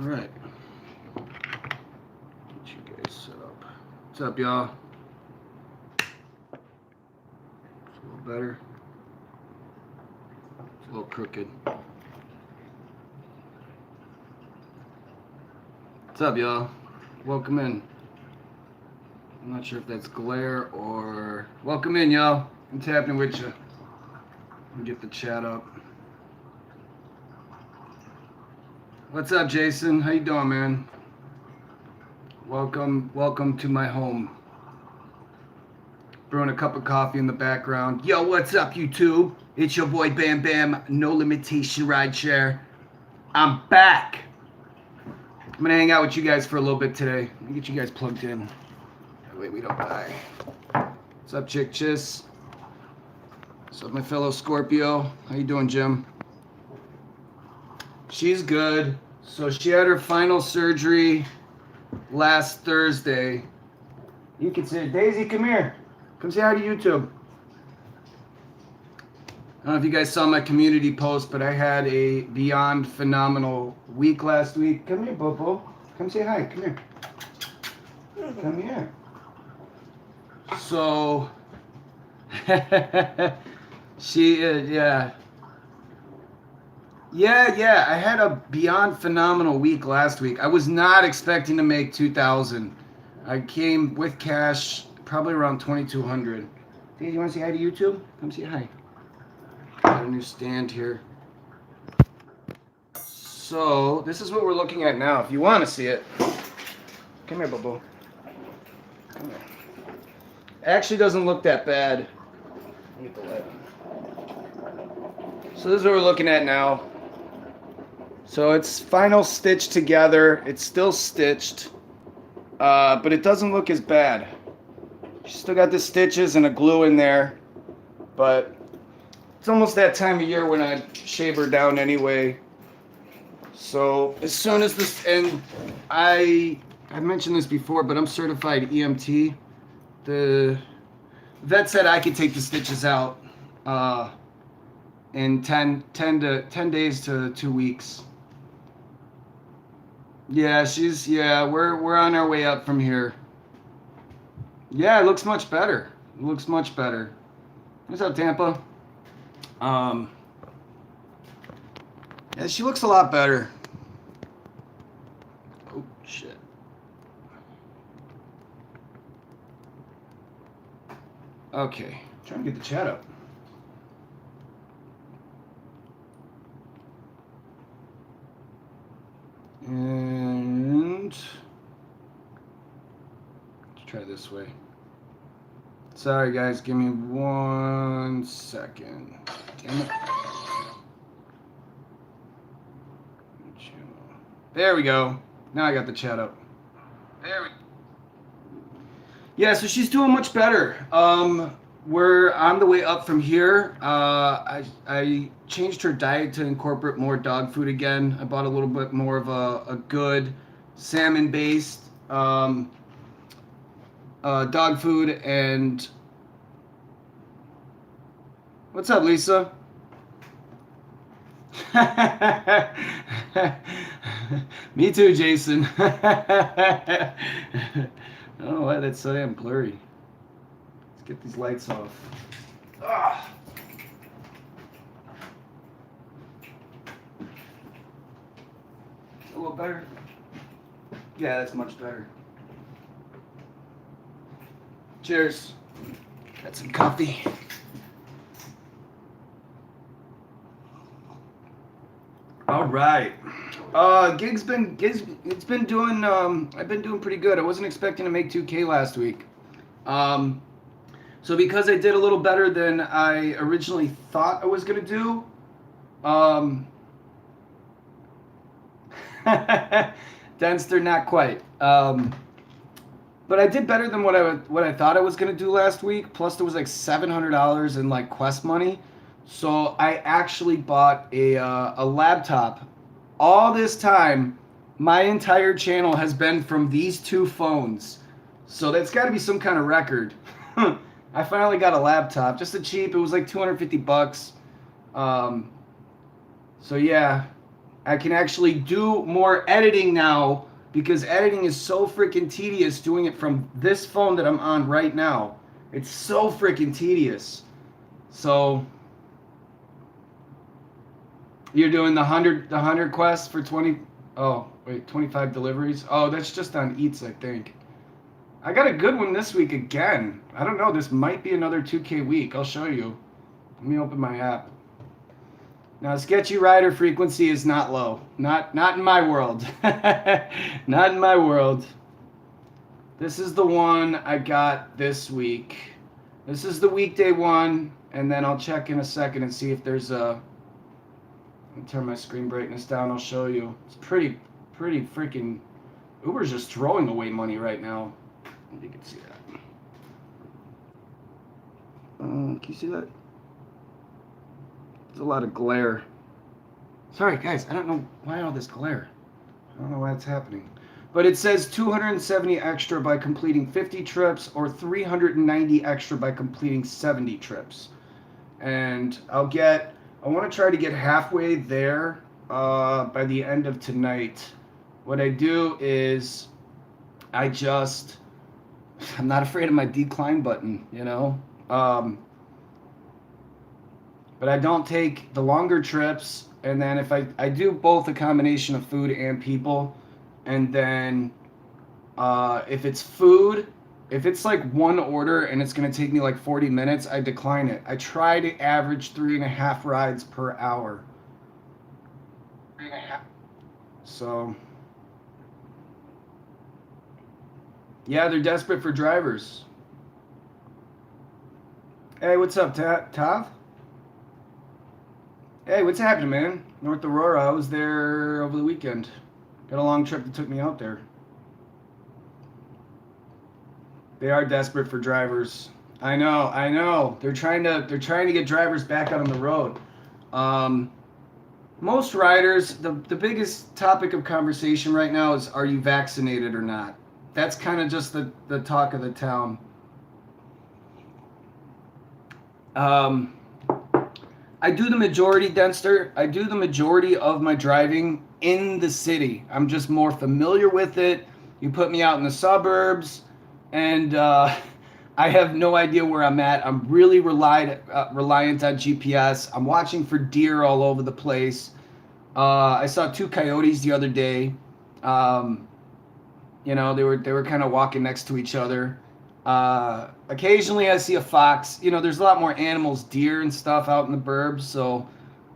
All right. Get you guys set up. What's up, y'all? It's a little better. It's a little crooked. What's up, y'all? Welcome in. I'm not sure if that's glare or... Welcome in, y'all. I'm tapping with you. Get the chat up. What's up, Jason? How you doing, man? Welcome to my home. Brewing a cup of coffee in the background. Yo, what's up, YouTube? It's your boy Bam Bam, No Limitation Rideshare. I'm back. I'm gonna hang out with you guys for a little bit today. Let me get you guys plugged in. That way we don't die. What's up, Chick Chiss? What's up, my fellow Scorpio? How you doing, Jim? She's good. So she had her final surgery last Thursday. You can say, Daisy, come here. Come say hi to YouTube. I don't know if you guys saw my community post, but I had a beyond phenomenal week last week. Come here, Bobo. Come say hi. Come here. Come here. So, she, yeah. Yeah, I had a beyond phenomenal week last week. I was not expecting to make 2,000. I came with cash, probably around 2,200. Hey, you want to say hi to YouTube? Come say hi. Got a new stand here. So, this is what we're looking at now. If you want to see it, come here, Bobo. Come here. Actually doesn't look that bad. Let me get the light on. So this is what we're looking at now. So it's final stitched together. It's still stitched, but it doesn't look as bad. She's still got the stitches and a glue in there, but it's almost that time of year when I shave her down anyway. So as soon as this, and I mentioned this before, but I'm certified EMT. The vet said I could take the stitches out in 10 days to 2 weeks. Yeah, we're on our way up from here. Yeah, it looks much better. It looks much better. What's up, Tampa? Yeah, she looks a lot better. Oh, shit. Okay, trying to get the chat up. And let's try this way. Sorry, guys, give me 1 second. Damn it. There we go. Now I got the chat up. There we go. Yeah, so she's doing much better. We're on the way up from here. I changed her diet to incorporate more dog food again. I bought a little bit more of a good salmon-based dog food. And what's up, Lisa? Me too, Jason. I don't know why that's so damn blurry. Let's get these lights off. Ah. A little better? Yeah, that's much better. Cheers. Got some coffee. All right. It's been doing, I've been doing pretty good. I wasn't expecting to make 2K last week. So because I did a little better than I originally thought I was going to do, Denster, not quite. But I did better than what I thought I was going to do last week. Plus there was like $700 in like Quest money. So I actually bought a laptop. All this time, my entire channel has been from these two phones. So that's got to be some kind of record. I finally got a laptop, just a cheap. It was like $250. So yeah, I can actually do more editing now because editing is so freaking tedious doing it from this phone that I'm on right now. It's so freaking tedious. So you're doing the 100 quests for 20. Oh, wait, 25 deliveries. Oh, that's just on Eats, I think. I got a good one this week again. I don't know. This might be another 2K week. I'll show you. Let me open my app. Now, sketchy rider frequency is not low. Not in my world. Not in my world. This is the one I got this week. This is the weekday one, and then I'll check in a second and see if there's a... Let me turn my screen brightness down. I'll show you. It's pretty freaking... Uber's just throwing away money right now. You can see that. Can you see that? There's a lot of glare. Sorry, guys. I don't know why all this glare. I don't know why it's happening. But it says 270 extra by completing 50 trips or 390 extra by completing 70 trips. And I want to try to get halfway there by the end of tonight. What I do is I'm not afraid of my decline button, you know? But I don't take the longer trips, and then if I do both a combination of food and people, and then if it's food, if it's like one order and it's going to take me like 40 minutes, I decline it. I try to average 3.5 rides per hour. 3.5. So, yeah, they're desperate for drivers. Hey, what's up, Tav? Hey, what's happening, man? North Aurora, I was there over the weekend. Got a long trip that took me out there. They are desperate for drivers. I know. They're trying to get drivers back out on the road. Most riders, the biggest topic of conversation right now is, are you vaccinated or not? That's kind of just the talk of the town. I do the majority, Denster. I do the majority of my driving in the city. I'm just more familiar with it. You put me out in the suburbs, and I have no idea where I'm at. I'm really reliant on GPS. I'm watching for deer all over the place. I saw 2 coyotes the other day. You know, they were kind of walking next to each other. Occasionally I see a fox. You know, there's a lot more animals, deer and stuff out in the burbs. So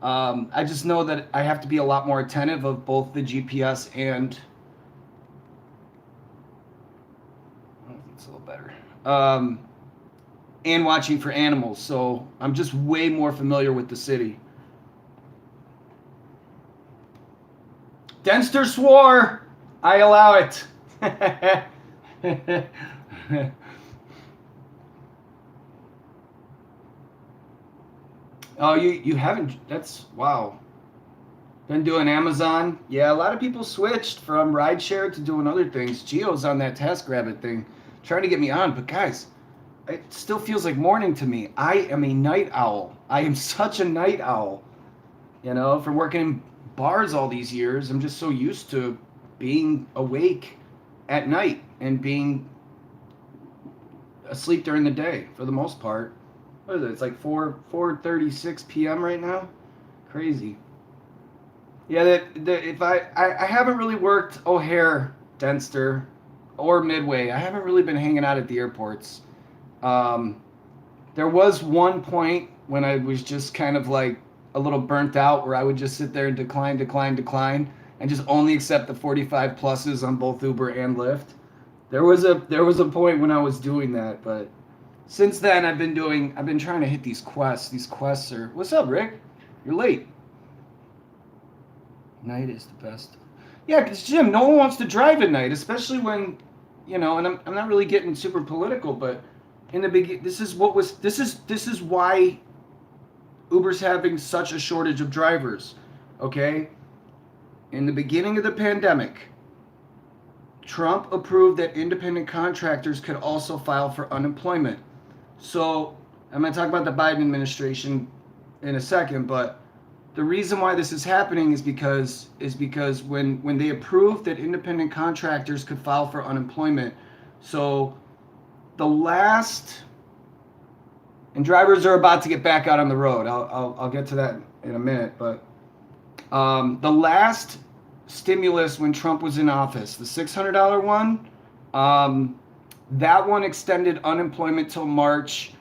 I just know that I have to be a lot more attentive of both the GPS and... Oh, it's a little better. And watching for animals. So I'm just way more familiar with the city. Denster swore. I allow it. Oh, you haven't. That's wow. Been doing Amazon. Yeah, a lot of people switched from rideshare to doing other things. Gio's on that TaskRabbit thing, trying to get me on. But guys, it still feels like morning to me. I am a night owl. I am such a night owl. You know, from working in bars all these years, I'm just so used to being awake at night and being asleep during the day for the most part. What is it? It's like 4:36 p.m. right now. Crazy. Yeah, if I haven't really worked O'Hare, Denster, or Midway. I haven't really been hanging out at the airports. There was one point when I was just kind of like a little burnt out, where I would just sit there and decline, and just only accept the 45 pluses on both Uber and Lyft. There was a point when I was doing that, but since then I've been trying to hit these quests. These quests are... What's up, Rick? You're late. Night is the best. Yeah, because Jim, no one wants to drive at night, especially when, you know, and I'm not really getting super political, but in the beginning, this is why Uber's having such a shortage of drivers. Okay? In the beginning of the pandemic, Trump approved that independent contractors could also file for unemployment. So, I'm going to talk about the Biden administration in a second, but the reason why this is happening is because when they approved that independent contractors could file for unemployment, so the last, and drivers are about to get back out on the road. I'll get to that in a minute, but the last stimulus when Trump was in office, the $600 one, that one extended unemployment till March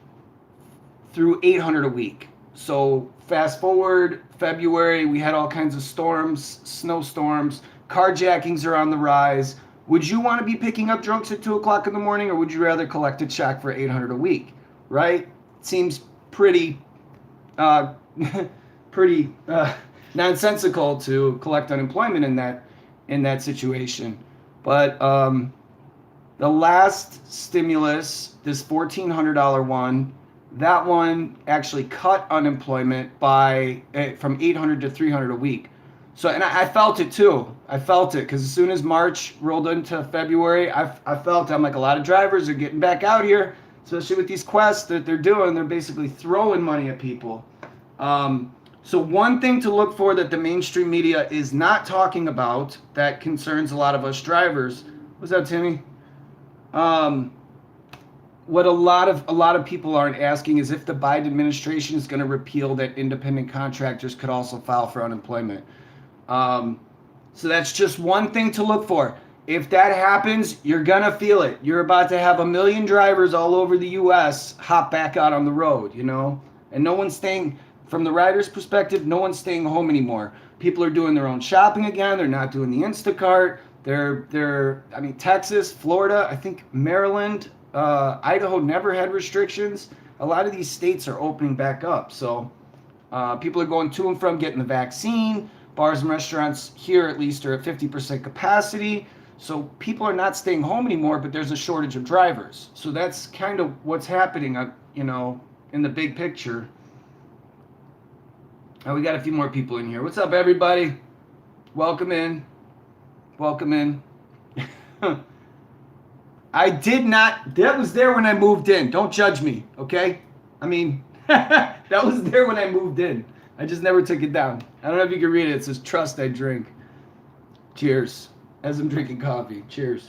through $800 a week. So fast forward February, we had all kinds of storms, snowstorms, carjackings are on the rise. Would you want to be picking up drunks at 2 o'clock in the morning, or would you rather collect a check for $800 a week? Right? Seems pretty, pretty nonsensical to collect unemployment in that situation. But the last stimulus, this $1,400 one, that one actually cut unemployment by from $800 to $300 a week. So, and I felt it too. I felt it because as soon as March rolled into February, I felt I'm like, a lot of drivers are getting back out here, especially with these quests that they're doing. They're basically throwing money at people. So one thing to look for that the mainstream media is not talking about that concerns a lot of us drivers. What's up, Timmy? What a lot of people aren't asking is if the Biden administration is going to repeal that independent contractors could also file for unemployment. So that's just one thing to look for. If that happens, you're going to feel it. You're about to have 1 million drivers all over the U.S. hop back out on the road, you know? And no one's staying, from the rider's perspective, no one's staying home anymore. People are doing their own shopping again. They're not doing the Instacart. I mean, Texas, Florida, I think Maryland, Idaho never had restrictions. A lot of these states are opening back up. So people are going to and from getting the vaccine. Bars and restaurants here at least are at 50% capacity. So people are not staying home anymore, but there's a shortage of drivers. So that's kind of what's happening, you know, in the big picture. We got a few more people in here. What's up, everybody? Welcome in. Welcome in. I did not, that was there when I moved in. Don't judge me, okay? I mean, that was there when I moved in. I just never took it down. I don't know if you can read it. It says, trust I drink. Cheers. As I'm drinking coffee. Cheers.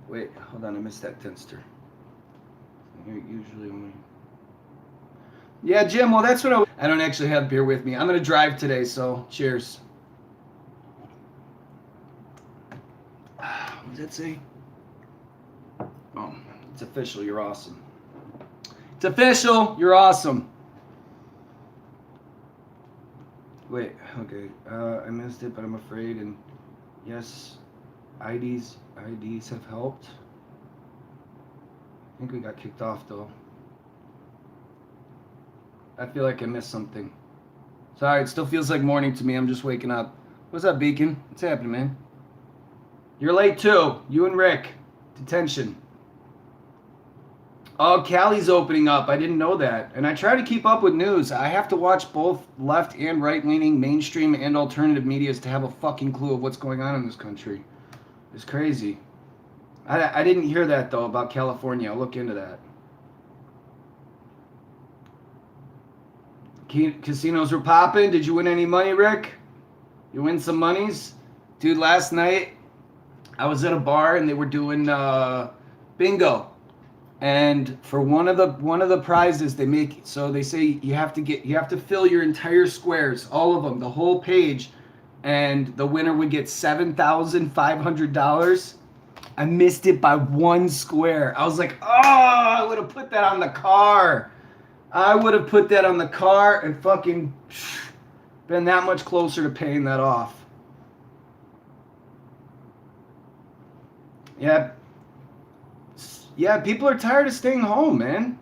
Wait, hold on. I missed that tester. Usually only... Yeah, Jim, well, that's what I don't actually have beer with me. I'm going to drive today, so cheers. What does that say? Oh, it's official. You're awesome. It's official. You're awesome. Wait, okay. I missed it, but I'm afraid. And yes, IDs have helped. I think we got kicked off, though. I feel like I missed something. Sorry, it still feels like morning to me. I'm just waking up. What's up, Beacon? What's happening, man? You're late, too. You and Rick. Detention. Oh, Cali's opening up. I didn't know that. And I try to keep up with news. I have to watch both left and right-leaning, mainstream and alternative medias to have a fucking clue of what's going on in this country. It's crazy. I didn't hear that, though, about California. I'll look into that. Casinos were popping. Did you win any money, Rick? You win some monies? Dude, last night I was at a bar and they were doing bingo. And for one of the prizes they make, so they say you have to fill your entire squares, all of them, the whole page, and the winner would get $7,500. I missed it by one square. I was like, oh, I would have put that on the car. I would have put that on the car and fucking been that much closer to paying that off. Yeah. Yeah, people are tired of staying home, man.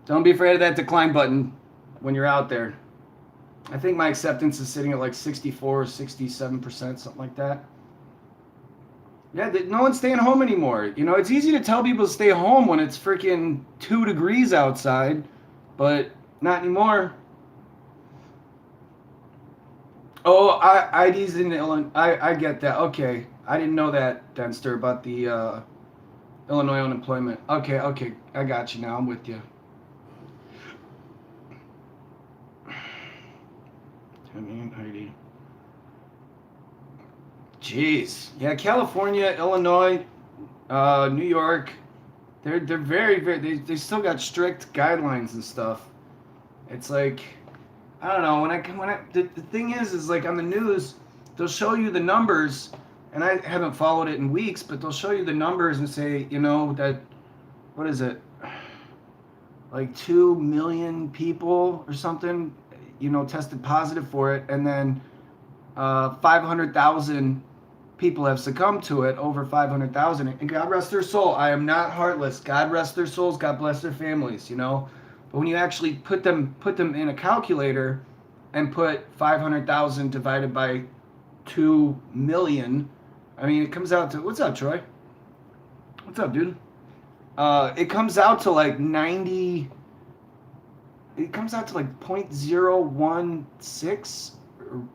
Don't be afraid of that decline button when you're out there. I think my acceptance is sitting at like 64 or 67%, something like that. Yeah, no one's staying home anymore. You know, it's easy to tell people to stay home when it's freaking 2 degrees outside, but not anymore. Oh, IDs in Illinois. I get that. Okay. I didn't know that, Denster, about the Illinois unemployment. Okay, I got you now. I'm with you. I mean, Heidi. Jeez. Yeah, California, Illinois, New York. They're very they still got strict guidelines and stuff. It's like I don't know the thing is like on the news they'll show you the numbers and I haven't followed it in weeks, but they'll show you the numbers and say, that what is it? Like 2 million people or something, tested positive for it, and then 500,000 people have succumbed to it, over 500,000. And God rest their soul. I am not heartless. God rest their souls. God bless their families, But when you actually put them in a calculator and put 500,000 divided by 2 million, I mean, it comes out to, what's up, Troy? What's up, dude? It comes out to like 90, it comes out to like 0.016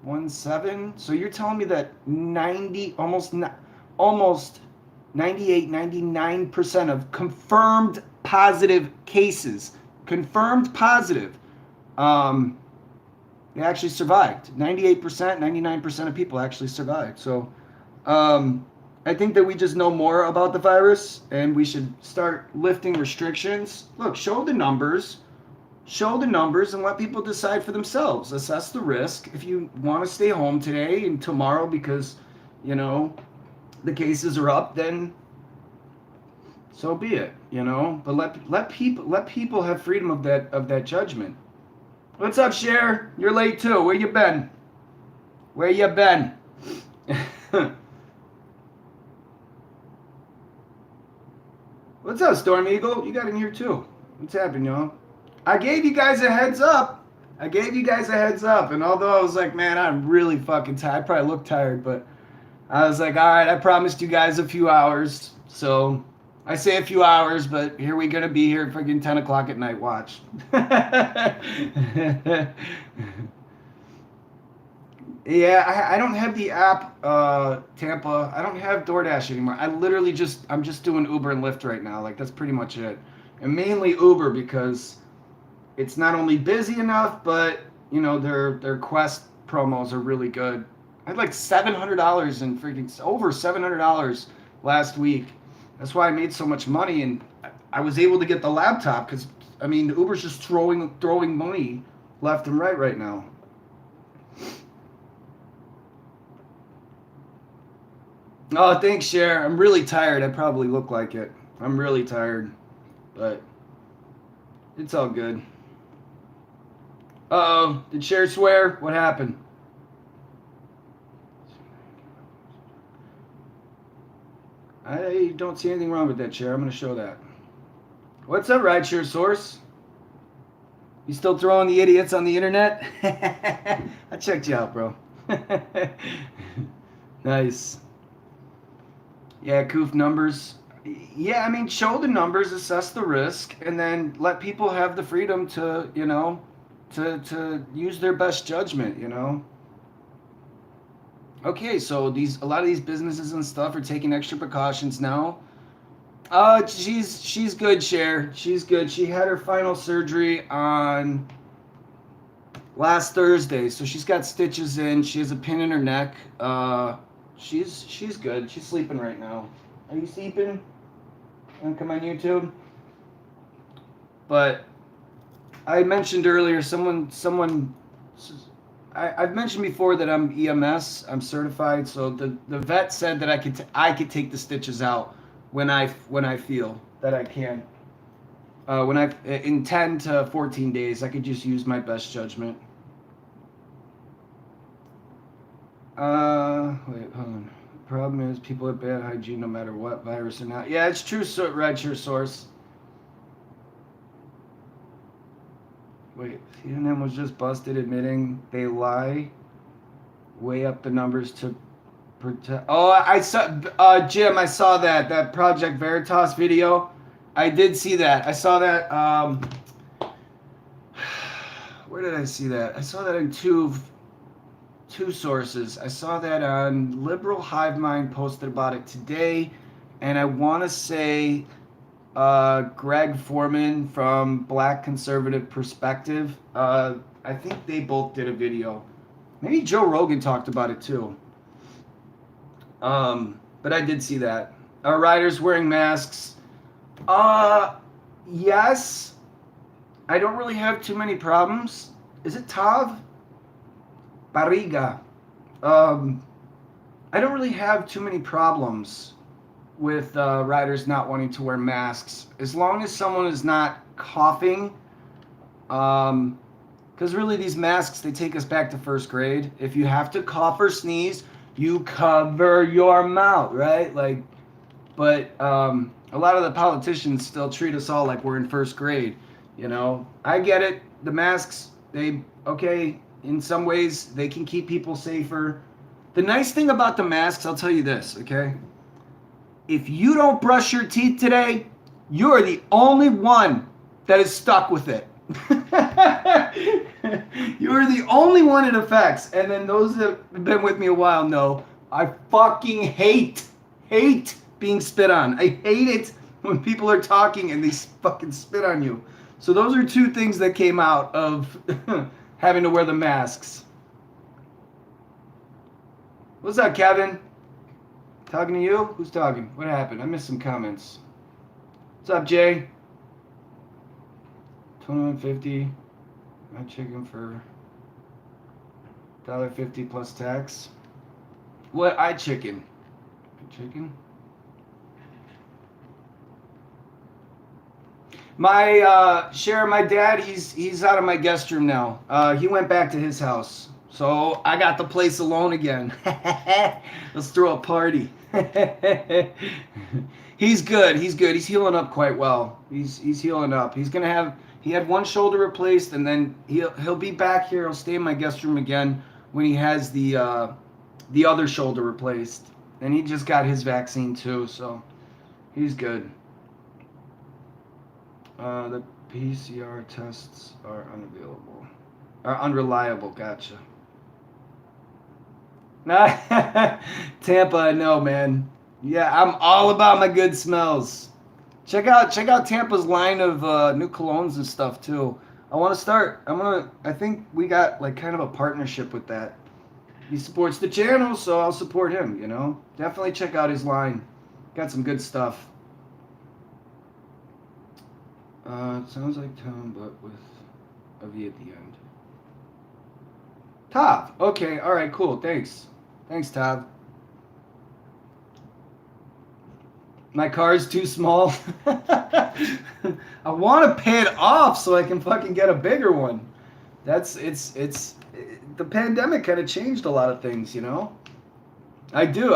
or 17. So you're telling me that 98, 99% of confirmed positive cases, confirmed positive, they actually survived. 98%, 99% of people actually survived. So I think that we just know more about the virus and we should start lifting restrictions. Look, show the numbers and let people decide for themselves. Assess the risk. If you want to stay home today and tomorrow because, the cases are up, then so be it, But let people have freedom of that judgment. What's up, Cher? You're late too. Where you been? What's up, Storm Eagle? You got in here too. What's happening, y'all? I gave you guys a heads up. And although I was like, man, I'm really fucking tired. I probably look tired, but I was like, all right, I promised you guys a few hours. So I say a few hours, but here we gonna be here at fucking 10 o'clock at night. Watch. Yeah, I don't have the app, Tampa. I don't have DoorDash anymore. I'm just doing Uber and Lyft right now. Like, that's pretty much it. And mainly Uber because it's not only busy enough, but, their Quest promos are really good. I had like $700 and freaking over $700 last week. That's why I made so much money, and I was able to get the laptop because, Uber's just throwing money left and right now. Oh, thanks, Cher. I'm really tired. I probably look like it. I'm really tired, but it's all good. Uh-oh. Did Cher swear? What happened? I don't see anything wrong with that, Cher. I'm going to show that. What's up, Rideshare Source? You still throwing the idiots on the internet? I checked you out, bro. Nice. Yeah, Koof numbers. Yeah, show the numbers, assess the risk, and then let people have the freedom to, to use their best judgment, Okay, so a lot of these businesses and stuff are taking extra precautions now. She's good, Cher. She's good. She had her final surgery on last Thursday, so she's got stitches in. She has a pin in her neck. She's good. She's sleeping right now. Are you sleeping? Want to come on YouTube? But I mentioned earlier, I've mentioned before that I'm EMS. I'm certified, so the vet said that I could take the stitches out when I feel that I can. In 10 to 14 days, I could just use my best judgment. Wait, hold on. The problem is people have bad hygiene no matter what virus or not. Yeah, it's true, Rideshare Source. Wait, CNN was just busted admitting they lie. Way up the numbers to protect. Oh, I saw, Jim, I saw that Project Veritas video. I did see that. I saw that, where did I see that? I saw that in two sources. I saw that on Liberal Hive Mind posted about it today, and I want to say Greg Foreman from Black Conservative Perspective. I think they both did a video. Maybe Joe Rogan talked about it too. But I did see that. Are riders wearing masks? Yes. I don't really have too many problems. Is it Tav? Barriga. I don't really have too many problems with riders not wanting to wear masks, as long as someone is not coughing. Because really, these masks, they take us back to first grade. If you have to cough or sneeze, you cover your mouth, right? Like, but a lot of the politicians still treat us all like we're in first grade. You know, I get it. The masks, okay, in some ways, they can keep people safer. The nice thing about the masks, I'll tell you this, okay? If you don't brush your teeth today, you're the only one that is stuck with it. You're the only one it affects. And then those that have been with me a while know I fucking hate being spit on. I hate it when people are talking and they fucking spit on you. So those are two things that came out of having to wear the masks. What's up, Kevin? Talking to you? Who's talking? What happened? I missed some comments. What's up, Jay? $21.50. My chicken for $1.50 plus tax. What? Chicken. Chicken? My my dad, he's out of my guest room now. He went back to his house. So I got the place alone again. Let's throw a party. He's good. He's healing up quite well. He's healing up. He had one shoulder replaced, and then he'll be back here. He'll stay in my guest room again when he has the other shoulder replaced. And he just got his vaccine too, so he's good. The PCR tests are unreliable. Gotcha. Tampa, no, man. Yeah, I'm all about my good smells. Check out Tampa's line of new colognes and stuff too. I think we got like kind of a partnership with that. He supports the channel, so I'll support him, you know? Definitely check out his line. Got some good stuff. It sounds like Tom, but with a V at the end. Tav. Okay, alright, cool. Thanks, Tav. My car is too small. I want to pay it off so I can fucking get a bigger one. The pandemic kind of changed a lot of things, you know? I do.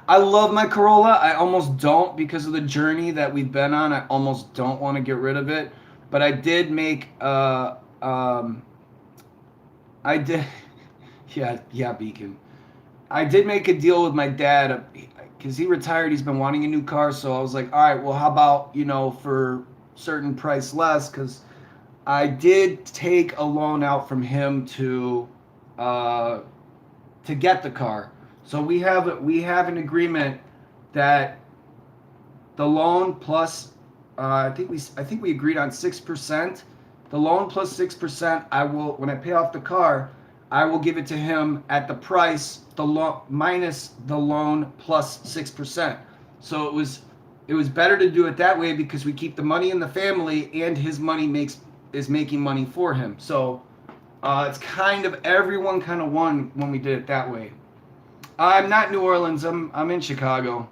I love my Corolla. I almost don't because of the journey that we've been on. I almost don't want to get rid of it. But I did make Beacon. I did make a deal with my dad because he retired. He's been wanting a new car, so I was like, all right, well, how about, for certain price less? Because I did take a loan out from him to get the car. So we have an agreement that the loan plus I think we agreed on 6%. The loan plus 6%. When I pay off the car, I will give it to him at the price, the loan minus the loan plus 6%. So it was better to do it that way because we keep the money in the family and his money is making money for him. So it's kind of everyone kind of won when we did it that way. I'm not New Orleans. I'm in Chicago.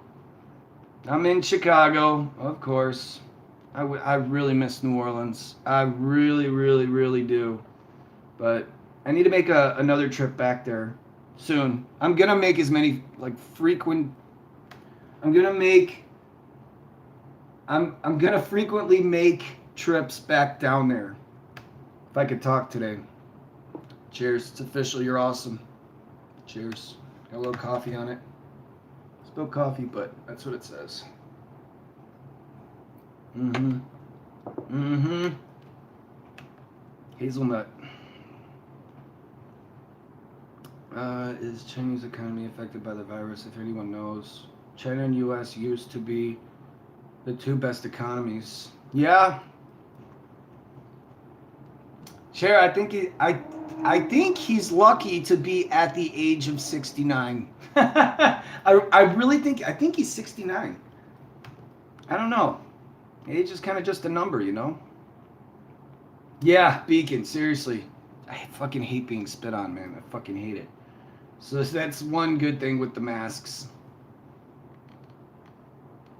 I'm in Chicago, of course. I really miss New Orleans. I really, really, really do. But I need to make another trip back there soon. I'm gonna make as many frequent. I'm gonna frequently make trips back down there. If I could talk today. Cheers. It's official. You're awesome. Cheers. Got a little coffee on it. Spilled coffee, but that's what it says. Hazelnut. Is Chinese economy affected by the virus? If anyone knows. China and U.S. used to be the two best economies. Yeah. Cher, I think he's lucky to be at the age of 69. I really think he's 69. I don't know. Age is kind of just a number, you know? Yeah, Beacon, seriously. I fucking hate being spit on, man. I fucking hate it. So that's one good thing with the masks.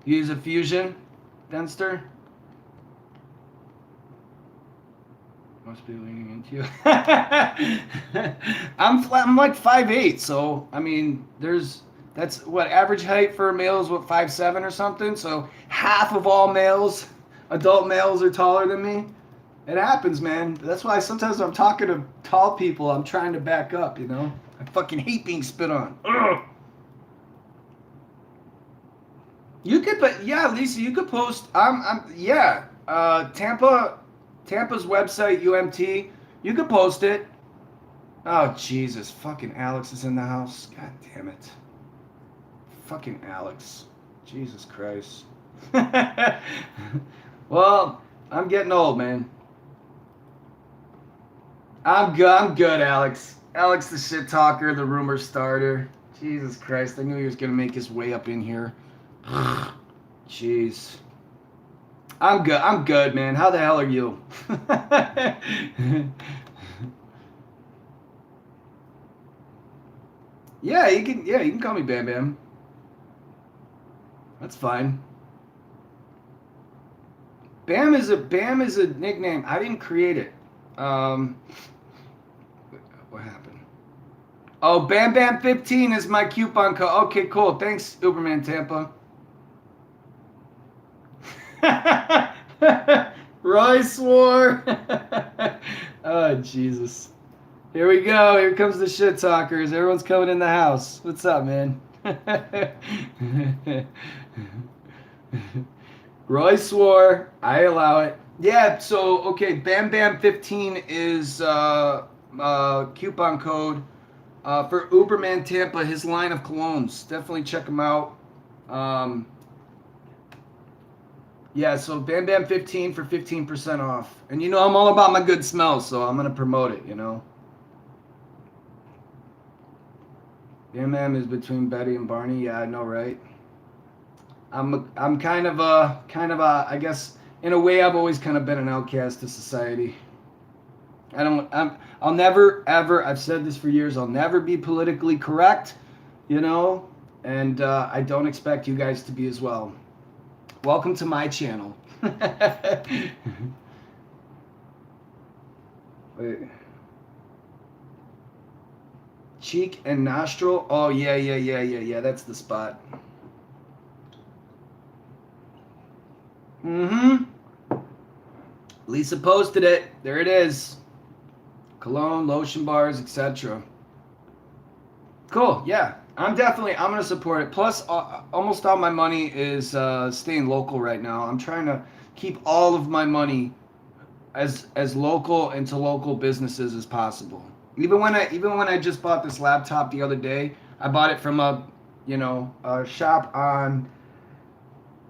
Use a fusion, Dunster? Must be leaning into you. I'm like 5'8", so I mean, that's what average height for a male is, what, 5'7" or something. So half of all males, adult males, are taller than me. It happens, man. That's why sometimes when I'm talking to tall people, I'm trying to back up. You know, I fucking hate being spit on. Ugh. You could, but yeah, Lisa, you could post. Yeah. Tampa's website, UMT. You could post it. Oh, Jesus. Fucking Alex is in the house. God damn it. Fucking Alex. Jesus Christ. Well, I'm getting old, man. I'm good, Alex. Alex the shit talker, the rumor starter. Jesus Christ. I knew he was going to make his way up in here. Jeez. I'm good, man. How the hell are you? Yeah, you can call me Bam Bam. That's fine. Bam is a nickname. I didn't create it. What happened? Oh, Bam Bam 15 is my coupon code. Okay, cool. Thanks, Uberman Tampa. Roy swore. Oh, Jesus. Here we go. Here comes the shit talkers. Everyone's coming in the house. What's up, man? Roy swore. I allow it. Yeah, so, okay, Bam Bam 15 is coupon code for Uberman Tampa, his line of colognes. Definitely check him out. Yeah, so Bam Bam 15 for 15% off. And you know I'm all about my good smells, so I'm going to promote it, you know. Bam Bam is between Betty and Barney. Yeah, I know, right? I'm kind of a I guess in a way I've always kind of been an outcast to society. I'll never ever, I've said this for years, I'll never be politically correct, you know, and I don't expect you guys to be as well. Welcome to my channel. Wait. Cheek and nostril. Oh, yeah. That's the spot. Mm-hmm. Lisa posted it. There it is. Cologne, lotion bars, etc. Cool. Yeah. I'm going to support it. Plus, almost all my money is staying local right now. I'm trying to keep all of my money as local and to local businesses as possible. Even when I just bought this laptop the other day, I bought it from a shop on,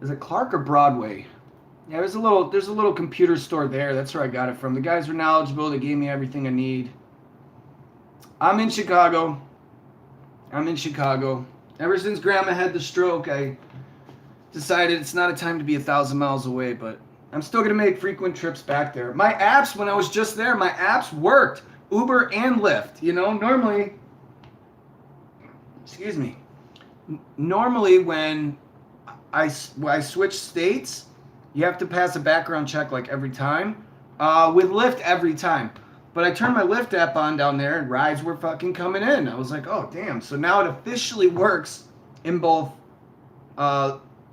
is it Clark or Broadway? Yeah, there's a little computer store there. That's where I got it from. The guys were knowledgeable. They gave me everything I need. I'm in Chicago. Ever since Grandma had the stroke, I decided it's not a time to be 1,000 miles away, but I'm still going to make frequent trips back there. My apps, when I was just there, my apps worked. Uber and Lyft. You know, normally when I switch states, you have to pass a background check like every time. With Lyft, every time. But I turned my Lyft app on down there, and rides were fucking coming in. I was like, oh, damn. So now it officially works in both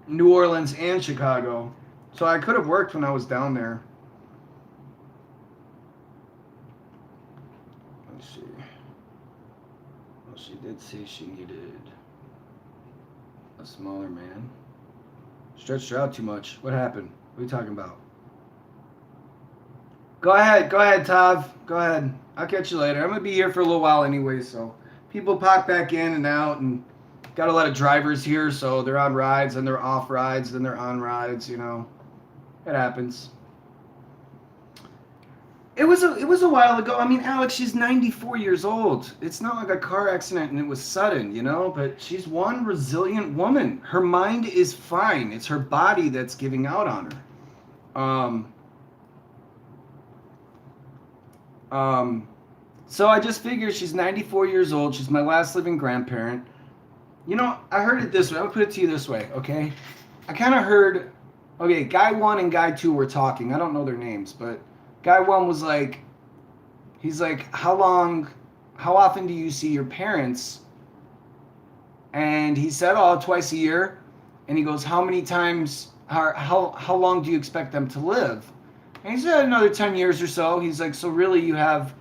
New Orleans and Chicago. So I could have worked when I was down there. Let's see. Well, she did say she needed a smaller man. Stretched her out too much. What happened? What are you talking about? Go ahead, Tav. Go ahead. I'll catch you later. I'm going to be here for a little while anyway, so people pop back in and out, and got a lot of drivers here, so they're on rides, and they're off rides, then they're on rides, you know. It happens. It was a while ago. I mean, Alex, she's 94 years old. It's not like a car accident and it was sudden, you know, but she's one resilient woman. Her mind is fine. It's her body that's giving out on her. So I just figure she's 94 years old. She's my last living grandparent. You know, I heard it this way. I'll put it to you this way, okay? I kind of heard, okay, guy 1 and guy 2 were talking. I don't know their names, but guy 1 was like, he's like, how often do you see your parents? And he said, oh, twice a year. And he goes, how many times, how long do you expect them to live? And he said, another 10 years or so. He's like, so really you have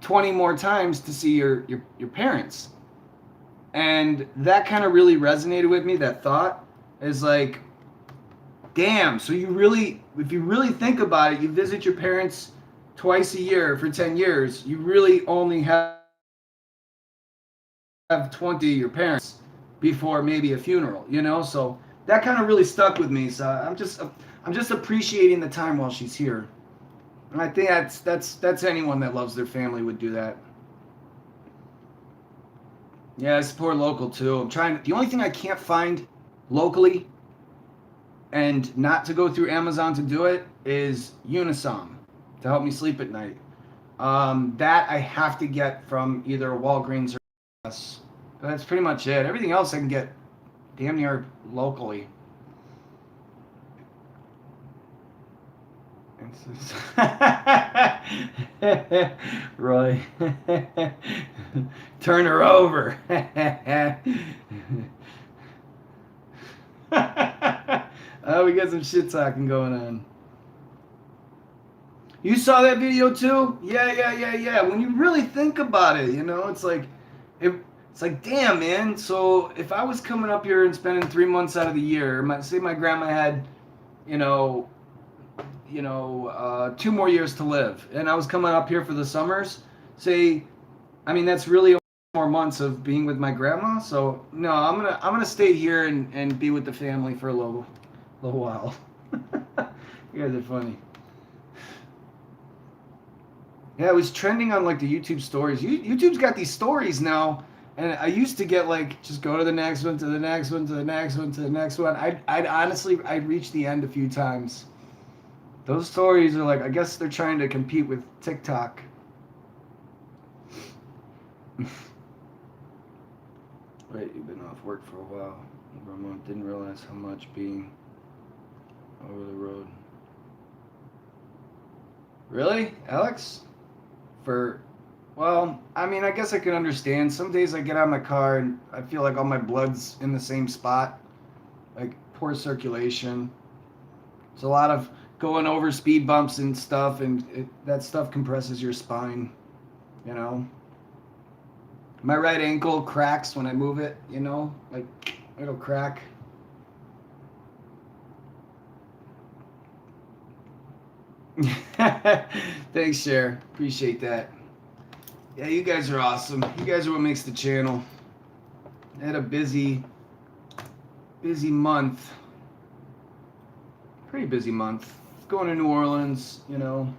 20 more times to see your parents. And that kind of really resonated with me, that thought. Is like, damn, so you really, if you really think about it, you visit your parents twice a year for 10 years, you really only have 20 of your parents before maybe a funeral, you know? So that kind of really stuck with me. So I'm just appreciating the time while she's here. And I think that's anyone that loves their family would do that. Yeah, I support local too. I'm trying. The only thing I can't find locally, and not to go through Amazon to do it, is Unisom to help me sleep at night. That I have to get from either Walgreens or US. But that's pretty much it. Everything else I can get damn near locally. Roy, turn her over. Oh, we got some shit talking going on. You saw that video too? Yeah. When you really think about it, you know, it's like, damn, man. So if I was coming up here and spending 3 months out of the year, say my grandma had, 2 more years to live, and I was coming up here for the summers, that's really more months of being with my grandma. So no, I'm gonna stay here and be with the family for a little while. You guys are funny. Yeah, it was trending on like the YouTube stories. YouTube's got these stories now, and I used to get like, just go to the next one, to the next one, to the next one, to the next one. I'd reach the end a few times. Those stories are like, I guess they're trying to compete with TikTok. Wait, you've been off work for a while. Over a month. Didn't realize how much being over the road. Really, Alex? I guess I can understand. Some days I get out of my car and I feel like all my blood's in the same spot. Like poor circulation. It's a lot of going over speed bumps and stuff, and that stuff compresses your spine, you know? My right ankle cracks when I move it, you know? Like, it'll crack. Thanks, Cher. Appreciate that. Yeah, you guys are awesome. You guys are what makes the channel. I had a busy month. Pretty busy month. Going to New Orleans, you know.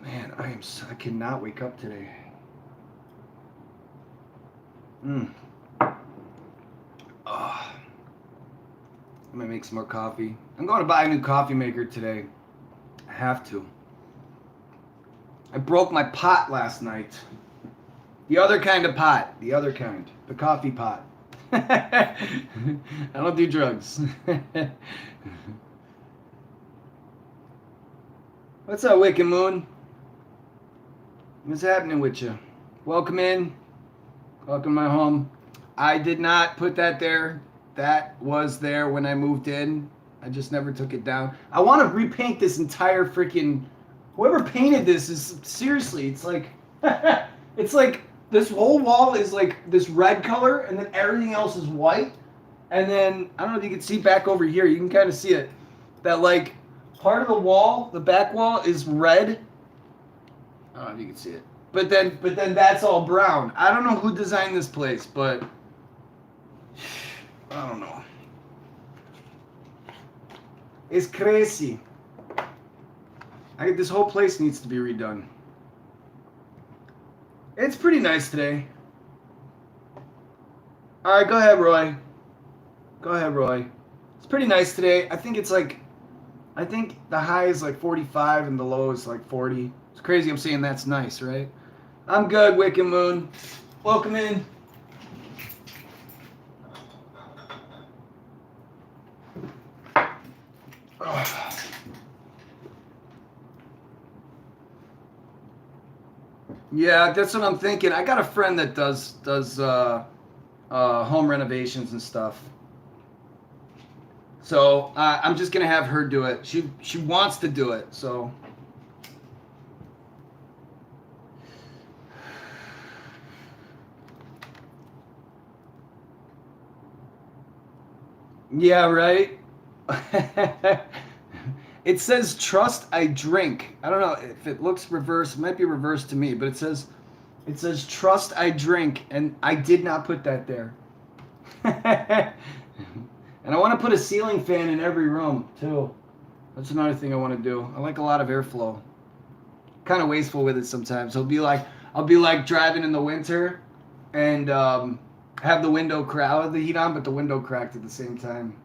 Man, I cannot wake up today. I'm gonna make some more coffee. I'm going to buy a new coffee maker today. I have to. I broke my pot last night. The other kind of pot. The other kind. The coffee pot. I don't do drugs. What's up, Wicked Moon? What's happening with you? Welcome in. Welcome to my home. I did not put that there. That was there when I moved in. I just never took it down. I want to repaint this entire freaking... Whoever painted this is... Seriously, it's like... It's like... This whole wall is like this red color, and then everything else is white. And then, I don't know if you can see back over here. You can kind of see it. That like, part of the wall, the back wall is red. I don't know if you can see it. but then that's all brown. I don't know who designed this place, but I don't know. It's crazy. This whole place needs to be redone. It's pretty nice today. All right, go ahead, Roy. Go ahead, Roy. It's pretty nice today. I think the high is like 45 and the low is like 40. It's crazy I'm saying that's nice, right? I'm good, Wicked Moon. Welcome in. Yeah, that's what I'm thinking. I got a friend that does home renovations and stuff. So I'm just gonna have her do it. She wants to do it. So yeah, right. It says trust I drink. I don't know if it looks reversed. It might be reversed to me, but it says trust I drink, and I did not put that there. And I want to put a ceiling fan in every room too. That's another thing I want to do. I like a lot of airflow. Kind of wasteful with it sometimes. I'll be like driving in the winter and have the window cracked, the heat on, but the window cracked at the same time.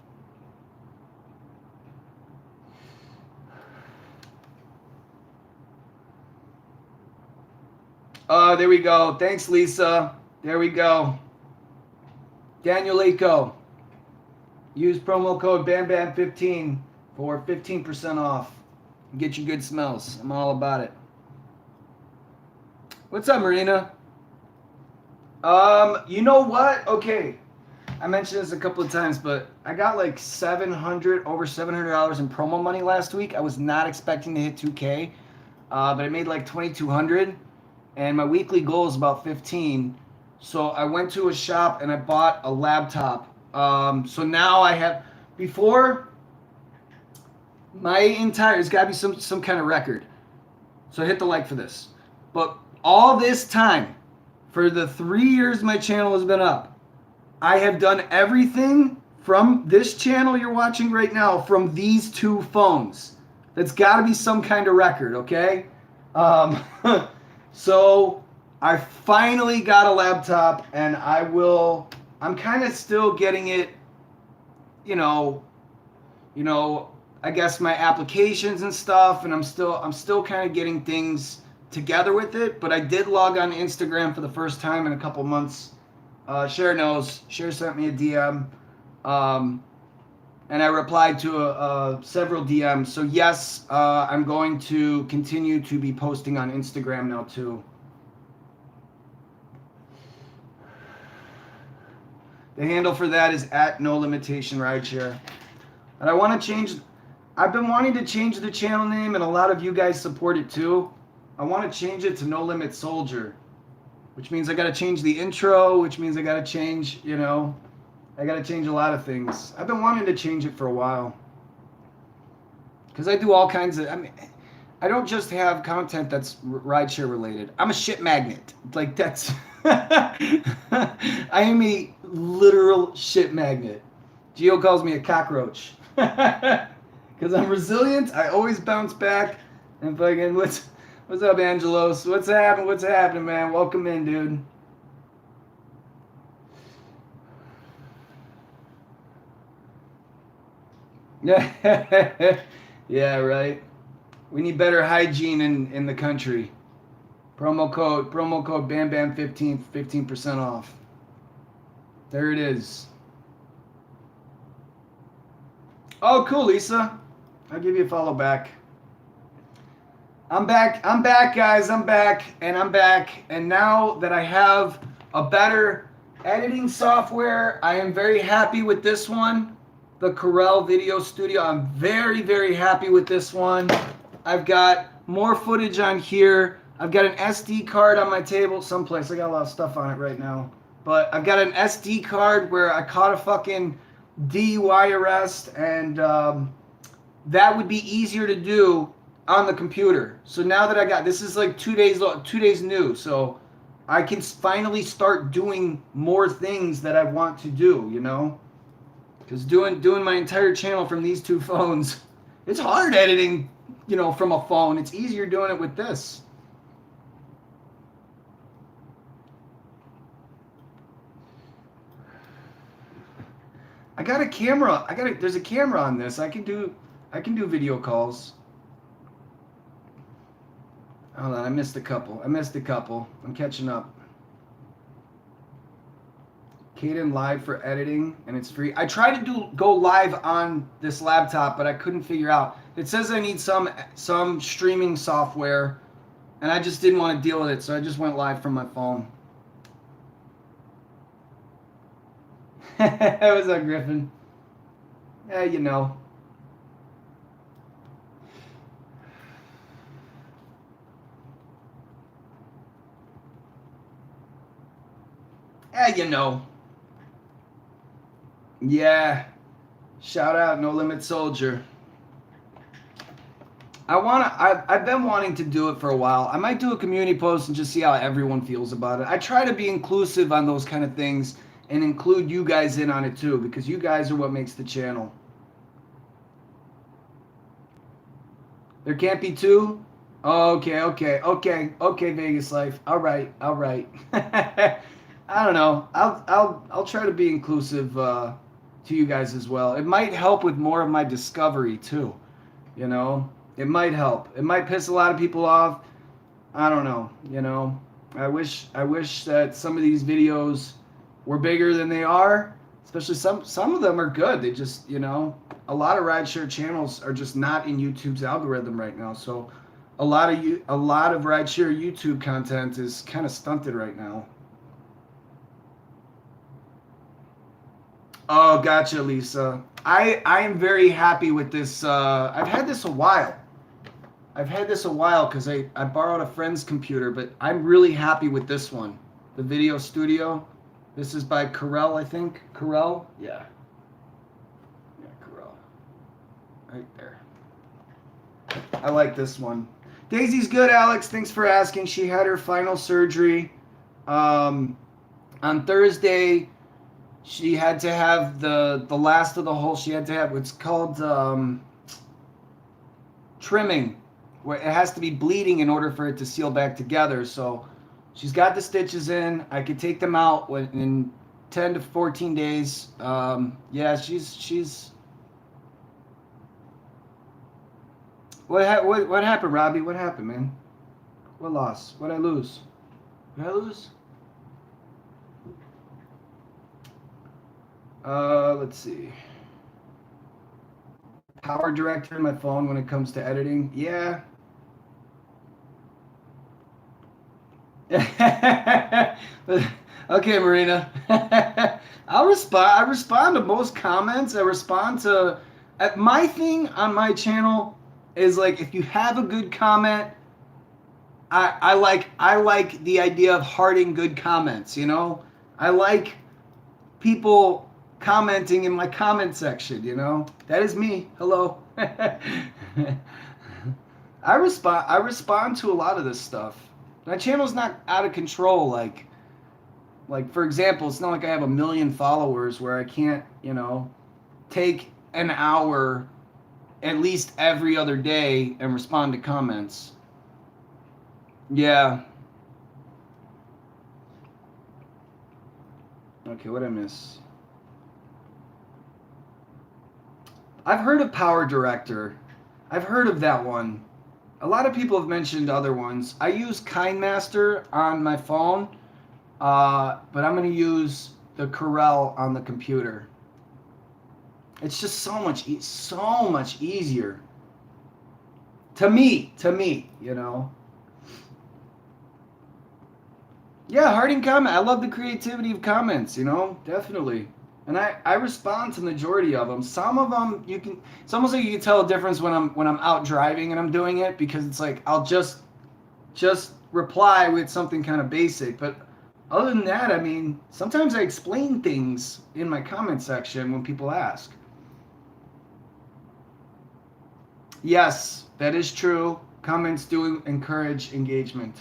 There we go. Thanks, Lisa. There we go. Daniel Lako. Use promo code BAMBAM15 for 15% off. Get you good smells. I'm all about it. What's up, Marina? You know what? Okay. I mentioned this a couple of times, but I got like over $700 in promo money last week. I was not expecting to hit 2K, but I made like $2,200. And my weekly goal is about 15. So I went to a shop and I bought a laptop. So now I have, before my entire, it's got to be some kind of record. So hit the like for this. But all this time, for the 3 years my channel has been up, I have done everything from this channel you're watching right now from these two phones. That's got to be some kind of record, okay? So I finally got a laptop, and I'm kind of still getting it, you know, I guess my applications and stuff, and I'm still kind of getting things together with it, but I did log on to Instagram for the first time in a couple months. Cher knows. Cher sent me a DM, and I replied to several DMs. So yes, I'm going to continue to be posting on Instagram now too. The handle for that is @NoLimitationRideshare. And I want to change. I've been wanting to change the channel name, and a lot of you guys support it too. I want to change it to No Limit Soldier, which means I got to change the intro, which means I got to change, I got to change a lot of things. I've been wanting to change it for a while. Because I do all kinds of, I don't just have content that's rideshare related. I'm a shit magnet. Like that's, I am a literal shit magnet. Gio calls me a cockroach. Because I'm resilient, I always bounce back. And fucking, what's up, Angelos? What's happening, man? Welcome in, dude. Yeah, right. We need better hygiene in the country. Promo code BAMBAM15, 15% off. There it is. Oh, cool, Lisa. I'll give you a follow back. I'm back, guys. I'm back. And now that I have a better editing software, I am very happy with this one. The Corel Video Studio. I'm very, very happy with this one. I've got more footage on here. I've got an SD card on my table someplace. I got a lot of stuff on it right now. But I've got an SD card where I caught a fucking DUI arrest, and that would be easier to do on the computer. So now that I got, this is like 2 days new. So I can finally start doing more things that I want to do, you know? Because doing my entire channel from these two phones, it's hard editing, you know, from a phone. It's easier doing it with this. I got a camera. There's a camera on this. I can do video calls. Hold on, I missed a couple. I'm catching up. Caden live for editing, and it's free. I tried to go live on this laptop, but I couldn't figure out. It says I need some streaming software, and I just didn't want to deal with it, so I just went live from my phone. What's up, Griffin? Yeah, you know. Yeah, you know. Yeah. Shout out No Limit Soldier. I've been wanting to do it for a while. I might do a community post and just see how everyone feels about it. I try to be inclusive on those kind of things and include you guys in on it too, because you guys are what makes the channel. There can't be two? Okay, Vegas Life. All right. I don't know. I'll try to be inclusive to you guys as well. It might help with more of my discovery too. You know, it might help. It might piss a lot of people off. I don't know. You know, I wish that some of these videos were bigger than they are. Especially some of them are good. They just, you know, a lot of rideshare channels are just not in YouTube's algorithm right now. So a lot of rideshare YouTube content is kind of stunted right now. Oh, gotcha, Lisa. I am very happy with this. I've had this a while. Because I borrowed a friend's computer, but I'm really happy with this one. The Video Studio. This is by Corel, I think. Corel? Yeah. Yeah, Corel. Right there. I like this one. Daisy's good, Alex. Thanks for asking. She had her final surgery. On Thursday, she had to have the last of the hole. She had to have what's called trimming, where it has to be bleeding in order for it to seal back together. So she's got the stitches in. I could take them out in 10 to 14 days. Yeah, she's. What happened, Robbie? What happened, man? What loss? What I lose? Did I lose? Let's see. Power director in my phone when it comes to editing. Yeah. Okay, Marina. I respond to most comments. I respond to my thing on my channel is like, if you have a good comment, I like the idea of hearting good comments, you know? I like people commenting in my comment section, you know? That is me. Hello. I respond to a lot of this stuff. My channel's not out of control, like for example, it's not like I have 1 million followers where I can't, you know, take an hour at least every other day and respond to comments. Yeah. Okay, what did I miss? I've heard of Power Director. I've heard of that one. A lot of people have mentioned other ones. I use KindMaster on my phone, but I'm going to use the Corel on the computer. It's just so much easier. To me, you know. Yeah, hearting comment. I love the creativity of comments, you know, definitely. And I respond to the majority of them. Some of them it's almost like you can tell a difference when I'm out driving and I'm doing it, because it's like I'll just reply with something kind of basic. But other than that, I mean, sometimes I explain things in my comment section when people ask. Yes, that is true. Comments do encourage engagement.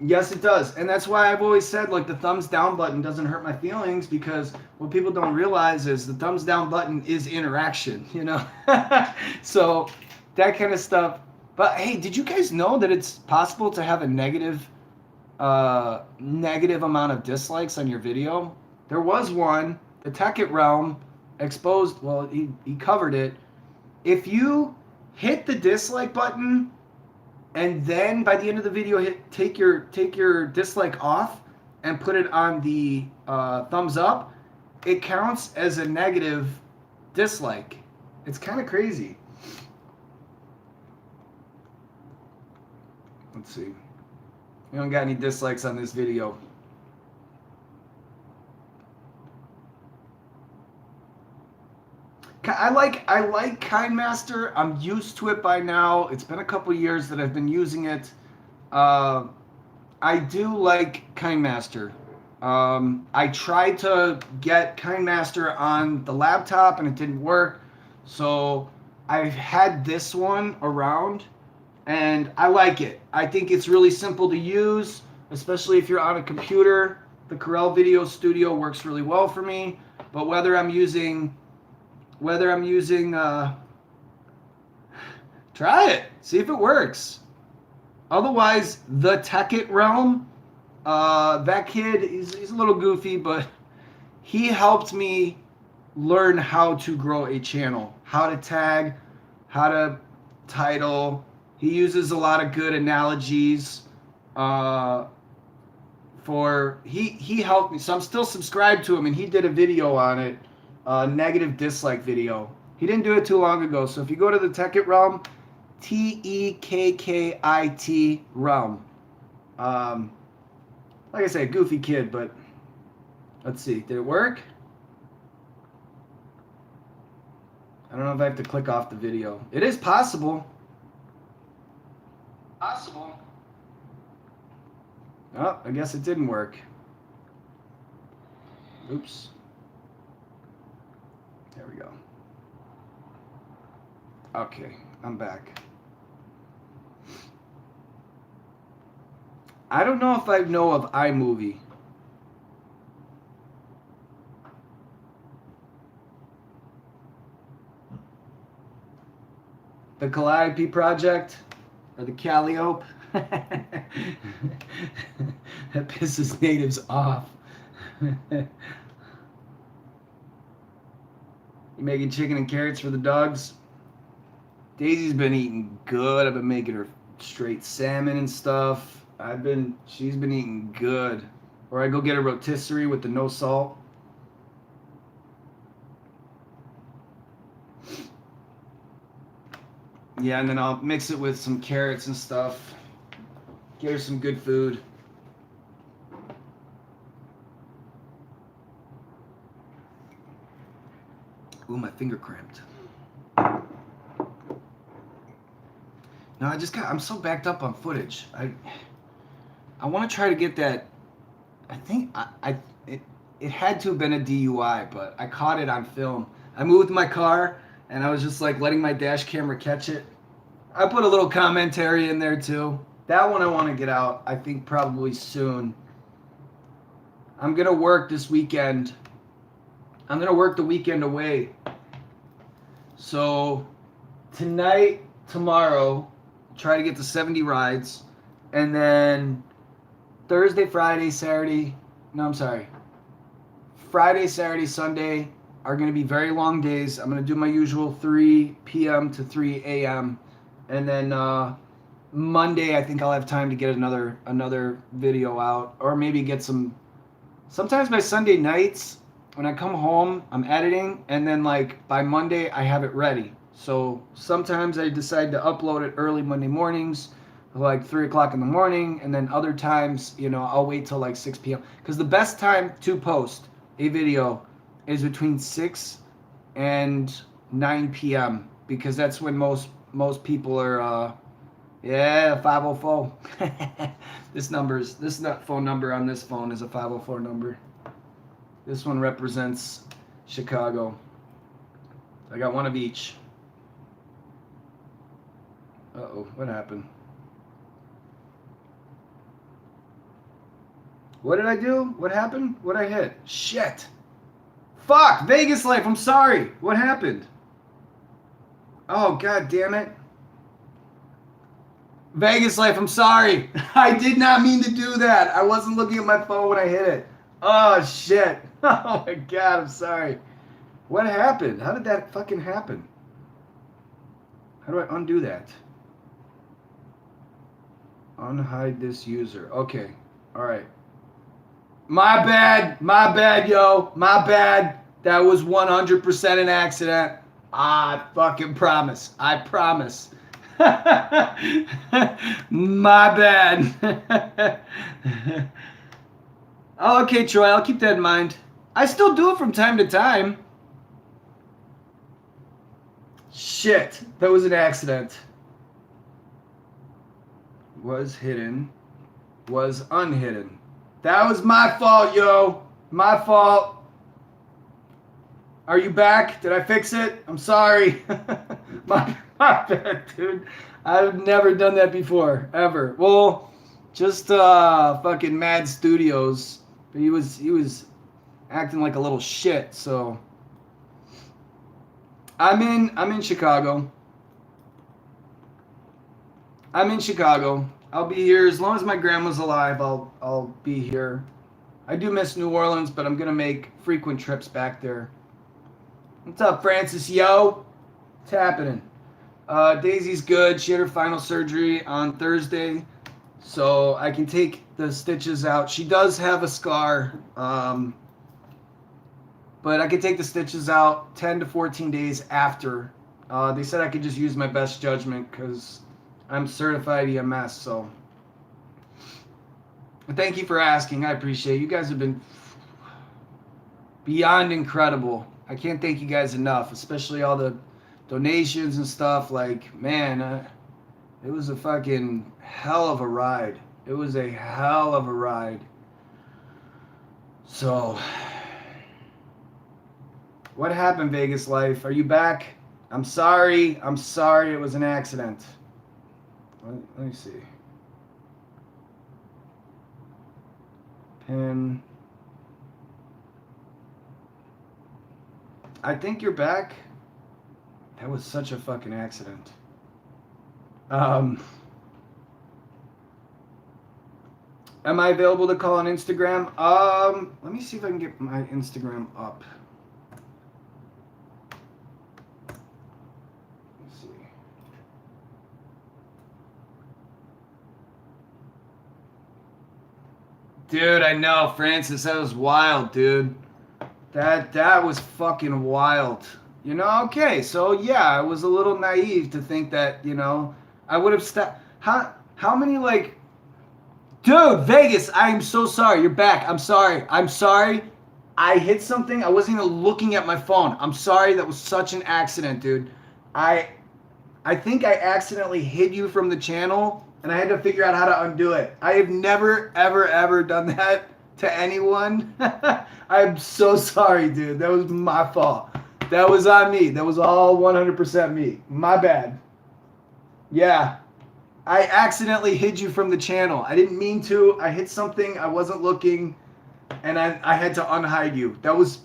Yes, it does. And that's why I've always said, like, the thumbs down button doesn't hurt my feelings, because what people don't realize is the thumbs down button is interaction, you know? So that kind of stuff. But hey, did you guys know that it's possible to have a negative amount of dislikes on your video? There was one, the Tech It Realm exposed, well, he covered it. If you hit the dislike button and then by the end of the video take your dislike off and put it on the thumbs up, it counts as a negative dislike. It's kind of crazy. Let's see. We don't got any dislikes on this video. I like KindMaster. I'm used to it by now. It's been a couple years that I've been using it. I do like KindMaster. I tried to get KindMaster on the laptop and it didn't work. So I've had this one around and I like it. I think it's really simple to use, especially if you're on a computer. The Corel Video Studio works really well for me. But whether I'm using try it, see if it works. Otherwise, the Tech It Realm, that kid, he's a little goofy, but he helped me learn how to grow a channel, how to tag, how to title. He uses a lot of good analogies. He helped me, so I'm still subscribed to him, and he did a video on it. Negative dislike video. He didn't do it too long ago. So if you go to the Tech It Realm, TEKKIT Realm. Like I said, goofy kid, but let's see. Did it work? I don't know if I have to click off the video. It is possible. Possible. Oh, I guess it didn't work. Oops. There we go. Okay, I'm back. I don't know if I know of iMovie. The Calliope Project? Or the Calliope? That pisses natives off. You making chicken and carrots for the dogs? Daisy's been eating good. I've been making her straight salmon and stuff. She's been eating good. Or I go get a rotisserie with the no salt. Yeah, and then I'll mix it with some carrots and stuff. Get her some good food. Ooh, my finger cramped. No, I'm so backed up on footage. I want to try to get that. I think it had to have been a DUI, but I caught it on film. I moved my car and I was just like letting my dash camera catch it. I put a little commentary in there too. That one I want to get out, I think probably soon. I'm going to work this weekend. I'm going to work the weekend away. So tonight, tomorrow, try to get to 70 rides. And then Thursday, Friday, Saturday, Friday, Saturday, Sunday are going to be very long days. I'm going to do my usual 3 p.m. to 3 a.m. And then Monday, I think I'll have time to get another video out, or maybe get some. Sometimes by Sunday nights, when I come home, I'm editing, and then like by Monday, I have it ready. So sometimes I decide to upload it early Monday mornings, like 3 o'clock in the morning, and then other times, I'll wait till like 6 p.m. Because the best time to post a video is between 6 and 9 p.m. because that's when most people are, 504. This phone number on this phone is a 504 number. This one represents Chicago. I got one of each. Uh-oh, what happened? What did I do? What happened? What did I hit? Shit. Fuck! Vegas Life, I'm sorry. What happened? Oh, god damn it. Vegas Life, I'm sorry. I did not mean to do that. I wasn't looking at my phone when I hit it. Oh, shit. Oh, my God, I'm sorry. What happened? How did that fucking happen? How do I undo that? Unhide this user. Okay. All right. My bad. My bad, yo. My bad. That was 100% an accident. I fucking promise. I promise. My bad. Oh, okay, Troy. I'll keep that in mind. I still do it from time to time. Shit. That was an accident. Was hidden. Was unhidden. That was my fault, yo. My fault. Are you back? Did I fix it? I'm sorry. my bad, dude. I've never done that before, ever. Well, just fucking Mad Studios. But he was acting like a little shit, so I'm in Chicago. I'm in Chicago. I'll be here as long as my grandma's alive. I'll be here. I do miss New Orleans, but I'm gonna make frequent trips back there. What's up, Francis? Yo, what's happening? Daisy's good. She had her final surgery on Thursday, so I can take the stitches out. She does have a scar, but I can take the stitches out 10 to 14 days after. They said I could just use my best judgment because I'm certified EMS, so. But thank you for asking. I appreciate it. You guys have been beyond incredible. I can't thank you guys enough, especially all the donations and stuff. Like, man, it was a fucking hell of a ride. It was a hell of a ride. So, what happened, Vegas Life? Are you back? I'm sorry. I'm sorry. It was an accident. Let me see. Pin. I think you're back. That was such a fucking accident. Am I available to call on Instagram? Let me see if I can get my Instagram up. Let's see. Dude, I know, Francis, that was wild, dude. That was fucking wild. You know, okay, so yeah, I was a little naive to think that, you know, I would have stopped. How many, like, dude, Vegas, I am so sorry. You're back. I'm sorry. I'm sorry. I hit something. I wasn't even looking at my phone. I'm sorry. That was such an accident, dude. I think I accidentally hid you from the channel, and I had to figure out how to undo it. I have never, ever, ever done that to anyone. I'm so sorry, dude. That was my fault. That was on me. That was all 100% me. My bad. Yeah. I accidentally hid you from the channel. I didn't mean to. I hit something. I wasn't looking. And I had to unhide you. That was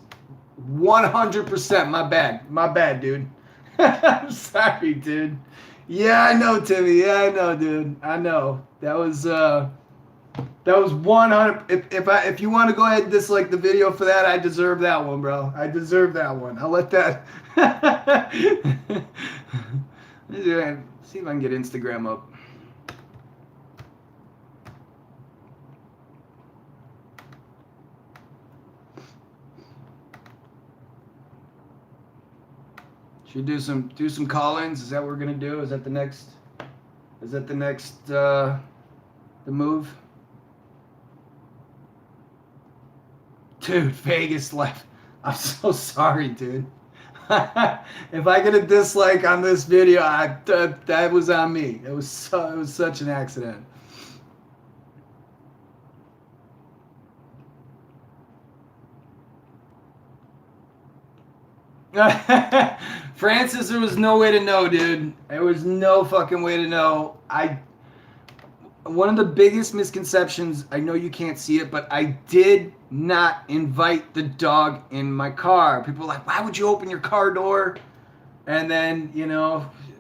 100% my bad. My bad, dude. I'm sorry, dude. Yeah, I know, Timmy. Yeah, I know, dude. I know. That was 100. If you want to go ahead and dislike the video for that, I deserve that one, bro. I deserve that one. I'll let that. See if I can get Instagram up. Should we do some call-ins? Is that what we're gonna do? Is that the next? Is that the next? The move? Dude, Vegas left. I'm so sorry, dude. If I get a dislike on this video, that was on me. It was such an accident. Francis, there was no way to know, dude. There was no fucking way to know. One of the biggest misconceptions, I know you can't see it, but I did not invite the dog in my car. People are like, why would you open your car door? And then,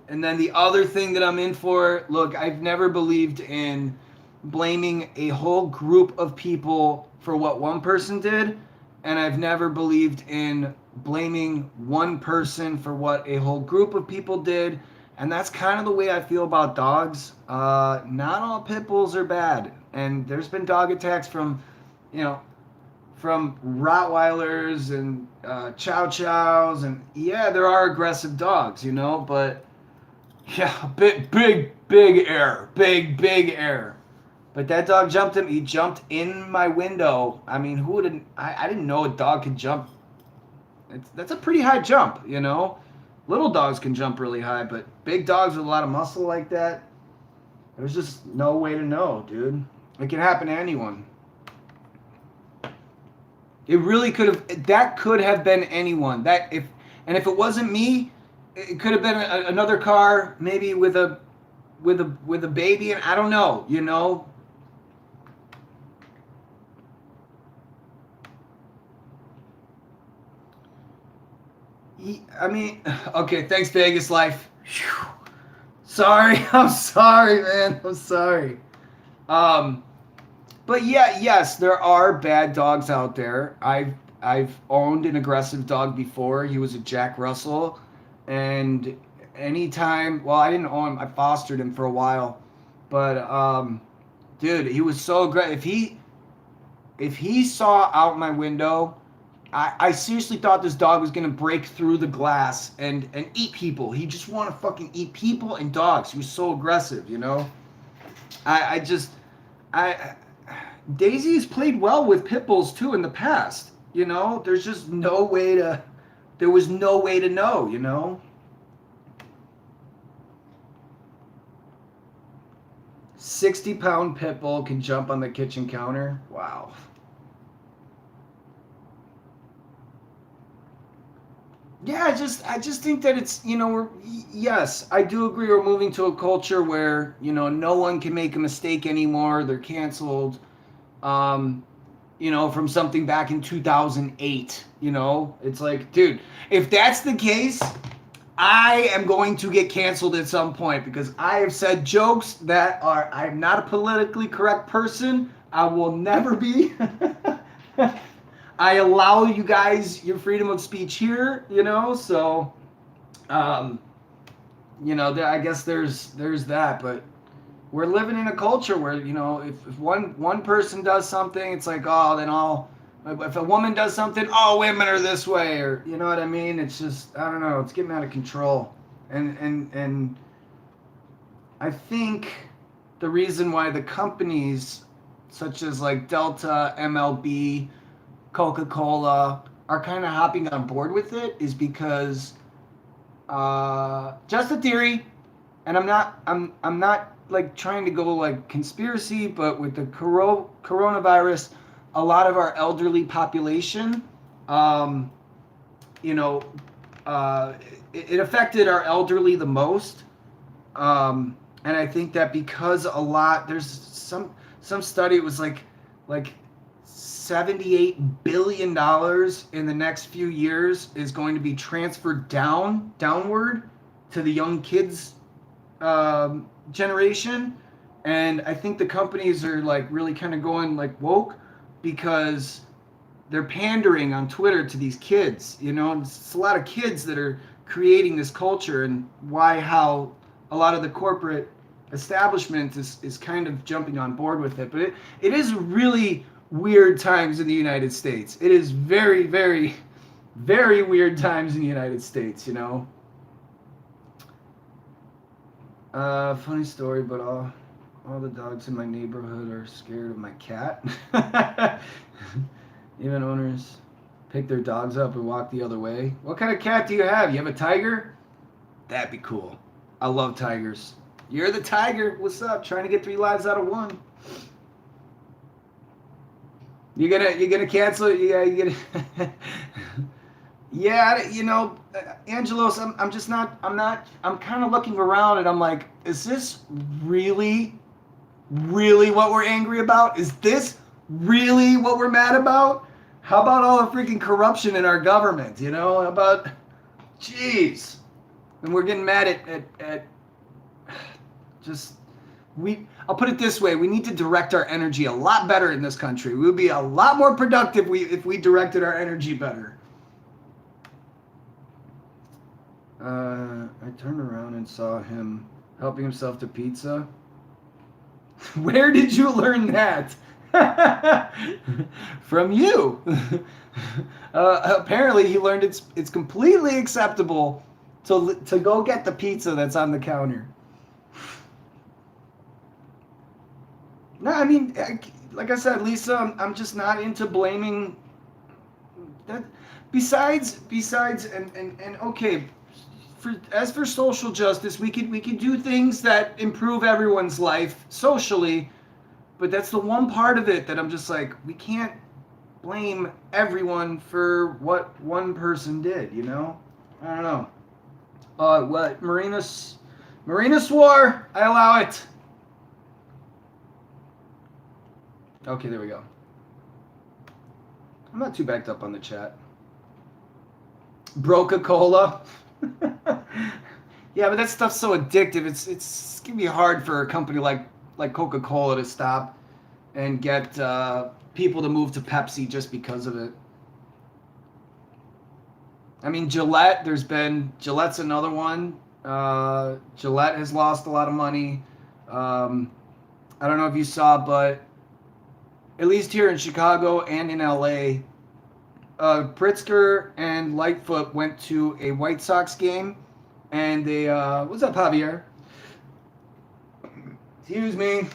and then the other thing that I'm in for, look, I've never believed in blaming a whole group of people for what one person did, and I've never believed in blaming one person for what a whole group of people did. And that's kind of the way I feel about dogs. Not all pit bulls are bad. And there's been dog attacks from Rottweilers and Chow Chows. And yeah, there are aggressive dogs, but yeah, big error. Big error. But that dog jumped him. He jumped in my window. I mean, who wouldn't? I didn't know a dog could jump. That's a pretty high jump, Little dogs can jump really high, but big dogs with a lot of muscle like that, there's just no way to know, dude. It can happen to anyone. It really could have. That could have been anyone. If it wasn't me, it could have been another car, maybe with a baby, and I don't know, I mean, okay, thanks Vegas Life. Whew. Sorry, I'm sorry, man. I'm sorry. But yeah, yes, there are bad dogs out there. I've owned an aggressive dog before. He was a Jack Russell, and anytime, well, I didn't own him. I fostered him for a while, but dude, he was so aggressive. If he saw out my window, I seriously thought this dog was going to break through the glass and eat people. He just wanted to fucking eat people and dogs. He was so aggressive, Daisy has played well with pit bulls too in the past, There's just there was no way to know, 60-pound pit bull can jump on the kitchen counter. Wow. Yeah, I just think that it's, yes, I do agree we're moving to a culture where, no one can make a mistake anymore. They're canceled, from something back in 2008, It's like, dude, if that's the case, I am going to get canceled at some point because I have said jokes I'm not a politically correct person. I will never be. I allow you guys your freedom of speech here, so, I guess there's that, but we're living in a culture where, if one person does something, it's like, oh, then if a woman does something, oh, women are this way, or, you know what I mean? It's just, I don't know, it's getting out of control, and I think the reason why the companies, such as like Delta, MLB, Coca-Cola are kind of hopping on board with it is because just a theory, and I'm not like trying to go like conspiracy, but with the coronavirus, a lot of our elderly population, it affected our elderly the most, and I think that because there's some study, it was like $78 billion in the next few years is going to be transferred downward to the young kids generation. And I think the companies are like really kind of going like woke because they're pandering on Twitter to these kids, it's a lot of kids that are creating this culture, and how a lot of the corporate establishment is kind of jumping on board with it. But it is really weird times in the United States. It is very, very, very weird times in the United States, Funny story, but all the dogs in my neighborhood are scared of my cat. Even owners pick their dogs up and walk the other way. What kind of cat do you have? You have a tiger? That'd be cool. I love tigers. You're the tiger. What's up? Trying to get 3 lives out of 1. You gonna cancel it? You Yeah, Angelos, I'm kind of looking around and I'm like, is this really, really what we're angry about? Is this really what we're mad about? How about all the freaking corruption in our government? How about, jeez. And we're getting mad at just, I'll put it this way, we need to direct our energy a lot better in this country. We would be a lot more productive if we directed our energy better. I turned around and saw him helping himself to pizza. Where did you learn that? From you. Apparently, he learned it's completely acceptable to go get the pizza that's on the counter. No, I mean, like I said, Lisa, I'm just not into blaming. That. Besides, and okay. As for social justice, we could do things that improve everyone's life socially, but that's the one part of it that I'm just like, we can't blame everyone for what one person did, I don't know. What Marina swore, I allow it. Okay, there we go. I'm not too backed up on the chat. Broca-Cola. Yeah, but that stuff's so addictive. It's gonna be hard for a company like Coca-Cola to stop and get people to move to Pepsi just because of it. I mean, Gillette's another one. Gillette has lost a lot of money. I don't know if you saw, but at least here in Chicago and in LA, Pritzker and Lightfoot went to a White Sox game, and they what's up, Javier? Excuse me.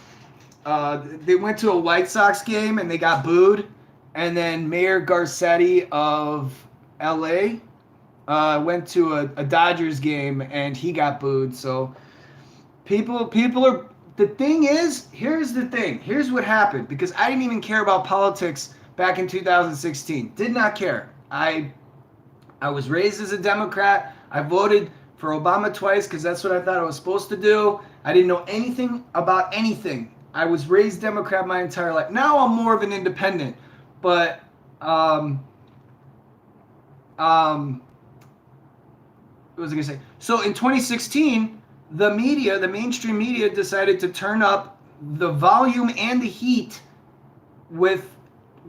They went to a White Sox game and they got booed, and then Mayor Garcetti of LA went to a Dodgers game and he got booed. So people are. The thing is, here's the thing. Here's what happened, because I didn't even care about politics back in 2016. Did not care. I was raised as a Democrat. I voted for Obama twice because that's what I thought I was supposed to do. I didn't know anything about anything. I was raised Democrat my entire life. Now I'm more of an independent. But what was I gonna say? So in 2016, the mainstream media decided to turn up the volume and the heat with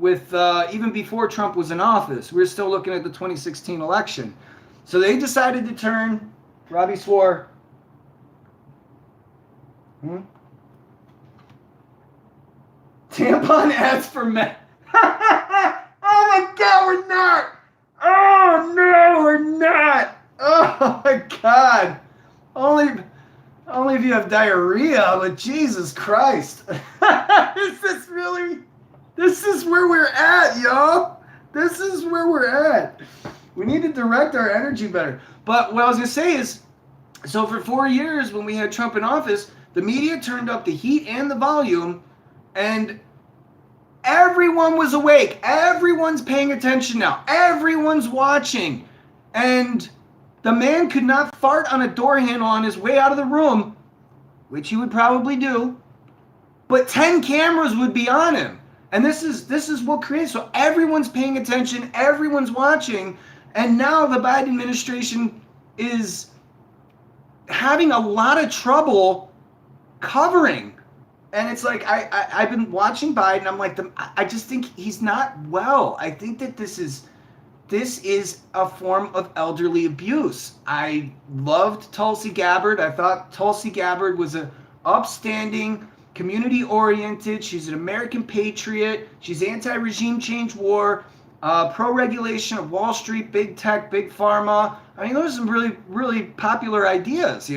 even before Trump was in office. We're still looking at the 2016 election. So they decided to turn, Robbie swore. Tampon ads for men. Oh my God, we're not. Oh no, we're not. Oh my God. Only if you have diarrhea, but Jesus Christ. This is where we're at, y'all. This is where we're at. We need to direct our energy better. But what I was going to say is, so for 4 years when we had Trump in office, the media turned up the heat and the volume, and everyone was awake. Everyone's paying attention now. Everyone's watching. And the man could not fart on a door handle on his way out of the room, which he would probably do, but 10 cameras would be on him. And this is what creates, so everyone's paying attention, everyone's watching, and now the Biden administration is having a lot of trouble covering. And it's like, I've been watching Biden, I'm like, I just think he's not well. I think that this is a form of elderly abuse. I loved Tulsi Gabbard. I thought Tulsi Gabbard was a upstanding, community-oriented. She's an American patriot. She's anti-regime change war, pro-regulation of Wall Street, big tech, big pharma. I mean, those are some really, really popular ideas,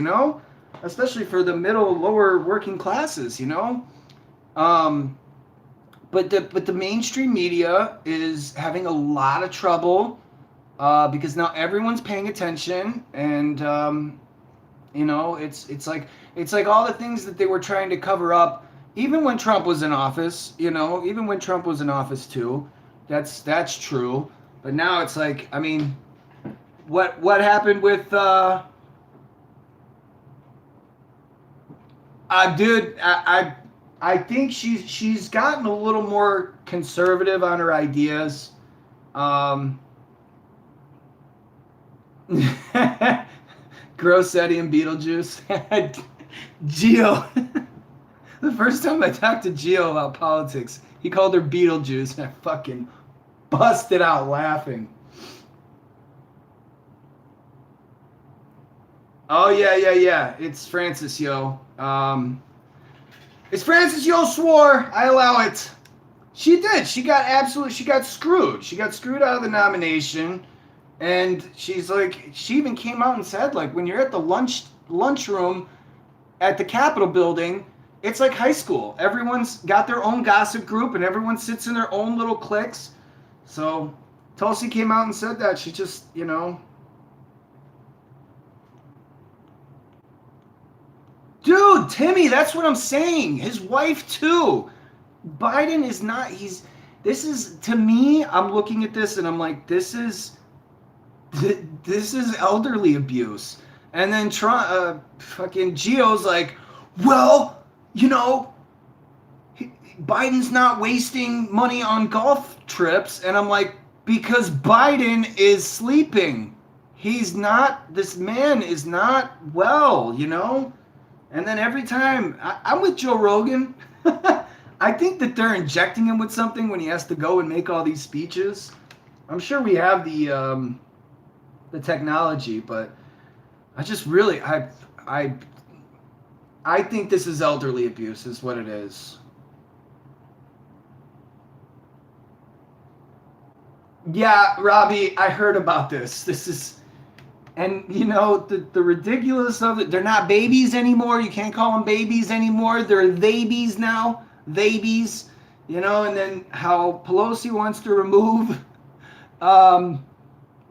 especially for the middle, lower working classes, But the mainstream media is having a lot of trouble because now everyone's paying attention, and it's like all the things that they were trying to cover up, even when Trump was in office. Even when Trump was in office too, that's true. But now it's like, I mean, what happened with dude, I think she's gotten a little more conservative on her ideas. Grossetti and Beetlejuice. Gio. The first time I talked to Gio about politics, he called her Beetlejuice, and I fucking busted out laughing. Oh, yeah. It's Francis Yo. It's Francis Yo swore. I allow it. She did. She got screwed. She got screwed out of the nomination. And she's like, she even came out and said, like, when you're at the lunchroom at the Capitol building, it's like high school. Everyone's got their own gossip group and everyone sits in their own little cliques. So Tulsi came out and said that. She just, you know. Dude, Timmy, that's what I'm saying. His wife, too. Biden is not, this is, to me, I'm looking at this and I'm like, this is elderly abuse. And then fucking Gio's like, well, you know, Biden's not wasting money on golf trips. And I'm like, because Biden is sleeping. This man is not well, you know? And then every time, I'm with Joe Rogan. I think that they're injecting him with something when he has to go and make all these speeches. I'm sure we have the technology, but I just really, I think this is elderly abuse is what it is. Yeah, Robbie, I heard about this. This is, and you know, the ridiculous of it, they're not babies anymore. You can't call them babies anymore. They're babies now. Babies, you know, and then how Pelosi wants to remove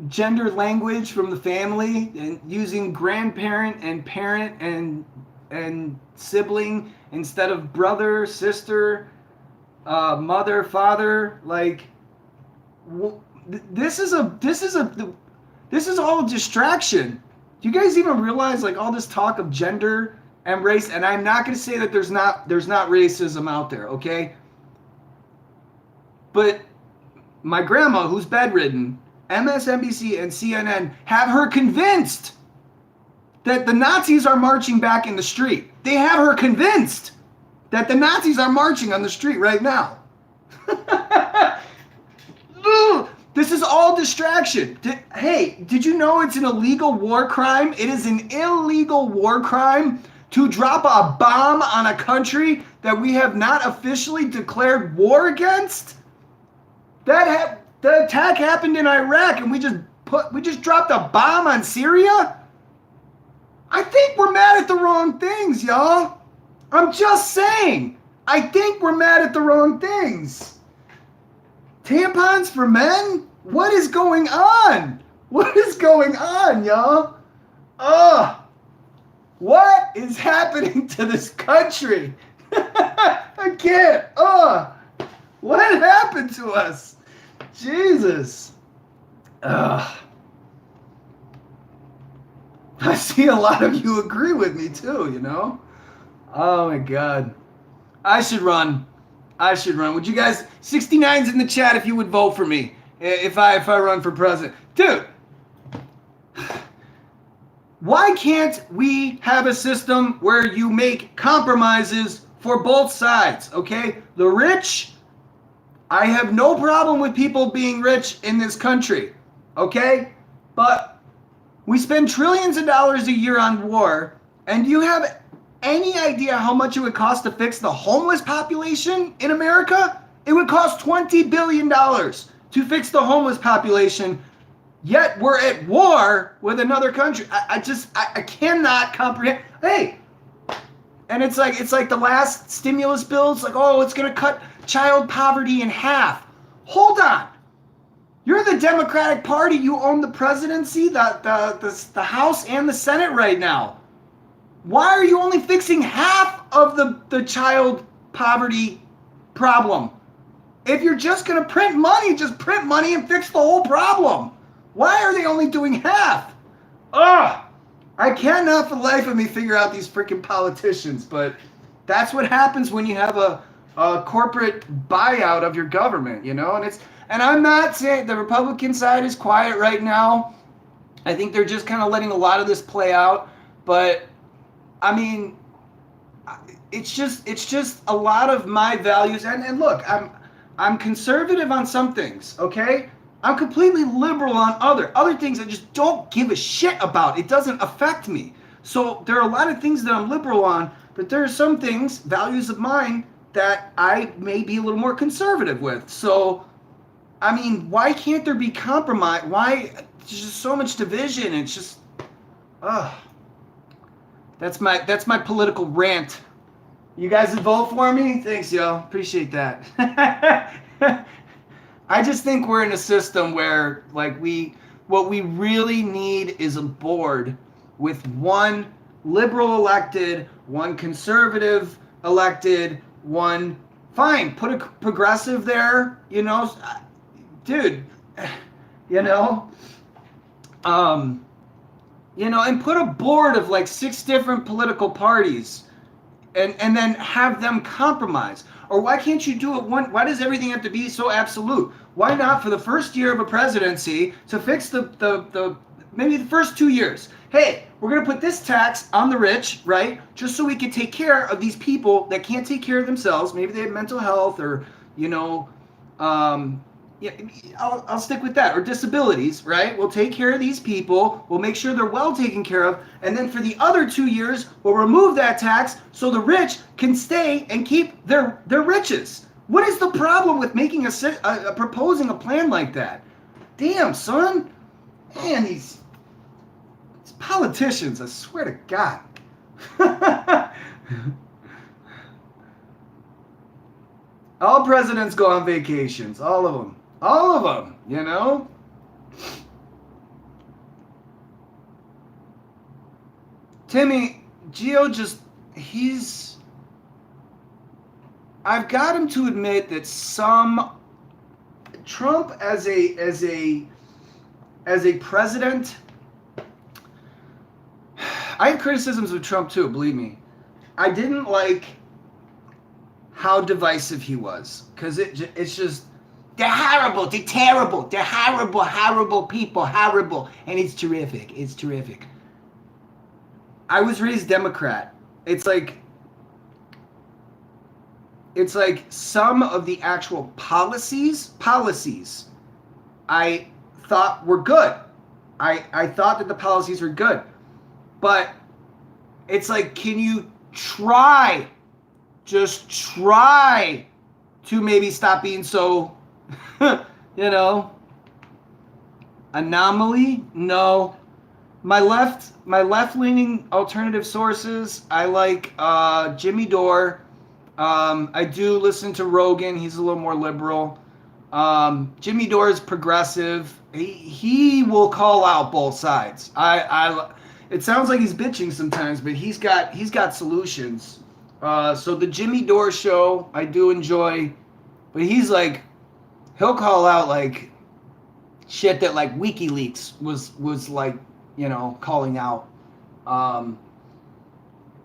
gender language from the family and using grandparent and parent and sibling instead of brother, sister, mother, father. Like, this is all a distraction. Do you guys even realize, like, all this talk of gender and race? And I'm not going to say that there's not racism out there, okay? But my grandma, who's bedridden, MSNBC and CNN have her convinced that the Nazis are marching back in the street. They have her convinced that the Nazis are marching on the street right now. This is all distraction. Hey, did you know it's an illegal war crime? It is an illegal war crime to drop a bomb on a country that we have not officially declared war against? The attack happened in Iraq and we just dropped a bomb on Syria? I think we're mad at the wrong things, y'all. I'm just saying. I think we're mad at the wrong things. Tampons for men? What is going on? What is going on, y'all? What is happening to this country? I can't. What happened to us? Jesus. I see a lot of you agree with me too, you know? Oh my God. I should run. Would you guys, 69's in the chat if you would vote for me if I run for president. Dude, why can't we have a system where you make compromises for both sides, okay? The rich, I have no problem with people being rich in this country, okay? But we spend trillions of dollars a year on war, and do you have any idea how much it would cost to fix the homeless population in America? It would cost $20 billion to fix the homeless population, yet we're at war with another country. I cannot comprehend. Hey, and it's like the last stimulus bill, it's like, oh, it's going to cut child poverty in half. Hold on. You're the Democratic Party. You own the presidency, the House, and the Senate right now. Why are you only fixing half of the child poverty problem? If you're just going to print money, just print money and fix the whole problem. Why are they only doing half? Ugh! I cannot for the life of me figure out these freaking politicians, but that's what happens when you have a corporate buyout of your government, you know? And I'm not saying the Republican side is quiet right now. I think they're just kind of letting a lot of this play out, but I mean, it's just a lot of my values. And look, I'm conservative on some things, okay? I'm completely liberal on other things I just don't give a shit about. It doesn't affect me. So there are a lot of things that I'm liberal on, but there are some things, values of mine, that I may be a little more conservative with. So, I mean, why can't there be compromise? Why there's just so much division? It's just, ugh. That's my political rant. You guys would vote for me? Thanks, yo. Appreciate that. I just think we're in a system where, like, what we really need is a board with one liberal elected, one conservative elected, one, fine, put a progressive there, you know, dude, you know, and put a board of like 6 different political parties and then have them compromise. Or why can't you do it why does everything have to be so absolute? Why not for the first year of a presidency to fix the maybe the first 2 years? Hey, we're going to put this tax on the rich, right? Just so we can take care of these people that can't take care of themselves. Maybe they have mental health or, you know, yeah, I'll stick with that. Or disabilities, right? We'll take care of these people. We'll make sure they're well taken care of. And then for the other 2 years, we'll remove that tax so the rich can stay and keep their riches. What is the problem with making proposing a plan like that? Damn, son. Man, these politicians, I swear to God. All presidents go on vacations. All of them. All of them, you know? Timmy, Gio I've got him to admit that Trump as a president, I have criticisms of Trump too, believe me. I didn't like how divisive he was, because it's just, they're horrible, they're terrible, they're horrible, horrible people, horrible, and it's terrific, it's terrific. I was raised Democrat. It's like some of the actual policies I thought were good. I thought that the policies were good. But it's like, can you just try to maybe stop being so, you know, anomaly? No. My left-leaning alternative sources, I like Jimmy Dore. I do listen to Rogan. He's a little more liberal. Jimmy Dore is progressive. He will call out both sides. It sounds like he's bitching sometimes, but he's got solutions. So the Jimmy Dore show, I do enjoy, but he'll call out like shit that like WikiLeaks was like, you know, calling out.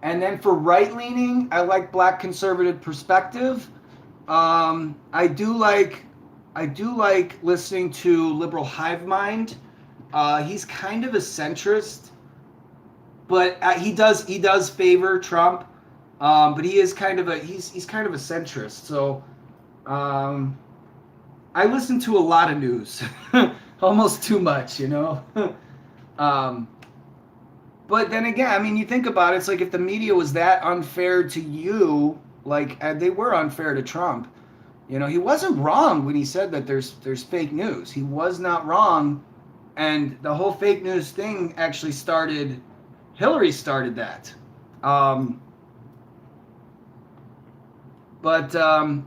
And then for right-leaning, I like Black Conservative Perspective. I do like listening to Liberal Hive Mind. He's kind of a centrist, but he does favor Trump. But he is kind of he's kind of a centrist. So I listen to a lot of news, almost too much, you know. But then again, I mean, you think about it, it's like if the media was that unfair to you, like they were unfair to Trump, you know, he wasn't wrong when he said that there's fake news. He was not wrong, and the whole fake news thing actually started. Hillary started that. But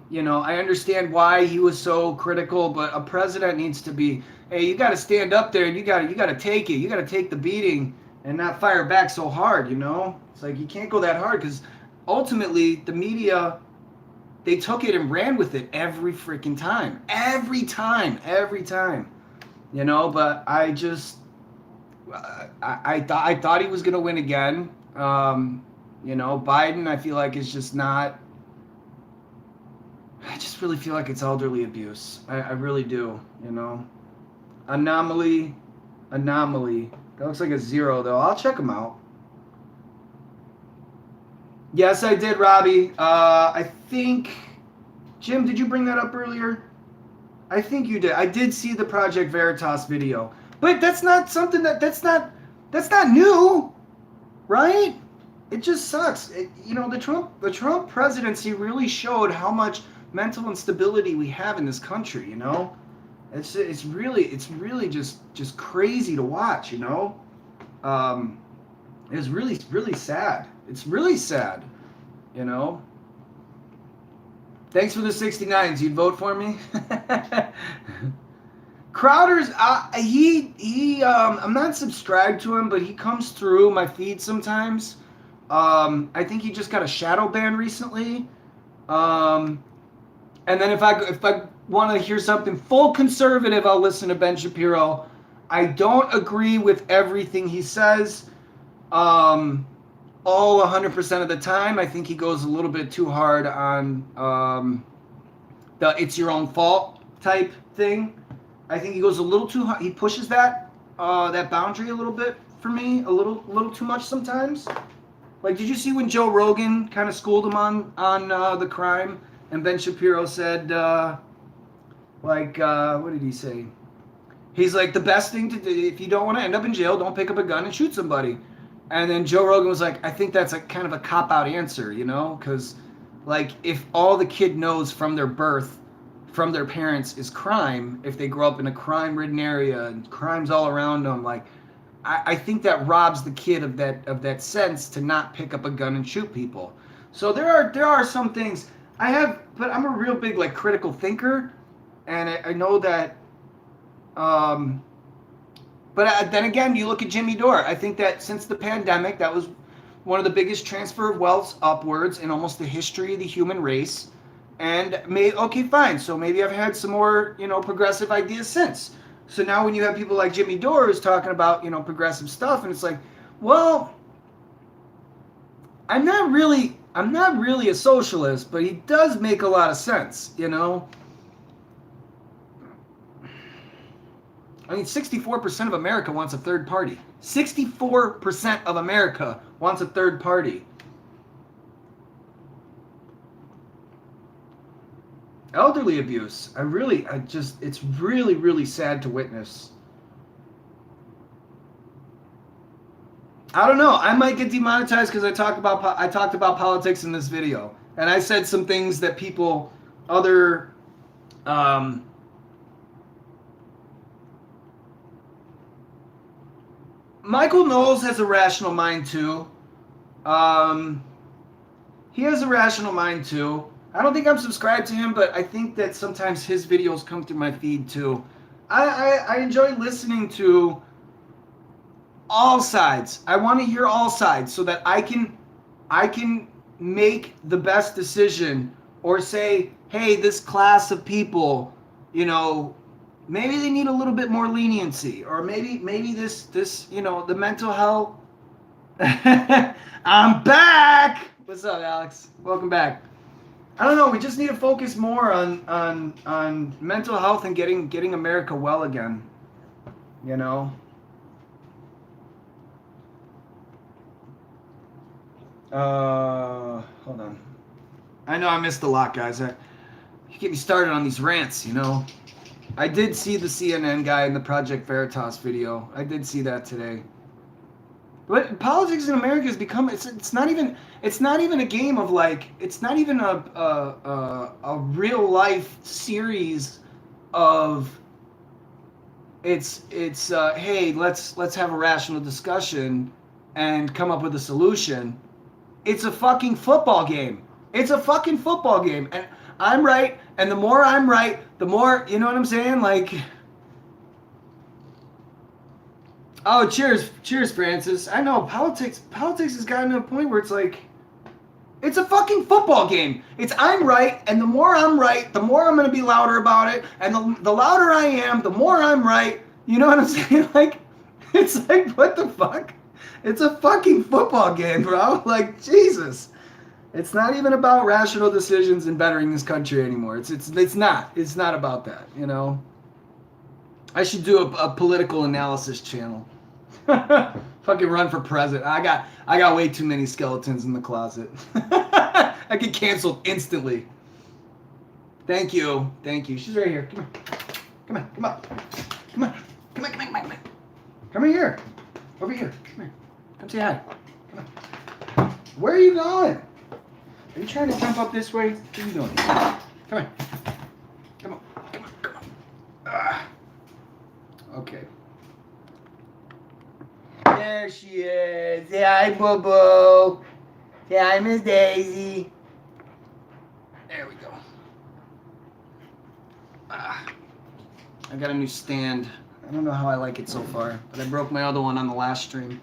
you know, I understand why he was so critical. But a president needs to be, hey, you got to stand up there and you got to take it. You got to take the beating and not fire back so hard. You know, it's like you can't go that hard because ultimately the media, they took it and ran with it every freaking time, every time. You know, but I just I thought he was going to win again. You know, Biden, I feel like is just not. I just really feel like it's elderly abuse. I really do. You know, anomaly. That looks like a 0 though. I'll check him out. Yes, I did, Robbie. I think, Jim, did you bring that up earlier? I think you did. I did see the Project Veritas video, but that's not something that's not new, right? It just sucks. You know, the Trump presidency really showed how much mental instability we have in this country. You know, it's really just crazy to watch. You know, it's really sad. It's really sad, you know. Thanks for the 69s. You'd vote for me? Crowder's, I'm not subscribed to him, but he comes through my feed sometimes. I think he just got a shadow ban recently. And then if I want to hear something full conservative, I'll listen to Ben Shapiro. I don't agree with everything he says. All 100% of the time. I think he goes a little bit too hard on the "it's your own fault" type thing. I think he goes a little too hard. He pushes that boundary a little bit for me, a little too much sometimes. Like, did you see when Joe Rogan kind of schooled him on the crime, and Ben Shapiro said, what did he say? He's like, the best thing to do if you don't want to end up in jail, don't pick up a gun and shoot somebody. And then Joe Rogan was like, I think that's a kind of a cop-out answer, you know? Because, like, if all the kid knows from their birth, from their parents, is crime, if they grow up in a crime-ridden area and crime's all around them, like, I think that robs the kid of that sense to not pick up a gun and shoot people. So there are some things but I'm a real big, like, critical thinker, and I know that, But then again, you look at Jimmy Dore. I think that since the pandemic, that was one of the biggest transfer of wealth upwards in almost the history of the human race. And okay, fine. So maybe I've had some more, you know, progressive ideas since. So now when you have people like Jimmy Dore who's talking about, you know, progressive stuff, and it's like, well, I'm not really a socialist, but he does make a lot of sense, you know. I mean, 64% of America wants a third party. 64% of America wants a third party. Elderly abuse. It's really, really sad to witness. I don't know. I might get demonetized because I talked about politics in this video, and I said some things that Michael Knowles has a rational mind too. He has a rational mind too. I don't think I'm subscribed to him, but I think that sometimes his videos come through my feed too. I enjoy listening to all sides. I want to hear all sides so that I can make the best decision, or say, hey, this class of people, you know, maybe they need a little bit more leniency, or maybe this, you know, the mental health. I'm back. What's up, Alex? Welcome back. I don't know. We just need to focus more on mental health and getting America well again. You know. Hold on. I know I missed a lot, guys. You get me started on these rants, you know. I did see the CNN guy in the Project Veritas video. I did see that today. But politics in America has become, it's not even a game of, like, it's not even a real life series of hey, let's have a rational discussion and come up with a solution. It's a fucking football game. It's a fucking football game. And I'm right, and the more I'm right, the more, you know what I'm saying? Like, oh, cheers, Francis. I know, politics has gotten to a point where it's like, it's a fucking football game. It's I'm right, and the more I'm right, the more I'm going to be louder about it, and the louder I am, the more I'm right. You know what I'm saying? Like, It's like, what the fuck? It's a fucking football game, bro. Like, Jesus. It's not even about rational decisions and bettering this country anymore. It's not. It's not about that, you know? I should do a political analysis channel. Fucking run for president. I got way too many skeletons in the closet. I get canceled instantly. Thank you. She's right here. Come on. Come on. Come here. Over here. Come here. Come say hi. Come on. Where are you going? Are you trying to jump up this way? What are you doing? Come on. Come on. Okay. There she is. Say hi, Boo-Boo. Say hi, Miss Daisy. There we go. I got a new stand. I don't know how I like it so far, but I broke my other one on the last stream.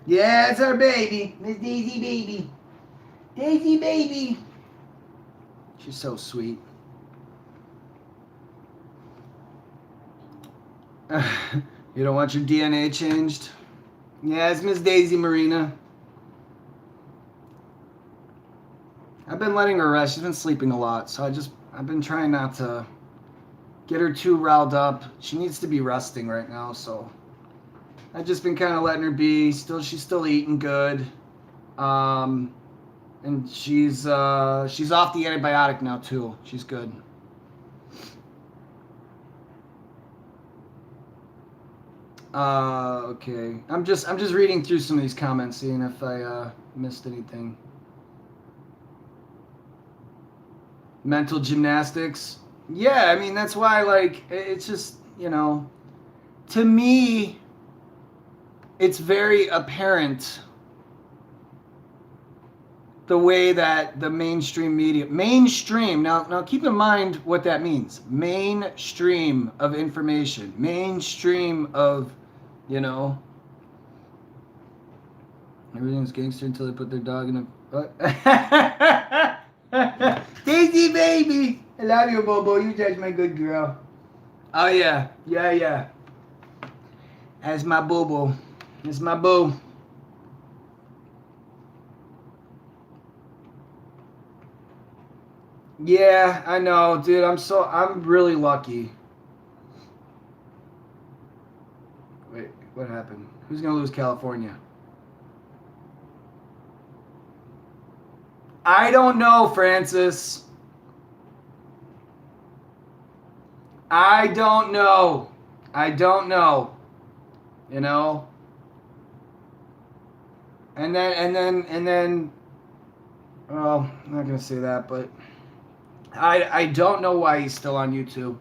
Yeah, it's our baby. Miss Daisy baby. Daisy baby. She's so sweet. You don't want your DNA changed? Yeah, it's Miss Daisy Marina. I've been letting her rest. She's been sleeping a lot, so I've been trying not to get her too riled up. She needs to be resting right now, so I've just been kind of letting her be. She's still eating good, and she's off the antibiotic now too. She's good. Okay. I'm just reading through some of these comments, seeing if I missed anything. Mental gymnastics. Yeah, I mean, that's why, like, it's just, you know, to me, it's very apparent the way that the mainstream media, now keep in mind what that means. Mainstream of information, mainstream of, you know, everything's gangster until they put their dog in a... Daisy baby! I love you, Bobo. You're just my good girl. Oh, yeah. Yeah. That's my Bobo. That's my boo. Yeah, I know, dude. I'm really lucky. Wait, what happened? Who's gonna lose California? I don't know, Francis. I don't know. You know? And then well, I'm not gonna say that, but I don't know why he's still on YouTube.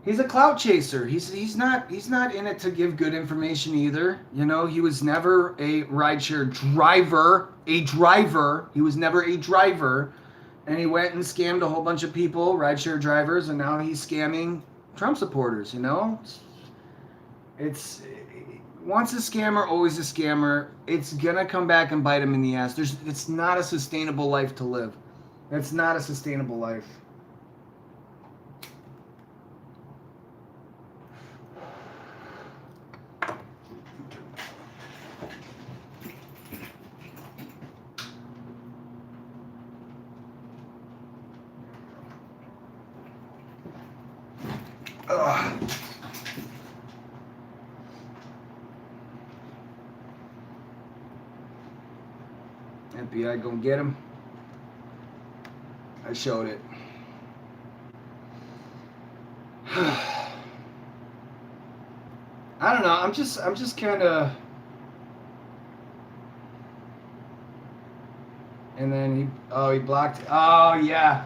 He's a clout chaser. He's not in it to give good information either. You know, he was never a rideshare driver. He was never a driver. And he went and scammed a whole bunch of people, rideshare drivers, and now he's scamming Trump supporters, you know? It's once a scammer, always a scammer. It's gonna come back and bite him in the ass. It's not a sustainable life to live. That's not a sustainable life. Ugh. FBI gonna get him. I showed it. I don't know. I'm just kind of. And then he blocked. Oh yeah,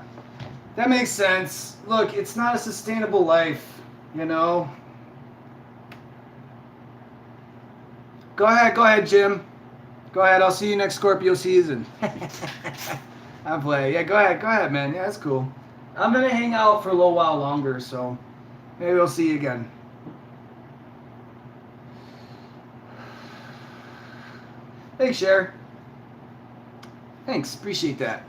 that makes sense. Look, it's not a sustainable life, you know. Go ahead, Jim. Go ahead. I'll see you next Scorpio season. I play. Yeah, go ahead, man. Yeah, that's cool. I'm gonna hang out for a little while longer, so maybe we'll see you again. Thanks, Cher. Thanks, appreciate that.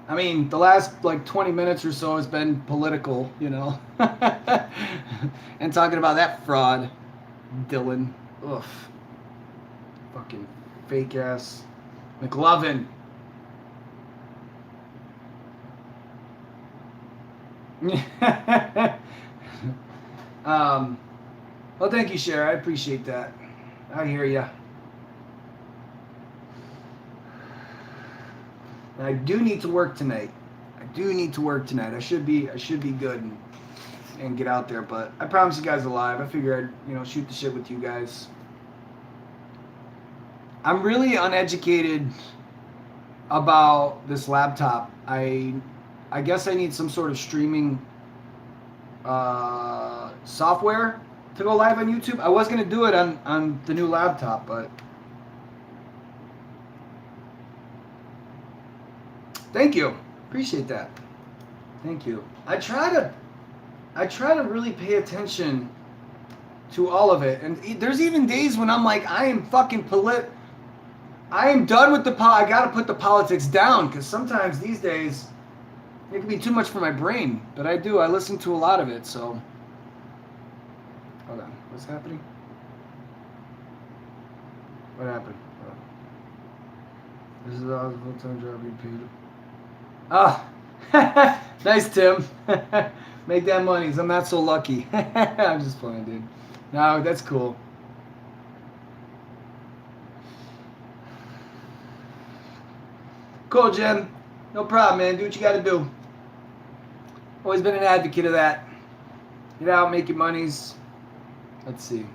I mean, the last like 20 minutes or so has been political, you know, and talking about that fraud. Dylan. Ugh. Fucking fake ass. McLovin. Well, thank you, Cher. I appreciate that. I hear ya. I do need to work tonight. I should be good and get out there, but I promise you guys alive. I figure I'd, shoot the shit with you guys. I'm really uneducated about this laptop. I guess I need some sort of streaming software to go live on YouTube. I was gonna do it on the new laptop, but thank you. Appreciate that. Thank you. I try to really pay attention to all of it, and there's even days when I'm like, I am done with I gotta put the politics down, because sometimes these days it can be too much for my brain. But I listen to a lot of it, so. Hold on, what's happening? What happened? This is a full-time job you paid. Ah, nice, Tim. Make that money, 'cause I'm not so lucky. I'm just playing, dude. No, that's cool. Cool, Jim. No problem, man. Do what you got to do. Always been an advocate of that. Get out, make your monies. Let's see.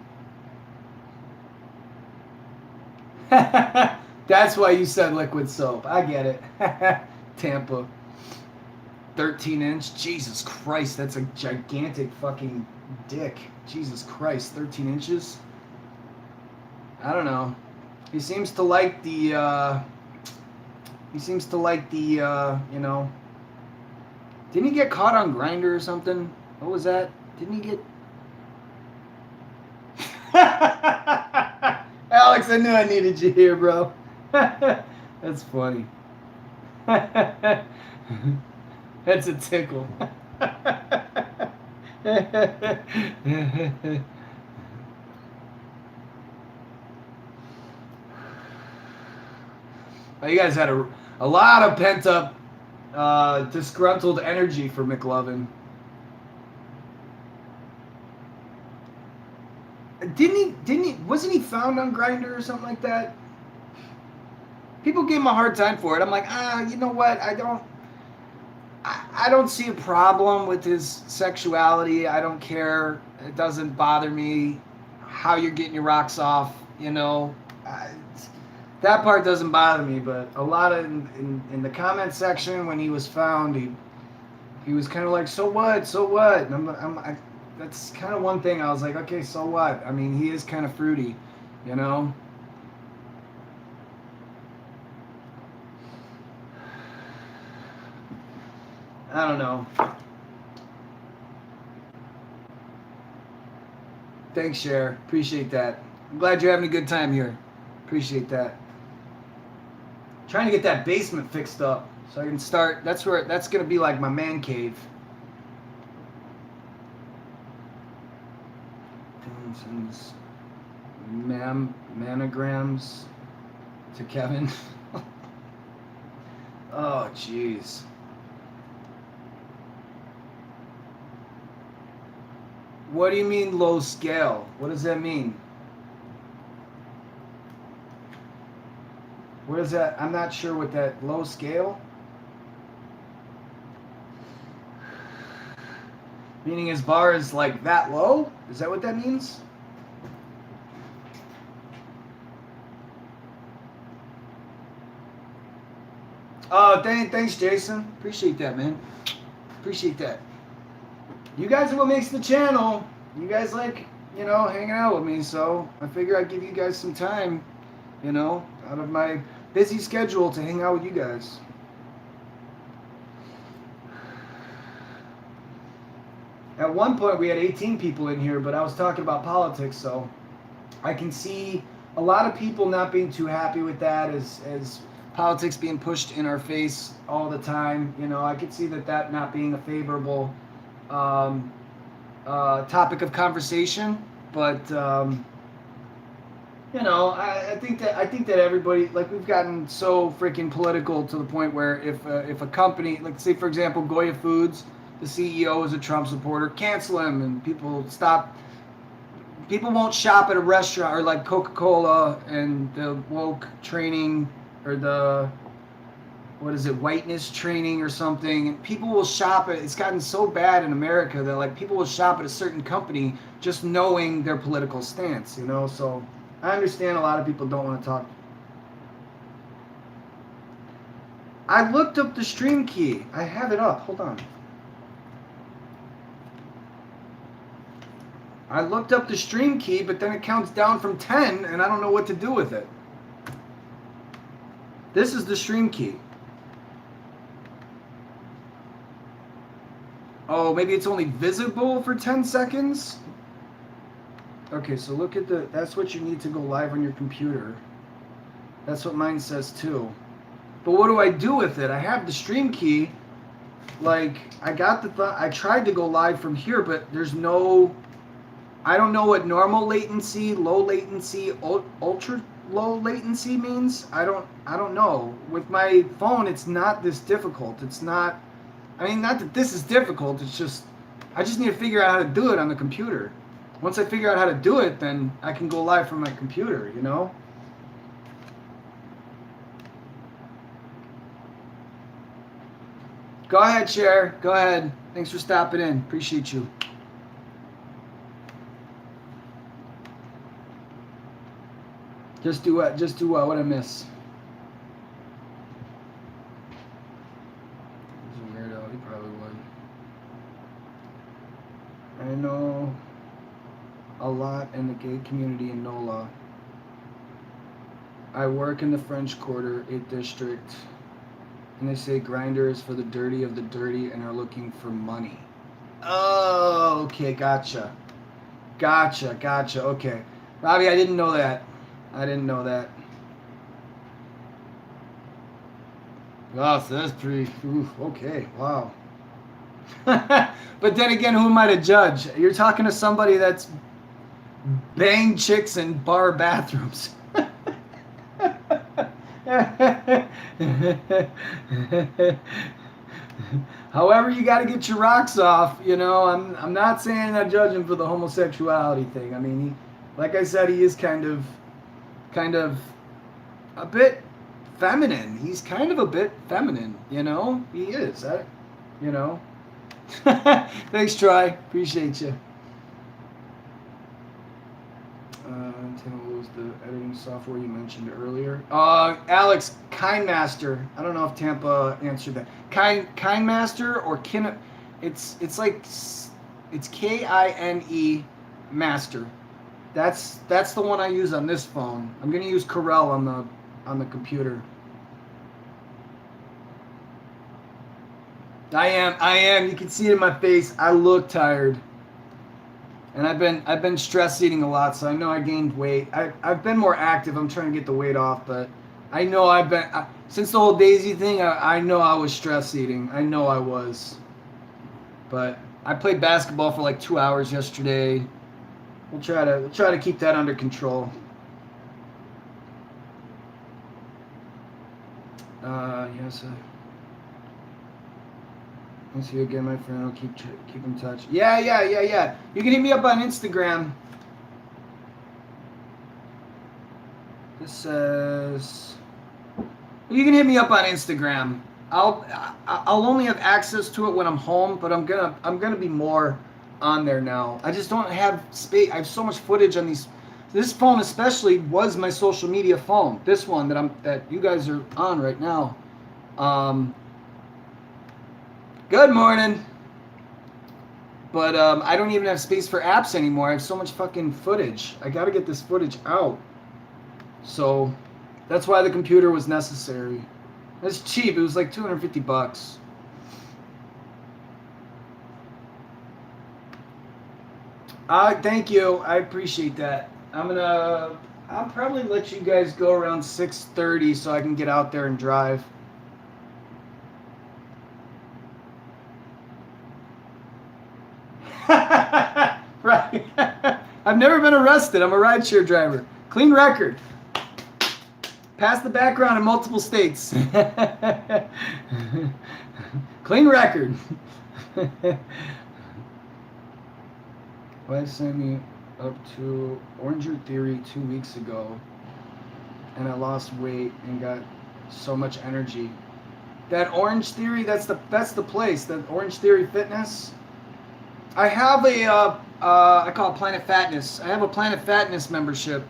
That's why you said liquid soap. I get it. Tampa. 13-inch. Jesus Christ, that's a gigantic fucking dick. Jesus Christ, 13 inches? I don't know. He seems to like the, Didn't he get caught on Grindr or something? What was that? Didn't he get... Alex, I knew I needed you here, bro. That's funny. That's a tickle. Well, you guys had a lot of pent up, disgruntled energy for McLovin. Wasn't he found on Grindr or something like that? People gave him a hard time for it. I'm like, you know what? I don't see a problem with his sexuality. I don't care. It doesn't bother me how you're getting your rocks off. That part doesn't bother me. But a lot of in the comment section when he was found, he was kind of like, so what? So what? And that's kind of one thing. I was like, okay, so what? I mean, he is kind of fruity, I don't know. Thanks, Cher. Appreciate that. I'm glad you're having a good time here. Appreciate that. Trying to get that basement fixed up so I can start. That's going to be like my man cave. Manograms to Kevin. Oh, jeez. What do you mean low scale? What does that mean? What is that? I'm not sure what that low scale. Meaning his bar is like that low? Is that what that means? Oh, thanks, Jason. Appreciate that, man. Appreciate that. You guys are what makes the channel. You guys like, hanging out with me, so I figure I'd give you guys some time, out of my busy schedule to hang out with you guys. At one point we had 18 people in here, but I was talking about politics, so I can see a lot of people not being too happy with that as politics being pushed in our face all the time. I could see that not being a favorable topic of conversation, but You know, I think that everybody, like, we've gotten so freaking political to the point where if a company, like, say for example Goya Foods, the CEO is a Trump supporter, cancel him, and people stop. People won't shop at a restaurant, or like Coca-Cola and the woke training, or the, what is it, whiteness training or something. And people will shop at, it's gotten so bad in America that like people will shop at a certain company just knowing their political stance, you know. So I understand a lot of people don't want to talk. I looked up the stream key. I have it up. Hold on. I looked up the stream key, but then it counts down from 10, and I don't know what to do with it. This is the stream key. Oh, maybe it's only visible for 10 seconds? Okay, so look at the, that's what you need to go live on your computer. That's what mine says too. But what do I do with it? I have the stream key. Like, I got the, I tried to go live from here, but there's no, I don't know what normal latency, low latency, ultra low latency means. I don't know. With my phone, it's not this difficult. It's not, I mean, not that this is difficult. It's just, I just need to figure out how to do it on the computer. Once I figure out how to do it, then I can go live from my computer, you know? Go ahead, Cher. Go ahead. Thanks for stopping in. Appreciate you. Just do what? Just do what? What I miss? He's a weirdo. He probably would. I know a lot in the gay community in NOLA. I work in the French Quarter 8th District, and they say Grindr is for the dirty of the dirty and are looking for money. Oh, okay, gotcha. Gotcha, okay. Robbie, I didn't know that. I didn't know that. Oh, so that's pretty, oof, okay, wow. But then again, who am I to judge? You're talking to somebody that's banged chicks in bar bathrooms. However, you got to get your rocks off. You know, I'm not saying I judge him for the homosexuality thing. I mean, he, like I said, he is kind of a bit feminine. He's kind of a bit feminine. You know, he is. You know. Thanks, Troy. Appreciate you. What was the editing software you mentioned earlier? Alex, KineMaster. I don't know if Tampa answered that. KineMaster or Kin. It's like it's Kine Master. That's the one I use on this phone. I'm gonna use Corel on the computer. I am. You can see it in my face. I look tired. And I've been stress eating a lot, so I know I gained weight. I've been more active. I'm trying to get the weight off, but I know I've been since the whole Daisy thing. I know I was stress eating. I know I was. But I played basketball for like 2 hours yesterday. We'll try to keep that under control. Yes. I'll see you again, my friend. I'll keep in touch. Yeah. You can hit me up on Instagram. This says you can hit me up on Instagram. I'll only have access to it when I'm home, but I'm gonna be more on there now. I just don't have space. I have so much footage on these. This phone especially was my social media phone. This one that you guys are on right now. Good morning. But I don't even have space for apps anymore. I have so much fucking footage. I got to get this footage out. So that's why the computer was necessary. It's cheap. It was like $250. Thank you. I appreciate that. I'll probably let you guys go around 6:30 so I can get out there and drive. Right. I've never been arrested. I'm a rideshare driver. Clean record. Passed the background in multiple states. Clean record. Wife sent me up to Oranger Theory 2 weeks ago, and I lost weight and got so much energy. That Orange Theory, that's the place. That Orange Theory Fitness. I have a I call it Planet Fatness. I have a Planet Fatness membership.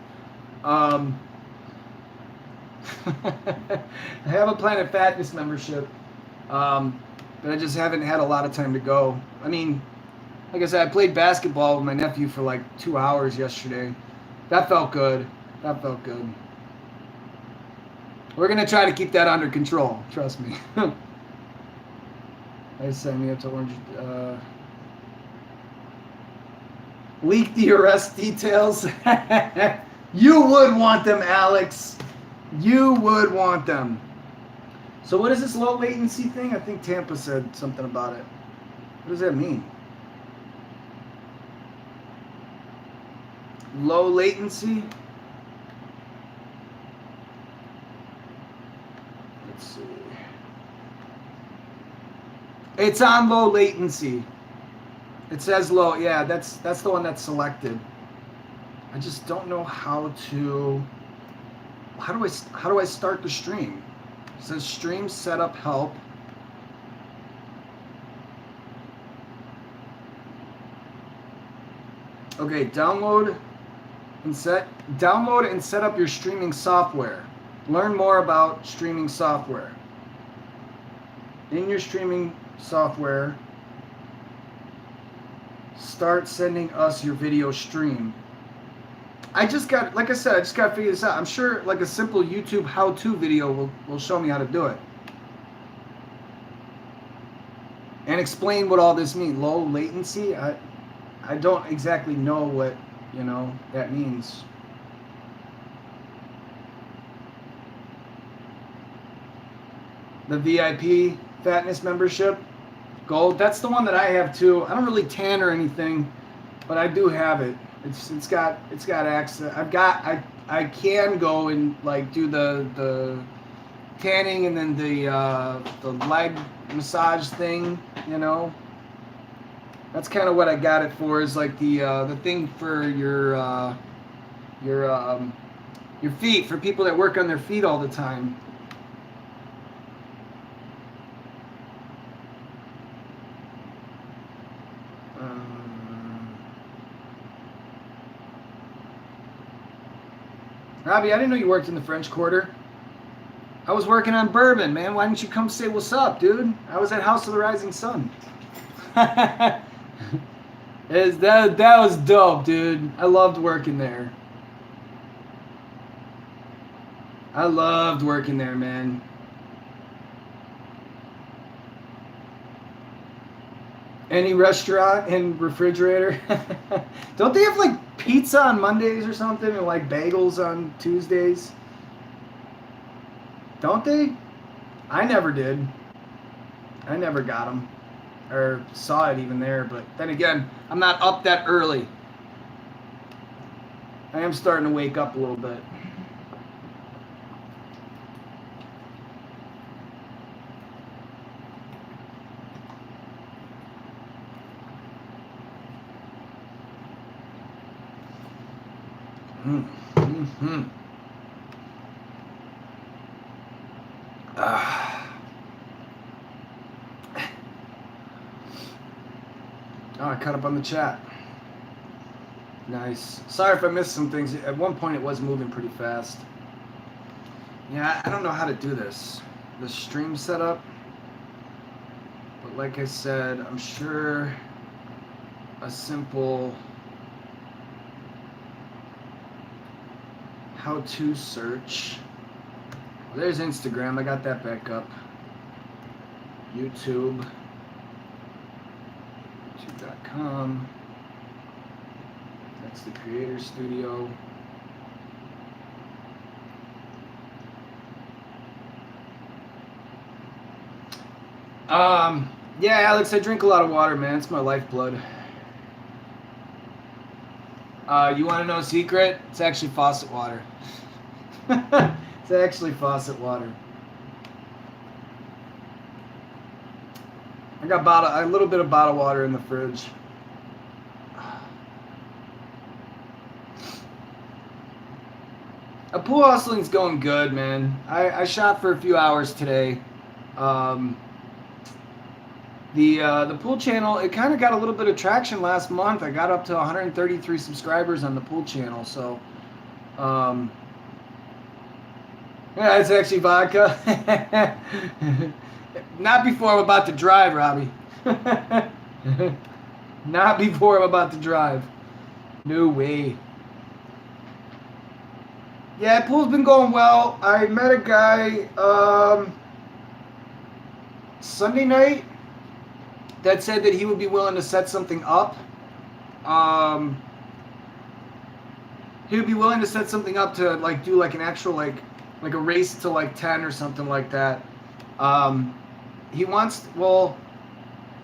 I have a Planet Fatness membership, but I just haven't had a lot of time to go. I mean, like I said, I played basketball with my nephew for like 2 hours yesterday. That felt good. That felt good. We're going to try to keep that under control. Trust me. I sent me up to Orange. Leak the arrest details. You would want them, Alex. You would want them. So what is this low latency thing? I think Tampa said something about it. What does that mean? Low latency? Let's see. It's on low latency. It says low. Yeah, that's the one that's selected. I just don't know how do I start the stream? It says stream setup help. Okay, download and set up your streaming software. Learn more about streaming software. In your streaming software, start sending us your video stream. I just got to figure this out. I'm sure like a simple YouTube how-to video will show me how to do it. And explain what all this means. Low latency? I don't exactly know what, that means. The VIP fatness membership, gold. That's the one that I have too. I don't really tan or anything, but I do have it. It's got access. I can go and like do the tanning and then the leg massage thing. That's kind of what I got it for. Is like the thing for your feet, for people that work on their feet all the time. Robbie, I didn't know you worked in the French Quarter. I was working on bourbon, man. Why didn't you come say what's up, dude? I was at House of the Rising Sun. That was dope, dude. I loved working there. I loved working there, man. Any restaurant and refrigerator? Don't they have like pizza on Mondays or something, and like bagels on Tuesdays? Don't they? I never did. I never got them or saw it even there. But then again, I'm not up that early. I am starting to wake up a little bit. Mm-hmm. Oh, I caught up on the chat. Nice. Sorry if I missed some things. At one point it was moving pretty fast. Yeah, I don't know how to do this. The stream setup. But like I said, I'm sure a simple how-to search. Well, there's Instagram. I got that back up. YouTube. YouTube.com. That's the Creator Studio. Yeah, Alex, I drink a lot of water, man. It's my lifeblood. You want to know a secret? It's actually faucet water. It's actually faucet water. I got a little bit of bottled water in the fridge. Pool hustling's going good, man. I shot for a few hours today. The pool channel, it kind of got a little bit of traction last month. I got up to 133 subscribers on the pool channel, so yeah, it's actually vodka. Not before I'm about to drive, Robbie. Not before I'm about to drive. No way. Yeah, pool's been going well. I met a guy Sunday night that said that he would be willing to set something up. He would be willing to set something up to like do like an actual like a race to like 10 or something like that. He wants, well,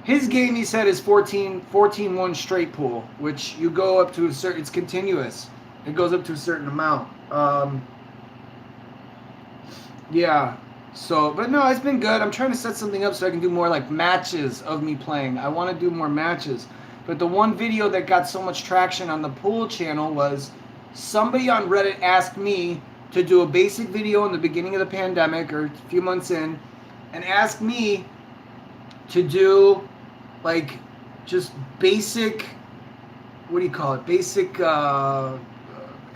his game, he said, is 14-1 straight pool, which you go up to a certain, it's continuous. It goes up to a certain amount. Yeah. So, but no, it's been good. I'm trying to set something up so I can do more like matches of me playing. I want to do more matches. But the one video that got so much traction on the pool channel was somebody on Reddit asked me to do a basic video in the beginning of the pandemic or a few months in, and asked me to do like just basic, what do you call it? Basic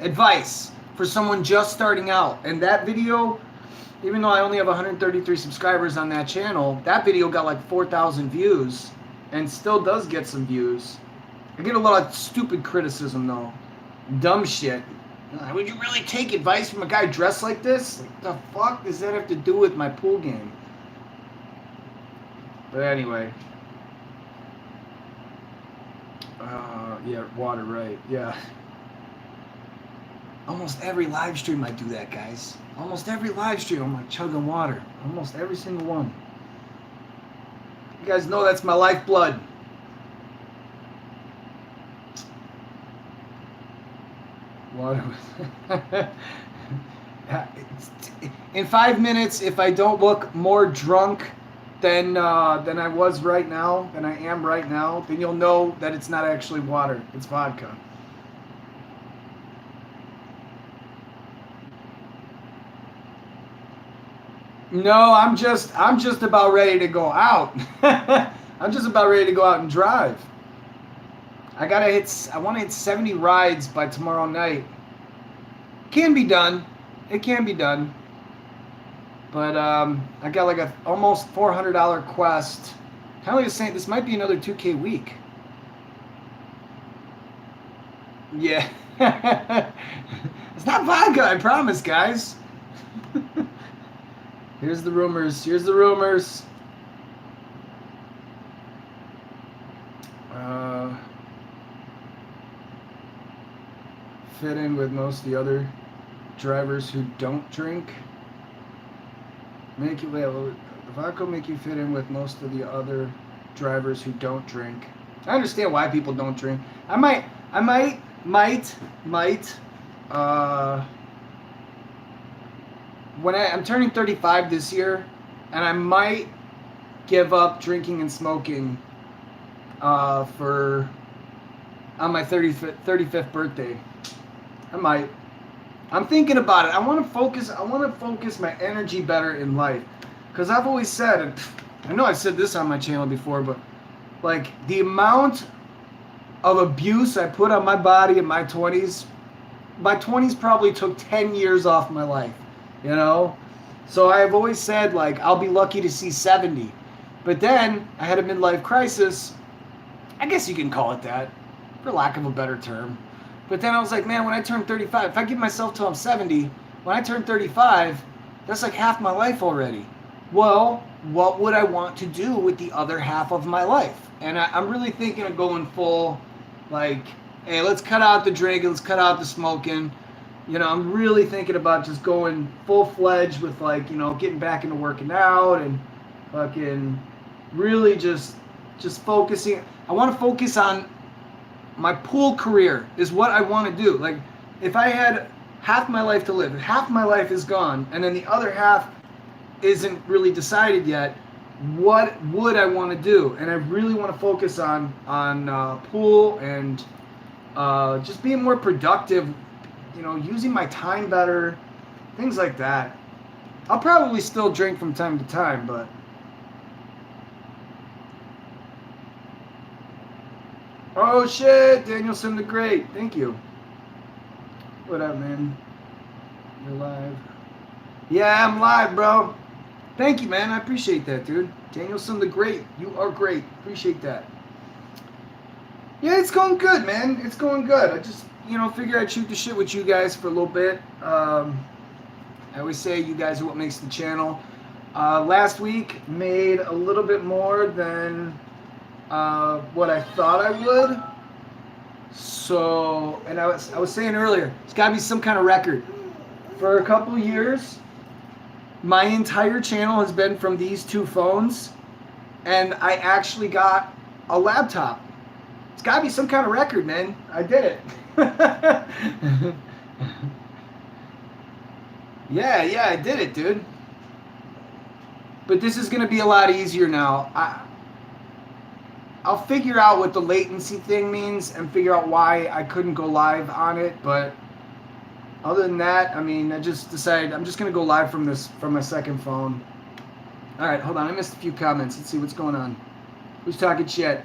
advice for someone just starting out. And that video, even though I only have 133 subscribers on that channel, that video got like 4,000 views and still does get some views. I get a lot of stupid criticism though. Dumb shit. Would you really take advice from a guy dressed like this? Like, the fuck does that have to do with my pool game? But anyway. Yeah, water, right. Yeah. Almost every live stream I do that, guys. Almost every live stream I'm like chugging water. Almost every single one. You guys know that's my lifeblood. Water. In 5 minutes, if I don't look more drunk than I was right now, than I am right now, then you'll know that it's not actually water. It's vodka. No, I'm just about ready to go out. I'm just about ready to go out and drive. I want to hit 70 rides by tomorrow night. Can be done. It can be done. But I got like a almost $400 quest. Kind of like saying this might be another 2K week. Yeah. It's not vodka, I promise, guys. Here's the rumors. Here's the rumors. Fit in with most of the other drivers who don't drink. Make you the vodka make you fit in with most of the other drivers who don't drink. I understand why people don't drink. I might. When I'm turning 35 this year, and I might give up drinking and smoking on my 35th birthday. I might. I'm thinking about it. I want to focus my energy better in life, because I've always said, and I know I've said this on my channel before, but like the amount of abuse I put on my body in my 20s probably took 10 years off my life. You know, so I've always said like I'll be lucky to see 70, but then I had a midlife crisis. I guess you can call it that, for lack of a better term. But then I was like, man, when I turn 35, if I give myself till I'm 70, when I turn 35, that's like half my life already. Well, what would I want to do with the other half of my life? And I'm really thinking of going full, like, hey, let's cut out the drinking, let's cut out the smoking. You know, I'm really thinking about just going full-fledged with, like, you know, getting back into working out and fucking really just focusing. I want to focus on my pool career is what I want to do. Like, if I had half my life to live, if half my life is gone, and then the other half isn't really decided yet, what would I want to do? And I really want to focus on pool and just being more productive, you know, using my time better, things like that. I'll probably still drink from time to time, but oh shit, Danielson the Great, thank you. What up, man? You're live. Yeah, I'm live, bro. Thank you, man. I appreciate that, dude. Danielson the Great, you are great. Appreciate that. Yeah, it's going good, man. It's going good. I just, you know, figure I'd shoot the shit with you guys for a little bit. I always say you guys are what makes the channel. Last week made a little bit more than what I thought I would. So, and I was saying earlier, it's got to be some kind of record. For a couple years, my entire channel has been from these two phones, and I actually got a laptop. It's got to be some kind of record, man. I did it. Yeah, I did it, dude. But this is going to be a lot easier now. I'll figure out what the latency thing means and figure out why I couldn't go live on it, but other than that, I mean, I just decided I'm just going to go live from my second phone. All right, hold on. I missed a few comments. Let's see what's going on. Who's talking shit?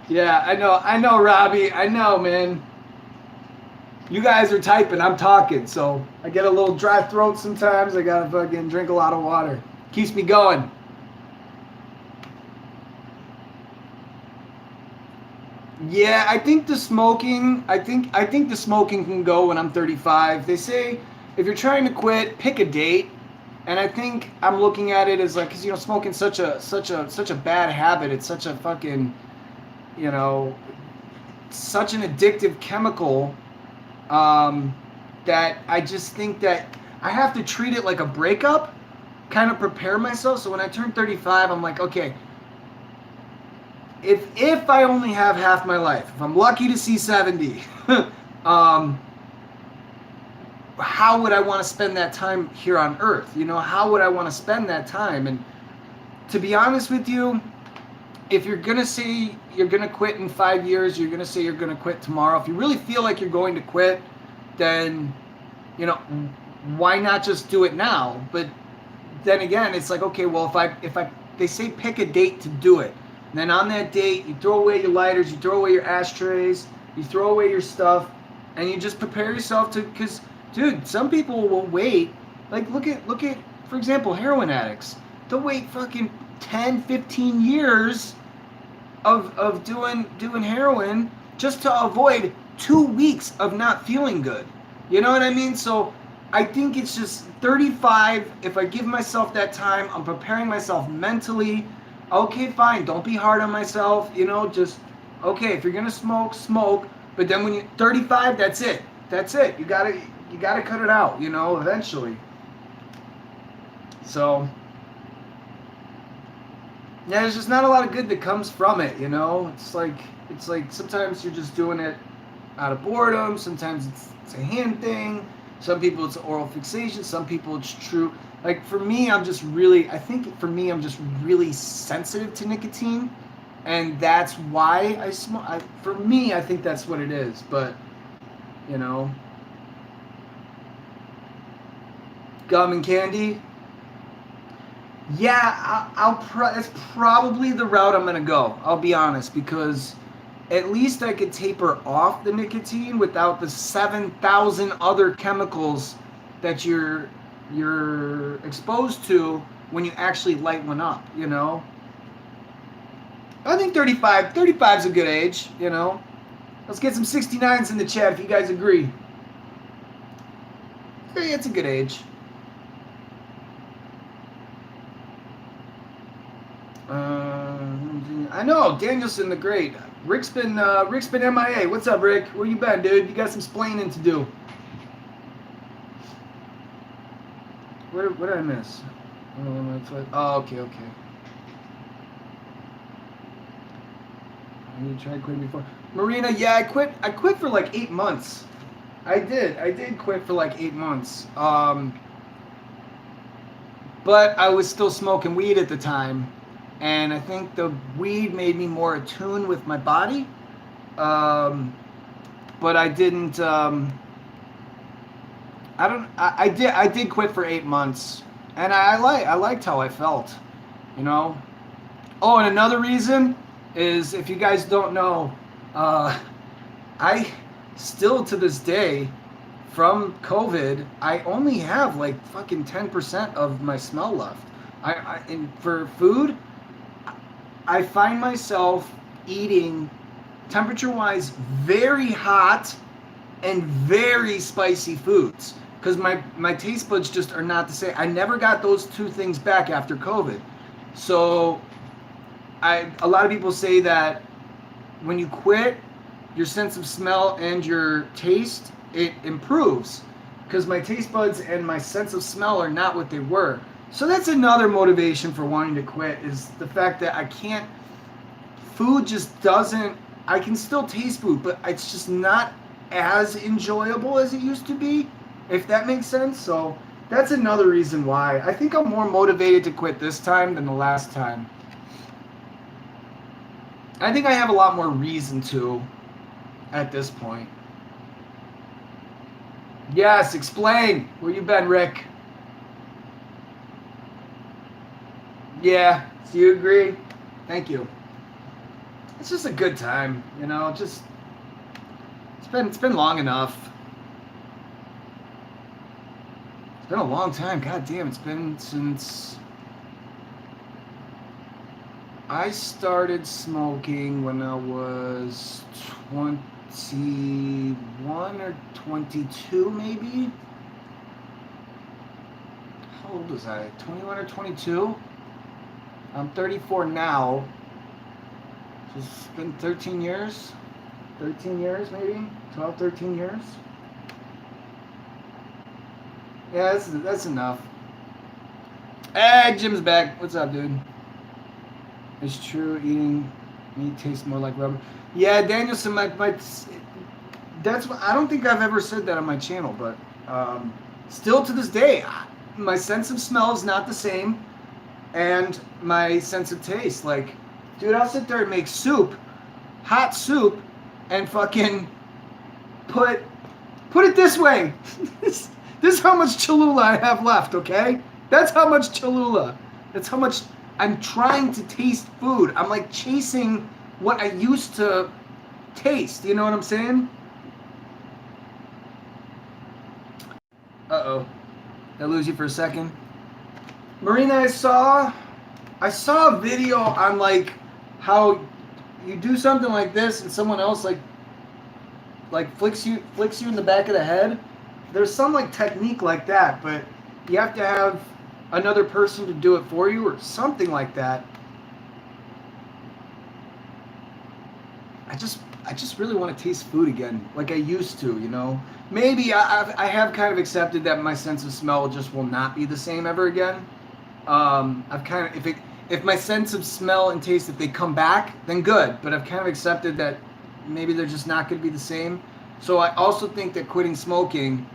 Yeah, I know, Robbie. I know, man. You guys are typing, I'm talking, so I get a little dry throat sometimes. I gotta fucking drink a lot of water. Keeps me going. Yeah, I think the smoking, I think the smoking can go when I'm 35. They say if you're trying to quit, pick a date. And I think I'm looking at it as like, cause you know, smoking's such a bad habit. It's such a fucking, you know, such an addictive chemical. That I just think that I have to treat it like a breakup, kind of prepare myself. So when I turn 35, I'm like, okay, if I only have half my life, if I'm lucky to see 70, how would I want to spend that time here on Earth? You know, how would I want to spend that time? And to be honest with you, if you're going to say you're going to quit in 5 years, you're going to say you're going to quit tomorrow. If you really feel like you're going to quit, then, you know, why not just do it now? But then again, it's like, okay, well, they say pick a date to do it. And then on that date, you throw away your lighters, you throw away your ashtrays, you throw away your stuff, and you just prepare yourself to, because, dude, some people will wait. Like, look at, for example, heroin addicts. They'll wait fucking 10, 15 years of doing heroin just to avoid 2 weeks of not feeling good. You know what I mean? So I think it's just 35. If I give myself that time, I'm preparing myself mentally. Okay, fine. Don't be hard on myself. You know, just, okay, if you're going to smoke, smoke. But then when you're 35, that's it. That's it. You gotta cut it out, you know, eventually. So yeah, there's just not a lot of good that comes from it, you know. It's like sometimes you're just doing it out of boredom. Sometimes it's a hand thing. Some people it's oral fixation. Some people it's true. Like for me, I'm just really sensitive to nicotine, and that's why I smoke. For me, I think that's what it is. But you know, gum and candy. Yeah, that's probably the route I'm gonna go. I'll be honest, because at least I could taper off the nicotine without the 7,000 other chemicals that you're exposed to when you actually light one up. You know, I think 35 is a good age. You know, let's get some 69s in the chat if you guys agree. Yeah, it's a good age. I know, Danielson the Great. Rick's been MIA. What's up, Rick? Where you been, dude? You got some splaining to do. What did I miss? Oh, okay. You tried quitting before. Marina, yeah, I quit for like 8 months. I did quit for like 8 months. But I was still smoking weed at the time, and I think the weed made me more attuned with my body. But I didn't. I did quit for 8 months, and I liked how I felt, you know. Oh, and another reason is, if you guys don't know, I still to this day, from COVID, I only have like fucking 10% of my smell left. And for food, I find myself eating, temperature-wise, very hot and very spicy foods, because my taste buds just are not the same. I never got those two things back after COVID. So a lot of people say that when you quit, your sense of smell and your taste, it improves, because my taste buds and my sense of smell are not what they were. So that's another motivation for wanting to quit, is the fact that food just doesn't, I can still taste food, but it's just not as enjoyable as it used to be, if that makes sense. So that's another reason why. I think I'm more motivated to quit this time than the last time. I think I have a lot more reason to at this point. Yes, explain. Where you been, Rick? Yeah, so you agree? Thank you. It's just a good time, you know, just it's been long enough. It's been a long time. God damn, it's been since I started smoking when I was 21 or 22, maybe. How old was I? 21 or 22? I'm 34 now. So it's been 13 years. 13 years, maybe? 12, 13 years? Yeah, that's enough. Hey, Jim's back. What's up, dude? It's true, eating meat tastes more like rubber. Yeah, Danielson, that's what, I don't think I've ever said that on my channel, but still to this day, my sense of smell is not the same, and my sense of taste. Like, dude, I'll sit there and make soup, hot soup, and fucking put it this way. This is how much Cholula I have left, okay? That's how much Cholula. That's how much I'm trying to taste food. I'm like chasing what I used to taste. You know what I'm saying? Uh-oh. Did I lose you for a second? Marina, I saw a video on like how you do something like this and someone else like flicks you in the back of the head. There's some like technique like that, but you have to have another person to do it for you or something like that. I just really want to taste food again, like I used to, you know. Maybe I have kind of accepted that my sense of smell just will not be the same ever again. I've kind of, if my sense of smell and taste, if they come back, then good. But I've kind of accepted that maybe they're just not going to be the same. So I also think that quitting smoking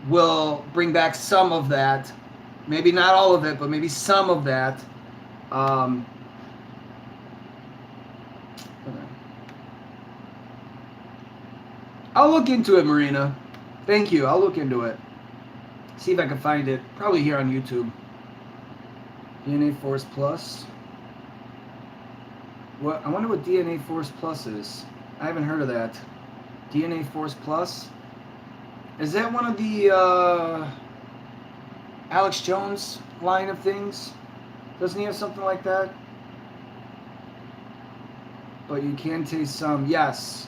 will bring back some of that. Maybe not all of it, but maybe some of that. I'll look into it, Marina. Thank you. I'll look into it. See if I can find it. Probably here on YouTube. DNA Force Plus. What? I wonder what DNA Force Plus is. I haven't heard of that. DNA Force Plus? Is that one of the Alex Jones line of things? Doesn't he have something like that? But you can taste some. Yes.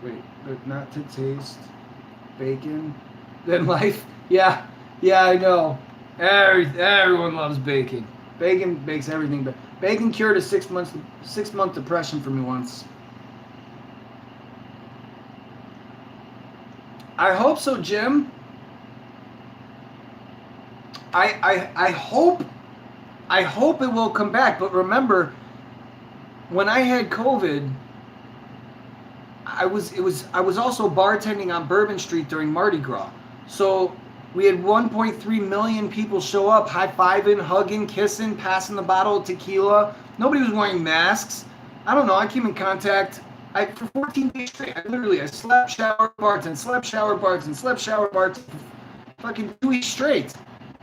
Wait, but not to taste bacon, then life. Yeah, I know. Everyone loves bacon. Bacon makes everything better. Bacon cured a 6 month depression for me once. I hope so, Jim. I hope it will come back. But remember, when I had COVID, I was also bartending on Bourbon Street during Mardi Gras. So we had 1.3 million people show up, high-fiving, hugging, kissing, passing the bottle of tequila. Nobody was wearing masks. I don't know. I came in contact. For 14 days straight, I slept, showered, bartended, slept, showered, bartended, slept, showered, bartended, fucking 2 weeks straight.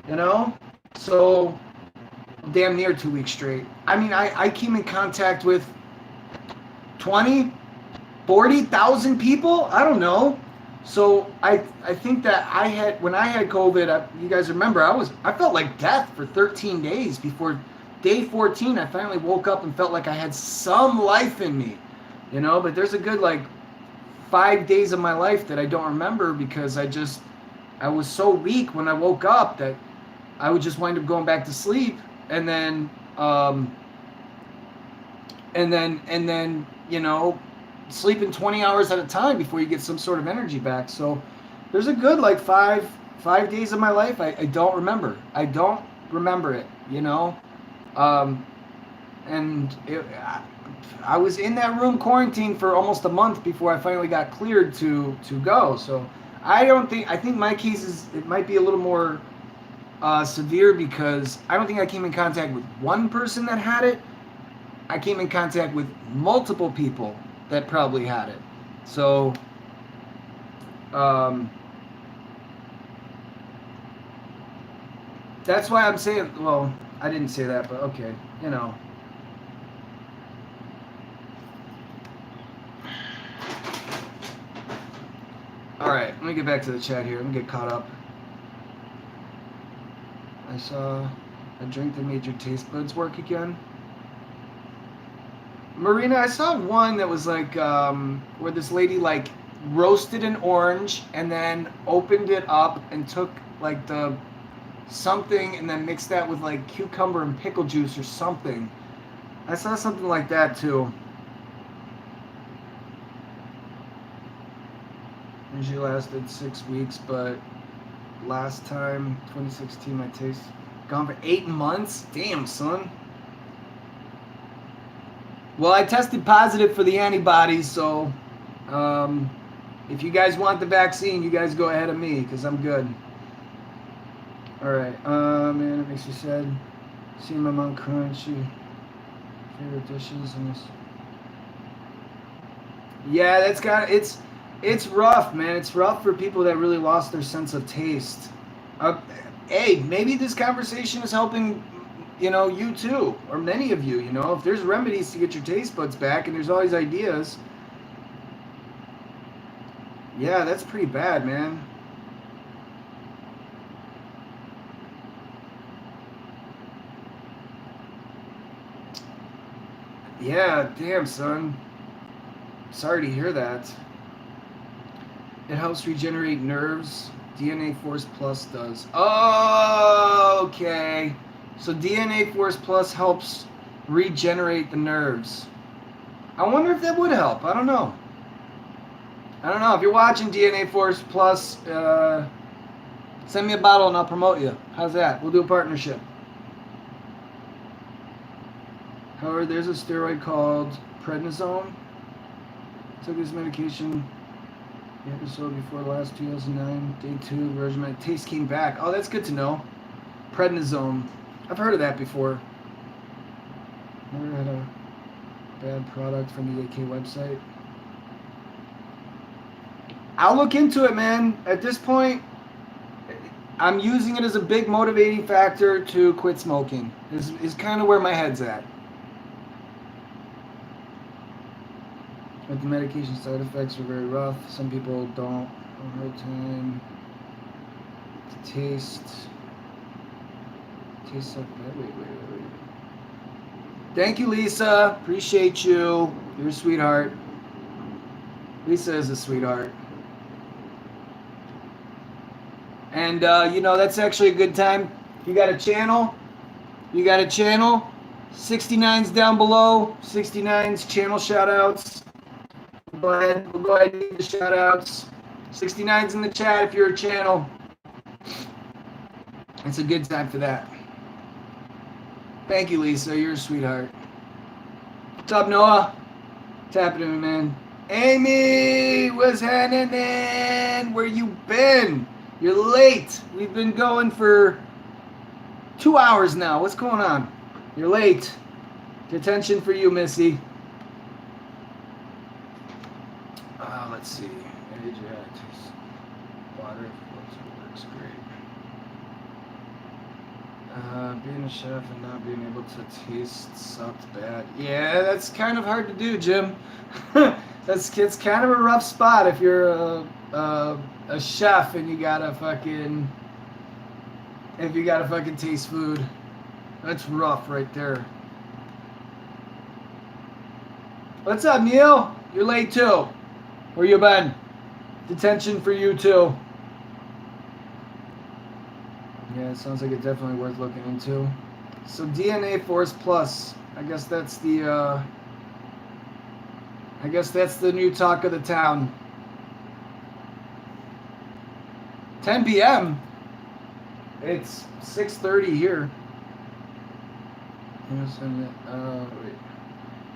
You know? So, damn near 2 weeks straight. I mean, I came in contact with 20, 40,000 people? I don't know. So I think that when I had COVID, you guys remember, I felt like death for 13 days. Before day 14, I finally woke up and felt like I had some life in me, you know. But there's a good 5 days of my life that I don't remember because I was so weak when I woke up that I would just wind up going back to sleep, and then you know, sleeping 20 hours at a time before you get some sort of energy back. So there's a good five days of my life I don't remember. I don't remember it, you know. And I was in that room quarantined for almost a month before I finally got cleared to go. So I think my case it might be a little more severe because I don't think I came in contact with one person that had it. I came in contact with multiple people that probably had it. So that's why I'm saying, well, I didn't say that, but okay, you know. All right, let me get back to the chat here. Let me get caught up. I saw a drink that made your taste buds work again. Marina, I saw one that was where this lady roasted an orange and then opened it up and took the something and then mixed that with cucumber and pickle juice or something. I saw something like that too. Usually lasted 6 weeks, but last time, 2016, my taste gone for 8 months. Damn, son. Well, I tested positive for the antibodies, so if you guys want the vaccine, you guys go ahead of me, because I'm good. Alright, man, it makes you sad. Seeing my mom crying, favorite dishes and this. Yeah, it's rough, man. It's rough for people that really lost their sense of taste. Hey, maybe this conversation is helping, you know, you too, or many of you, you know. If there's remedies to get your taste buds back, and there's always ideas. Yeah, that's pretty bad, man. Yeah, damn, son. Sorry to hear that. It helps regenerate nerves. DNA Force Plus does. Oh, okay. So DNA Force Plus helps regenerate the nerves. I wonder if that would help. I don't know. If you're watching DNA Force Plus, send me a bottle and I'll promote you. How's that? We'll do a partnership. However, there's a steroid called prednisone. Took this medication the episode before last 2009, day 2 of the regimen. Taste came back. Oh, that's good to know. Prednisone. I've heard of that before. Never had a bad product from the AK website. I'll look into it, man. At this point, I'm using it as a big motivating factor to quit smoking. Is kind of where my head's at. But the medication side effects are very rough. Some people don't have a hard time to taste like that. Wait. Thank you, Lisa. Appreciate you. You're a sweetheart. Lisa is a sweetheart. And, you know, that's actually a good time. You got a channel? 69's down below. 69's channel shout-outs. We'll go ahead and do the shout-outs. 69's in the chat if you're a channel. It's a good time for that. Thank you, Lisa. You're a sweetheart. What's up, Noah? What's happening, man? Amy, what's happening? Where you been? You're late. We've been going for 2 hours now. What's going on? You're late. Detention for you, Missy. Let's see. Water works great. Being a chef and not being able to taste sucked bad. Yeah, that's kind of hard to do, Jim. It's kind of a rough spot if you're a chef and you gotta fucking taste food. That's rough right there. What's up, Neil? You're late too. Where you been? Detention for you too. Yeah, it sounds like it's definitely worth looking into. So DNA Force Plus. I guess that's the new talk of the town. 10 p.m. It's 6:30 here. Wait.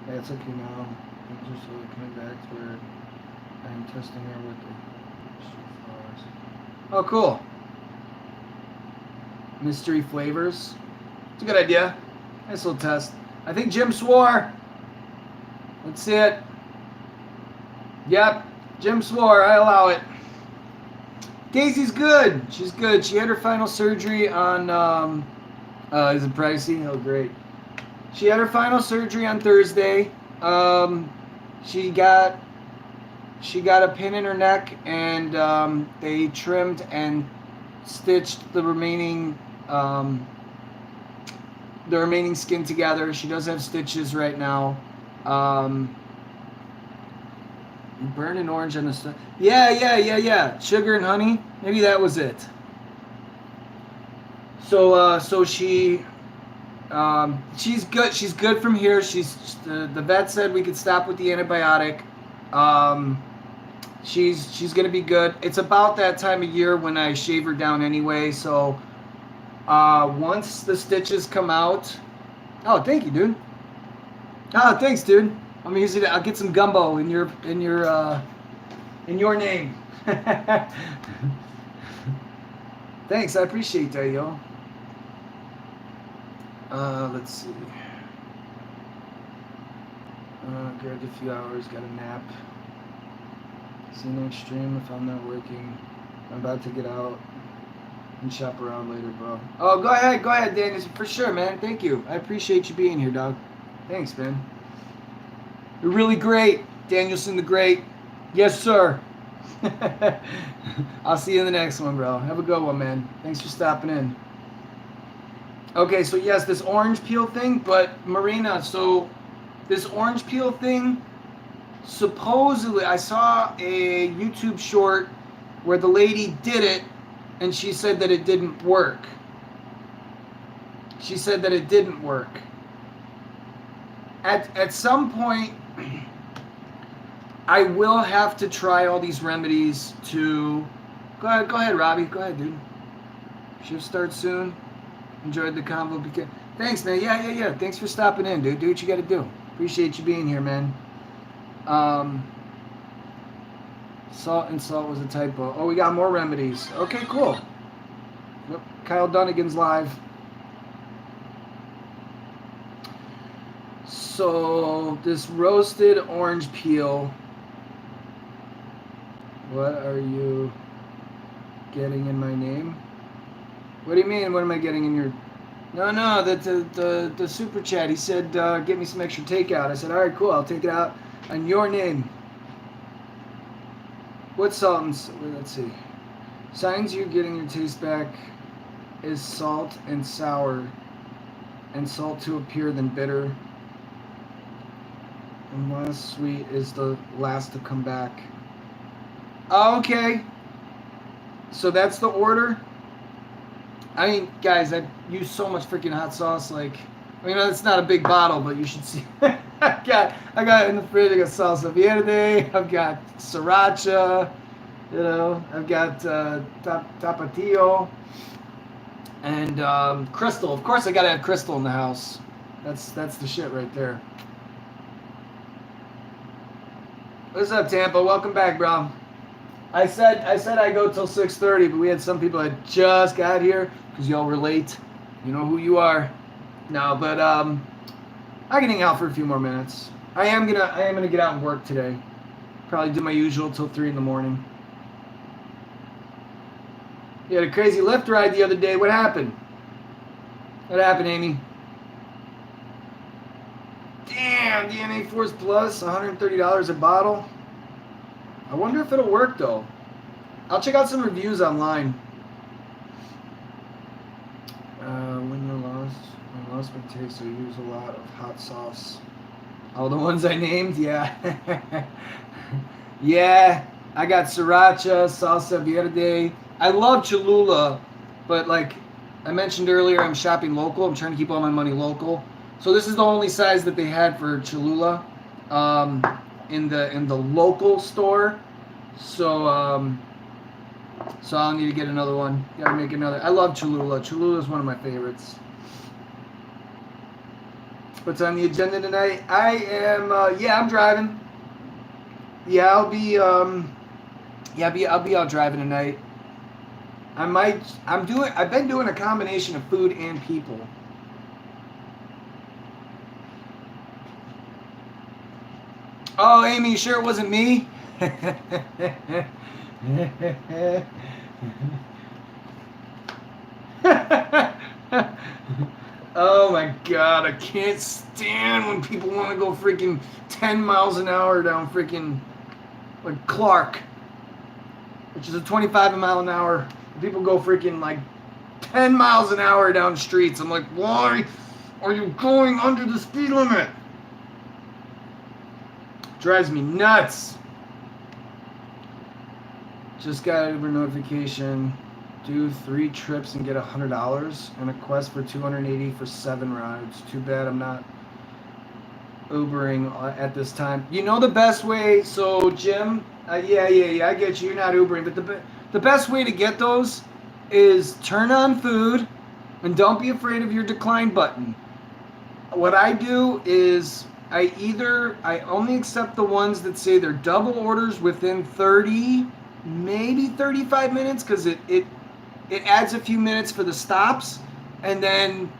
Yeah, it's okay now. I'm just coming back to where I'm testing her with the flowers. Oh, cool. Mystery flavors. It's a good idea. Nice little test. I think Jim swore. Let's see it. Yep, Jim swore. I allow it. Daisy's good. She's good. She had her final surgery on. Is it pricey? Oh, great. She had her final surgery on Thursday. She got a pin in her neck, and they trimmed and stitched the remaining skin together. She does have stitches right now. Burn an orange on the stuff. Yeah. Sugar and honey. Maybe that was it. So she's good. She's good from here. The vet said we could stop with the antibiotic. She's gonna be good. It's about that time of year when I shave her down anyway. So once the stitches come out. Oh, thank you, dude. Oh, thanks, dude. I'm gonna use it. I'll get some gumbo in your name. Thanks, I appreciate that, yo. Let's see. Grabbed a few hours, got a nap. See you next stream if I'm not working. I'm about to get out and shop around later, bro. Oh, go ahead, Daniel. For sure, man. Thank you. I appreciate you being here, dog. Thanks, man. You're really great. Danielson the Great. Yes, sir. I'll see you in the next one, bro. Have a good one, man. Thanks for stopping in. Okay, so yes, this orange peel thing, but Marina, so this orange peel thing, supposedly, I saw a YouTube short where the lady did it, and she said that it didn't work. She said that it didn't work. At some point, I will have to try all these remedies to... Go ahead, Robbie. Go ahead, dude. Shift starts soon. Enjoyed the convo. Thanks, man. Yeah. Thanks for stopping in, dude. Do what you got to do. Appreciate you being here, man. Salt and salt was a typo. Oh, we got more remedies. Okay, cool. Yep. Kyle Dunnigan's live. So, this roasted orange peel. What are you getting in my name? What do you mean? What am I getting in your... No, the super chat. He said, get me some extra takeout. I said, all right, cool. I'll take it out on your name. What salt and... Let's see. Signs you're getting your taste back is salt and sour. And salt to appear then bitter. And last sweet is the last to come back. Oh, okay. So that's the order? I mean, guys, I use so much freaking hot sauce. Like, I mean, it's not a big bottle, but you should see. I got in the fridge. I got salsa verde. I've got sriracha. You know, I've got Tapatio and Crystal. Of course, I gotta have Crystal in the house. That's the shit right there. What's up, Tampa? Welcome back, bro. I said I go till 6:30, but we had some people that just got here because y'all were late. You know who you are. No, but I can hang out for a few more minutes. I am gonna get out and work today. Probably do my usual till 3 in the morning. You had a crazy lift ride the other day. What happened? What happened, Amy? Damn, DNA Force Plus, $130 a bottle. I wonder if it'll work though. I'll check out some reviews online. When I lost my taste, I use a lot of hot sauce. Oh, the ones I named? Yeah. Yeah, I got sriracha, salsa verde. I love Cholula, but like I mentioned earlier, I'm shopping local. I'm trying to keep all my money local. So this is the only size that they had for Cholula in the local store. So I'll need to get another one. Gotta make another. I love Cholula. Cholula is one of my favorites. What's on the agenda tonight? I am I'm driving. Yeah, I'll be out driving tonight. I've been doing a combination of food and people. Oh, Amy, you sure it wasn't me? Oh my god, I can't stand when people want to go freaking 10 miles an hour down freaking like Clark, which is a 25 mile an hour. People go freaking like 10 miles an hour down streets. I'm like, why are you going under the speed limit? Drives me nuts. Just got an Uber notification. Do 3 trips and get $100 and a quest for $280 for 7 rides. Too bad I'm not Ubering at this time. You know the best way, so Jim, yeah, I get you, you're not Ubering, but the best way to get those is turn on food and don't be afraid of your decline button. What I do is I only accept the ones that say they're double orders within 30, maybe 35 minutes, because it adds a few minutes for the stops, and then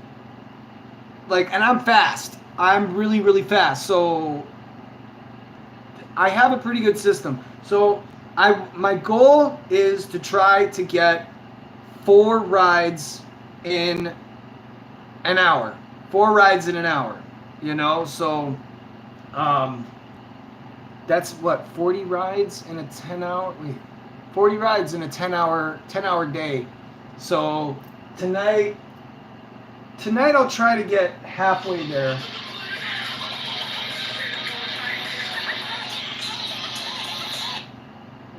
and I'm fast. I'm really, really fast. So I have a pretty good system. So my goal is to try to get 4 rides in an hour. 4 rides in an hour. You know, so that's what, 40 rides in a 10-hour. 40 rides in a 10-hour day. So tonight I'll try to get halfway there.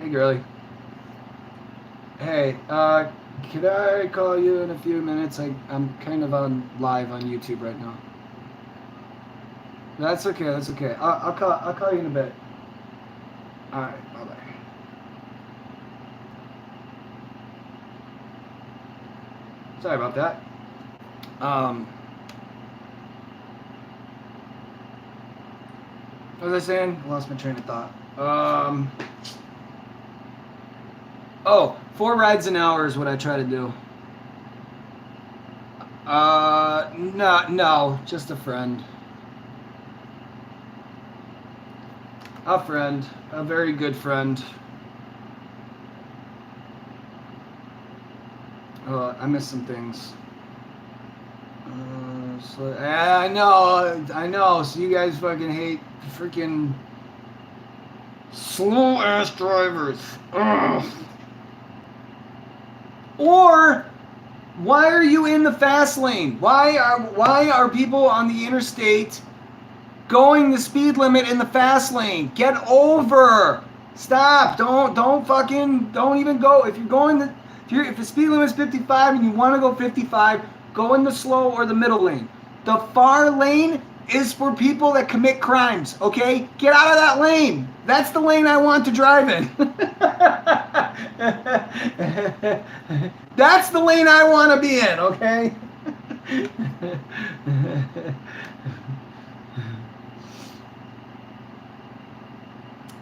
Hey, girlie. Hey, could I call you in a few minutes? I'm kind of live on YouTube right now. That's okay. I'll call you in a bit. All right. Bye bye. Sorry about that. What was I saying? I lost my train of thought. 4 rides an hour is what I try to do. No, just a friend. A very good friend. I missed some things. I know. So you guys fucking hate freaking slow ass drivers. Ugh. Or why are you in the fast lane? Why are people on the interstate going the speed limit in the fast lane? Get over. Stop. Don't even go. If you're going if the speed limit is 55 and you want to go 55, go in the slow or the middle lane. The far lane is for people that commit crimes, okay? Get out of that lane. That's the lane I want to drive in. That's the lane I want to be in, okay?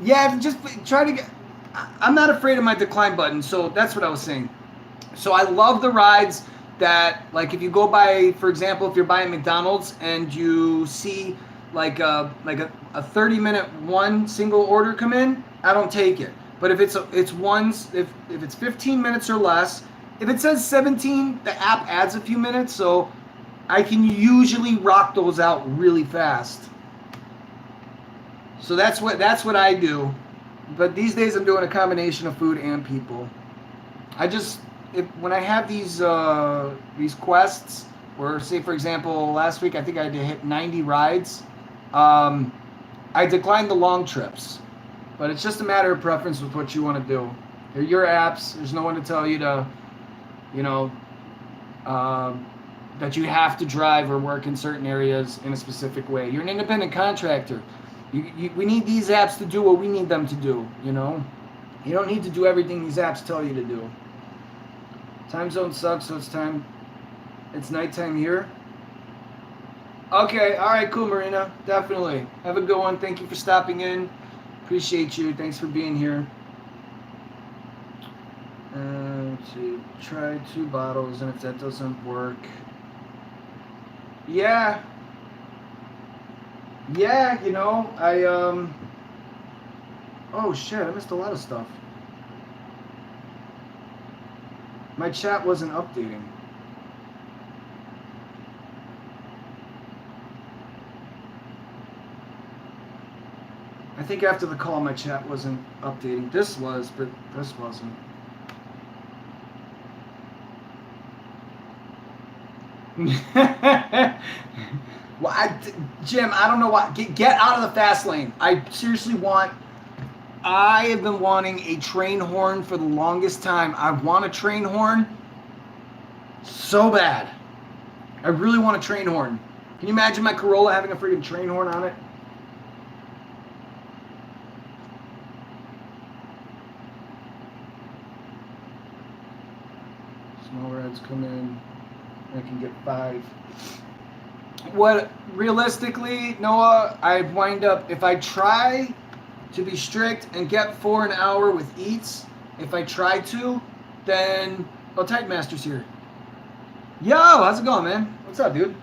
Yeah, just try to get. I'm not afraid of my decline button, so that's what I was saying. So I love the rides that, like, if you go by, for example, if you're buying McDonald's and you see like a 30-minute one single order come in, I don't take it. But if it's ones, if it's 15 minutes or less, if it says 17, the app adds a few minutes, so I can usually rock those out really fast. So that's what I do. But these days I'm doing a combination of food and people. I just when I have these quests, or say for example last week I think I had to hit 90 rides. I declined the long trips, but it's just a matter of preference with what you want to do. They're your apps. There's no one to tell you to, you know, that you have to drive or work in certain areas in a specific way. You're an independent contractor. We need these apps to do what we need them to do, you know? You don't need to do everything these apps tell you to do. Time zone sucks, so it's nighttime here. Okay, alright, cool, Marina. Definitely. Have a good one. Thank you for stopping in. Appreciate you. Thanks for being here. To try 2 bottles, and if that doesn't work... Yeah, you know, oh shit, I missed a lot of stuff. My chat wasn't updating. I think after the call my chat wasn't updating. This was, but this wasn't. Well, Jim, I don't know why. Get out of the fast lane. I seriously want... I have been wanting a train horn for the longest time. I want a train horn so bad. I really want a train horn. Can you imagine my Corolla having a freaking train horn on it? Small rides come in. I can get 5. What, realistically, Noah, I wind up, if I try to be strict and get 4 an hour with eats, if I try to, then, oh, Titan Master's here. Yo, how's it going, man? What's up, dude?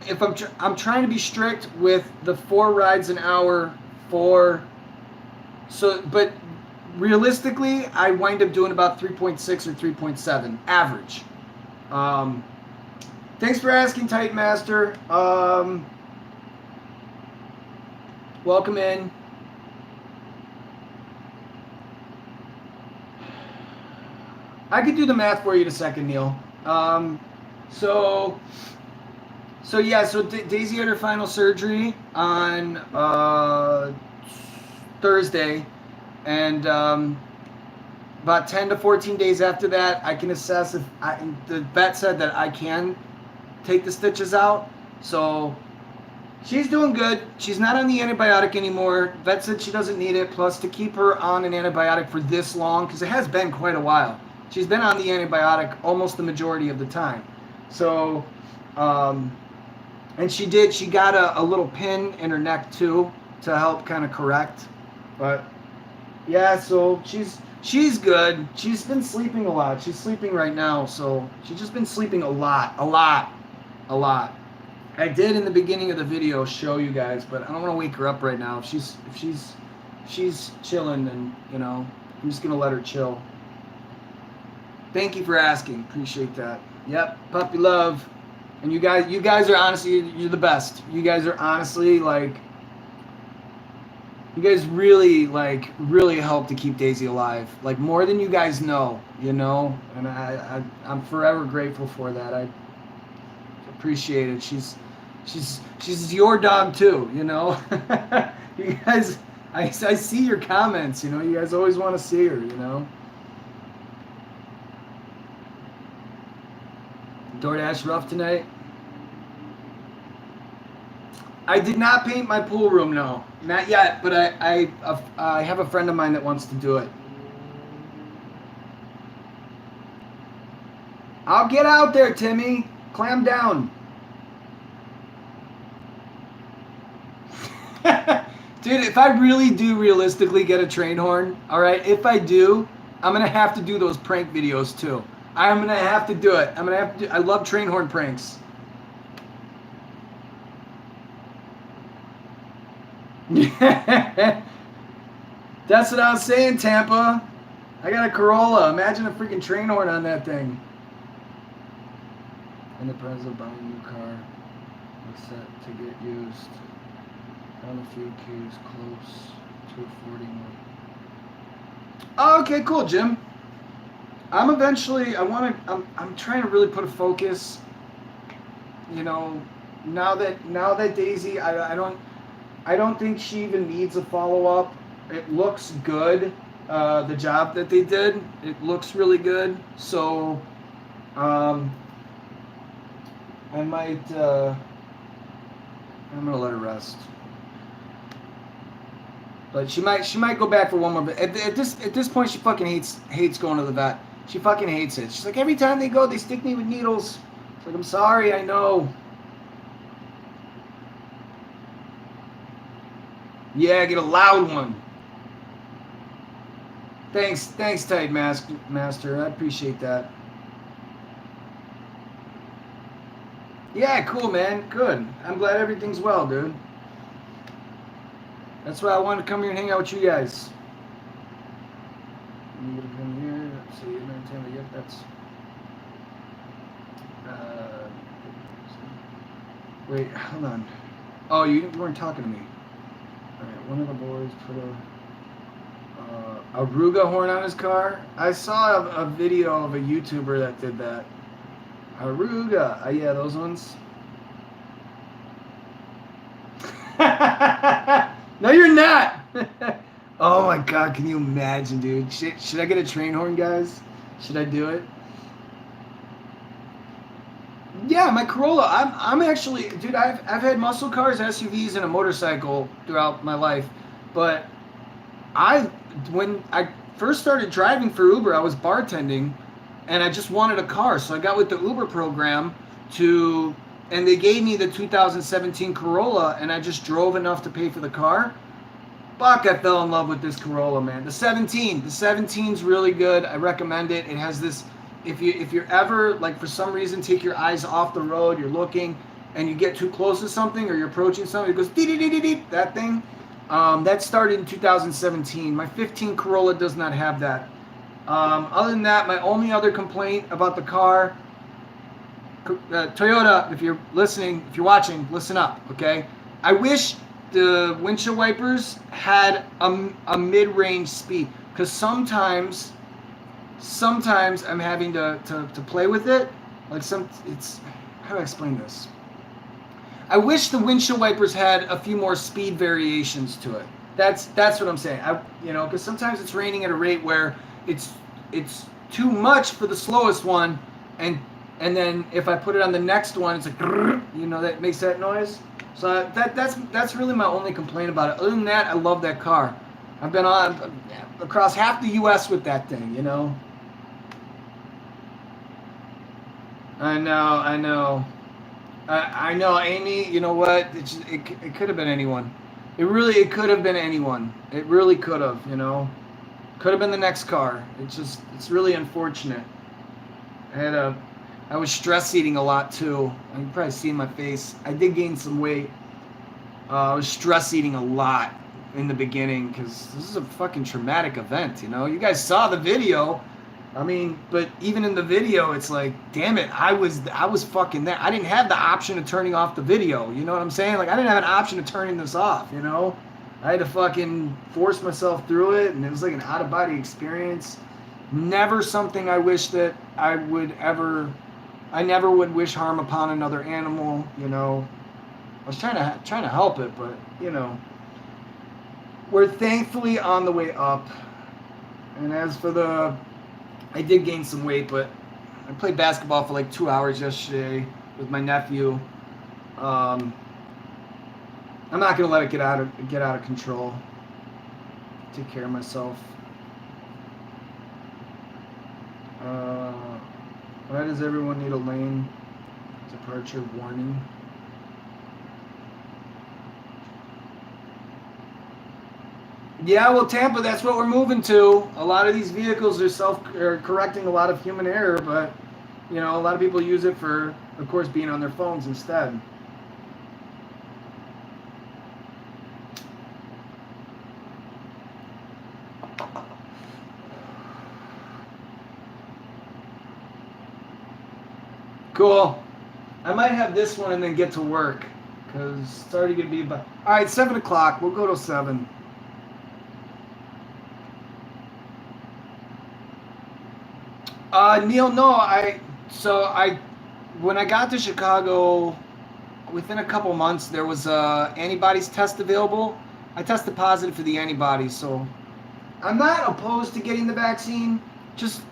If I'm trying to be strict with the 4 rides an hour, but realistically, I wind up doing about 3.6 or 3.7 average. Thanks for asking, Titan Master. Welcome in. I could do the math for you in a second, Neil. So Daisy had her final surgery on Thursday, and about 10 to 14 days after that, I can assess if the vet said that I can take the stitches out. So she's doing good. She's not on the antibiotic anymore. Vet said she doesn't need it. Plus, to keep her on an antibiotic for this long, because it has been quite a while. She's been on the antibiotic almost the majority of the time. So, and she got a little pin in her neck too to help kind of correct. But yeah, so she's good. She's been sleeping a lot. She's sleeping right now, so she's just been sleeping a lot. I did in the beginning of the video show you guys, but I don't want to wake her up right now. If she's chilling, then, you know, I'm just gonna let her chill. Thank you for asking. Appreciate that. Yep, puppy love. And you guys are honestly, you're the best. You guys are honestly, like, you guys really help to keep Daisy alive. Like, more than you guys know, you know? And I'm forever grateful for that. I appreciate it. She's your dog too, you know? You guys, I see your comments, you know? You guys always want to see her, you know? DoorDash rough tonight? I did not paint my pool room, no. Not yet, but I have a friend of mine that wants to do it. I'll get out there, Timmy. Clam down. Dude, if I really do realistically get a train horn, all right, if I do, I'm going to have to do those prank videos too. I'm going to have to do it. I'm going to have to do, I love train horn pranks. That's what I was saying, Tampa. I got a Corolla. Imagine a freaking train horn on that thing. In the process of buying a new car, was set to get used. Found a few keys close to affording one. Oh, okay, cool, Jim. I'm eventually. I'm trying to really put a focus. You know, now that Daisy, I don't think she even needs a follow up. It looks good. The job that they did, it looks really good. So, I might. I'm gonna let her rest. But she might go back for one more. But at this point, she fucking hates going to the vet. She fucking hates it. She's like, every time they go, they stick me with needles. It's like, I'm sorry, I know. Yeah, get a loud one. Thanks, Tight Master. I appreciate that. Yeah, cool, man. Good. I'm glad everything's well, dude. That's why I wanted to come here and hang out with you guys. I'm gonna come here. Let's see. Yep, that's. Wait, hold on. Oh, you weren't talking to me. All right, one of the boys put a Ruga horn on his car. I saw a video of a YouTuber that did that. Aruga. Yeah, those ones. No, you're not. Oh my God, can you imagine, dude? Should I get a train horn, guys? Should I do it? Yeah, my Corolla. I'm actually, dude. I've had muscle cars, SUVs, and a motorcycle throughout my life, but when I first started driving for Uber, I was bartending, and I just wanted a car, so I got with the Uber program and they gave me the 2017 Corolla, and I just drove enough to pay for the car. Fuck, I fell in love with this Corolla, man. The 17's really good. I recommend it. It has this, if you're ever, like, for some reason, take your eyes off the road, you're looking, and you get too close to something, or you're approaching something, it goes dee-dee-dee-dee-dee, that thing. That started in 2017. My 15 Corolla does not have that. Other than that, my only other complaint about the car, Toyota, if you're listening, if you're watching, listen up, okay? I wish the windshield wipers had a mid-range speed, because sometimes I'm having to play with it. Like how do I explain this? I wish the windshield wipers had a few more speed variations to it. That's what I'm saying. Because sometimes it's raining at a rate where it's too much for the slowest one, and then if I put it on the next one, it's like, that makes that noise. So that's really my only complaint about it. Other than that, I love that car. I've been on across half the U.S. with that thing, I know, Amy. You know what? It could have been anyone. It could have been anyone. It really could have, Could have been the next car. It's really unfortunate. I was stress eating a lot too. You can probably see in my face. I did gain some weight. I was stress eating a lot in the beginning because this is a fucking traumatic event, You guys saw the video. But even in the video, it's like, damn it, I was fucking there. I didn't have the option of turning off the video. You know what I'm saying? Like, I didn't have an option of turning this off, I had to fucking force myself through it, and it was like an out-of-body experience. Never something I wish that I never would wish harm upon another animal, I was trying to help it, but, we're thankfully on the way up. And as for I did gain some weight, but I played basketball for like 2 hours yesterday with my nephew. I'm not gonna let it get out of control. Take care of myself. Why does everyone need a lane departure warning? Yeah, well, Tampa, that's what we're moving to. A lot of these vehicles are correcting a lot of human error, but you know, a lot of people use it for, of course, being on their phones instead. Cool. I might have this one and then get to work because it's already going to be about... All right, 7 o'clock. We'll go to 7. Neil, no, when I got to Chicago, within a couple months, there was antibodies test available. I tested positive for the antibodies, so I'm not opposed to getting the vaccine. Just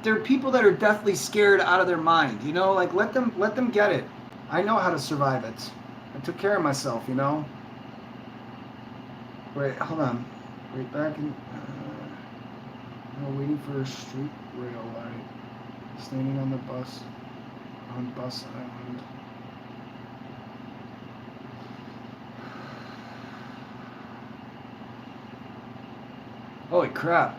there are people that are deathly scared out of their mind, you know, like let them get it. I know how to survive it. I took care of myself, you know. Wait, hold on. Wait, back in... waiting for a street rail light. Standing on the bus. On bus island. Holy crap.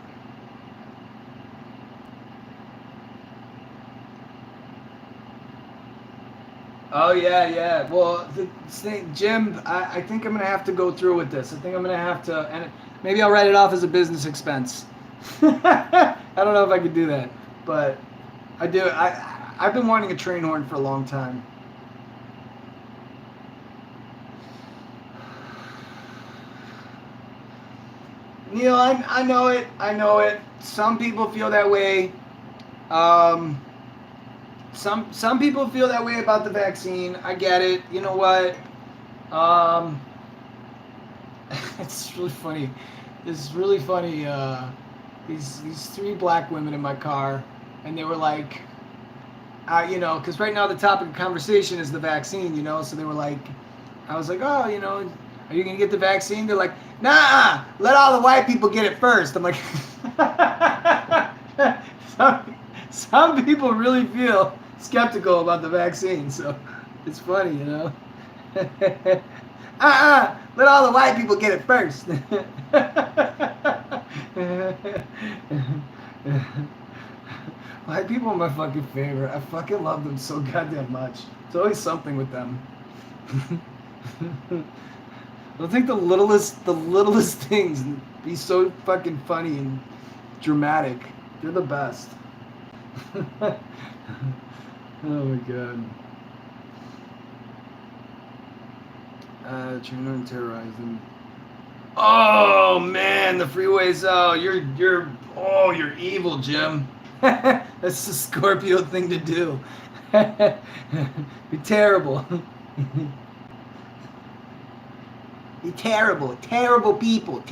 Oh, yeah. Well, Jim, I think I'm going to have to go through with this. I think I'm going to have to, and maybe I'll write it off as a business expense. I don't know if I could do that, but I do. I've been wanting a train horn for a long time. Neil, I know it. Some people feel that way. Some people feel that way about the vaccine. I get it. You know what? It's really funny. This is really funny. These 3 black women in my car, and they were like, you know, because right now the topic of conversation is the vaccine, you know. So they were like, I was like, oh, you know, are you gonna get the vaccine? They're like, nah, let all the white people get it first. I'm like, some people really feel skeptical about the vaccine, so it's funny, you know. Let all the white people get it first. White people are my fucking favorite. I fucking love them so goddamn much. It's always something with them. They'll take the littlest things and be so fucking funny and dramatic. They're the best. Oh my god. Trying to terrorize them. Oh man, the freeways. Oh, you're evil, Jim. That's the Scorpio thing to do. Be terrible. Be terrible people.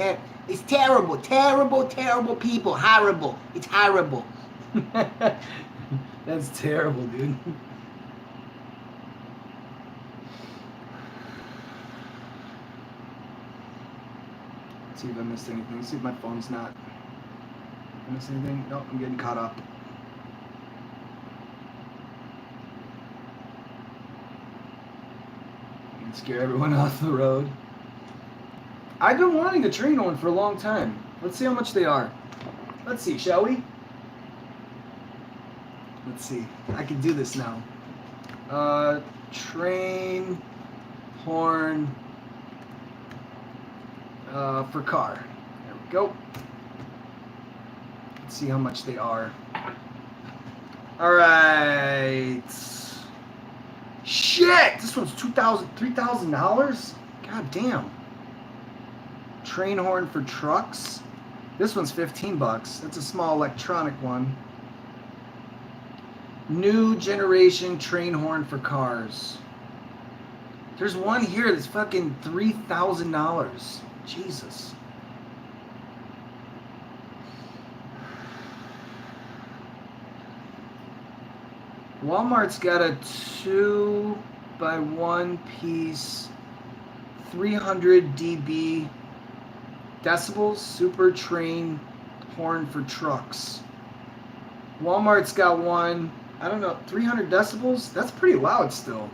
It's terrible people. Horrible. It's horrible. That's terrible, dude. Let's see if I missed anything. Let's see if my phone's not. I missed anything? No, I'm getting caught up. I can scare everyone off the road. I've been wanting a train horn for a long time. Let's see how much they are. Let's see, shall we? Let's see. I can do this now. Train horn for car. There we go. Let's see how much they are. All right. Shit! This one's $3,000. God damn. Train horn for trucks. This one's $15. That's a small electronic one. New generation train horn for cars. There's one here that's fucking $3,000. Jesus. Walmart's got a 2x1 piece 300 dB decibels super train horn for trucks. Walmart's got one. I don't know, 300 decibels? That's pretty loud still.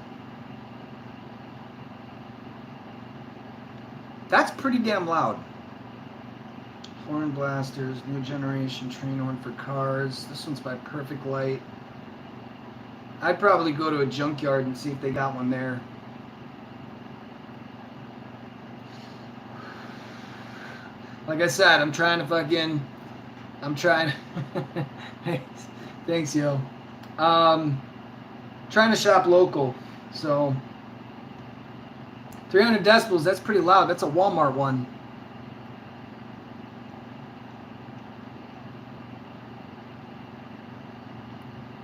That's pretty damn loud. Horn blasters, new generation train horn for cars. This one's by Perfect Light. I'd probably go to a junkyard and see if they got one there. Like I said, I'm trying. Thanks, yo. Trying to shop local. So 300 decibels, that's pretty loud. That's a Walmart one.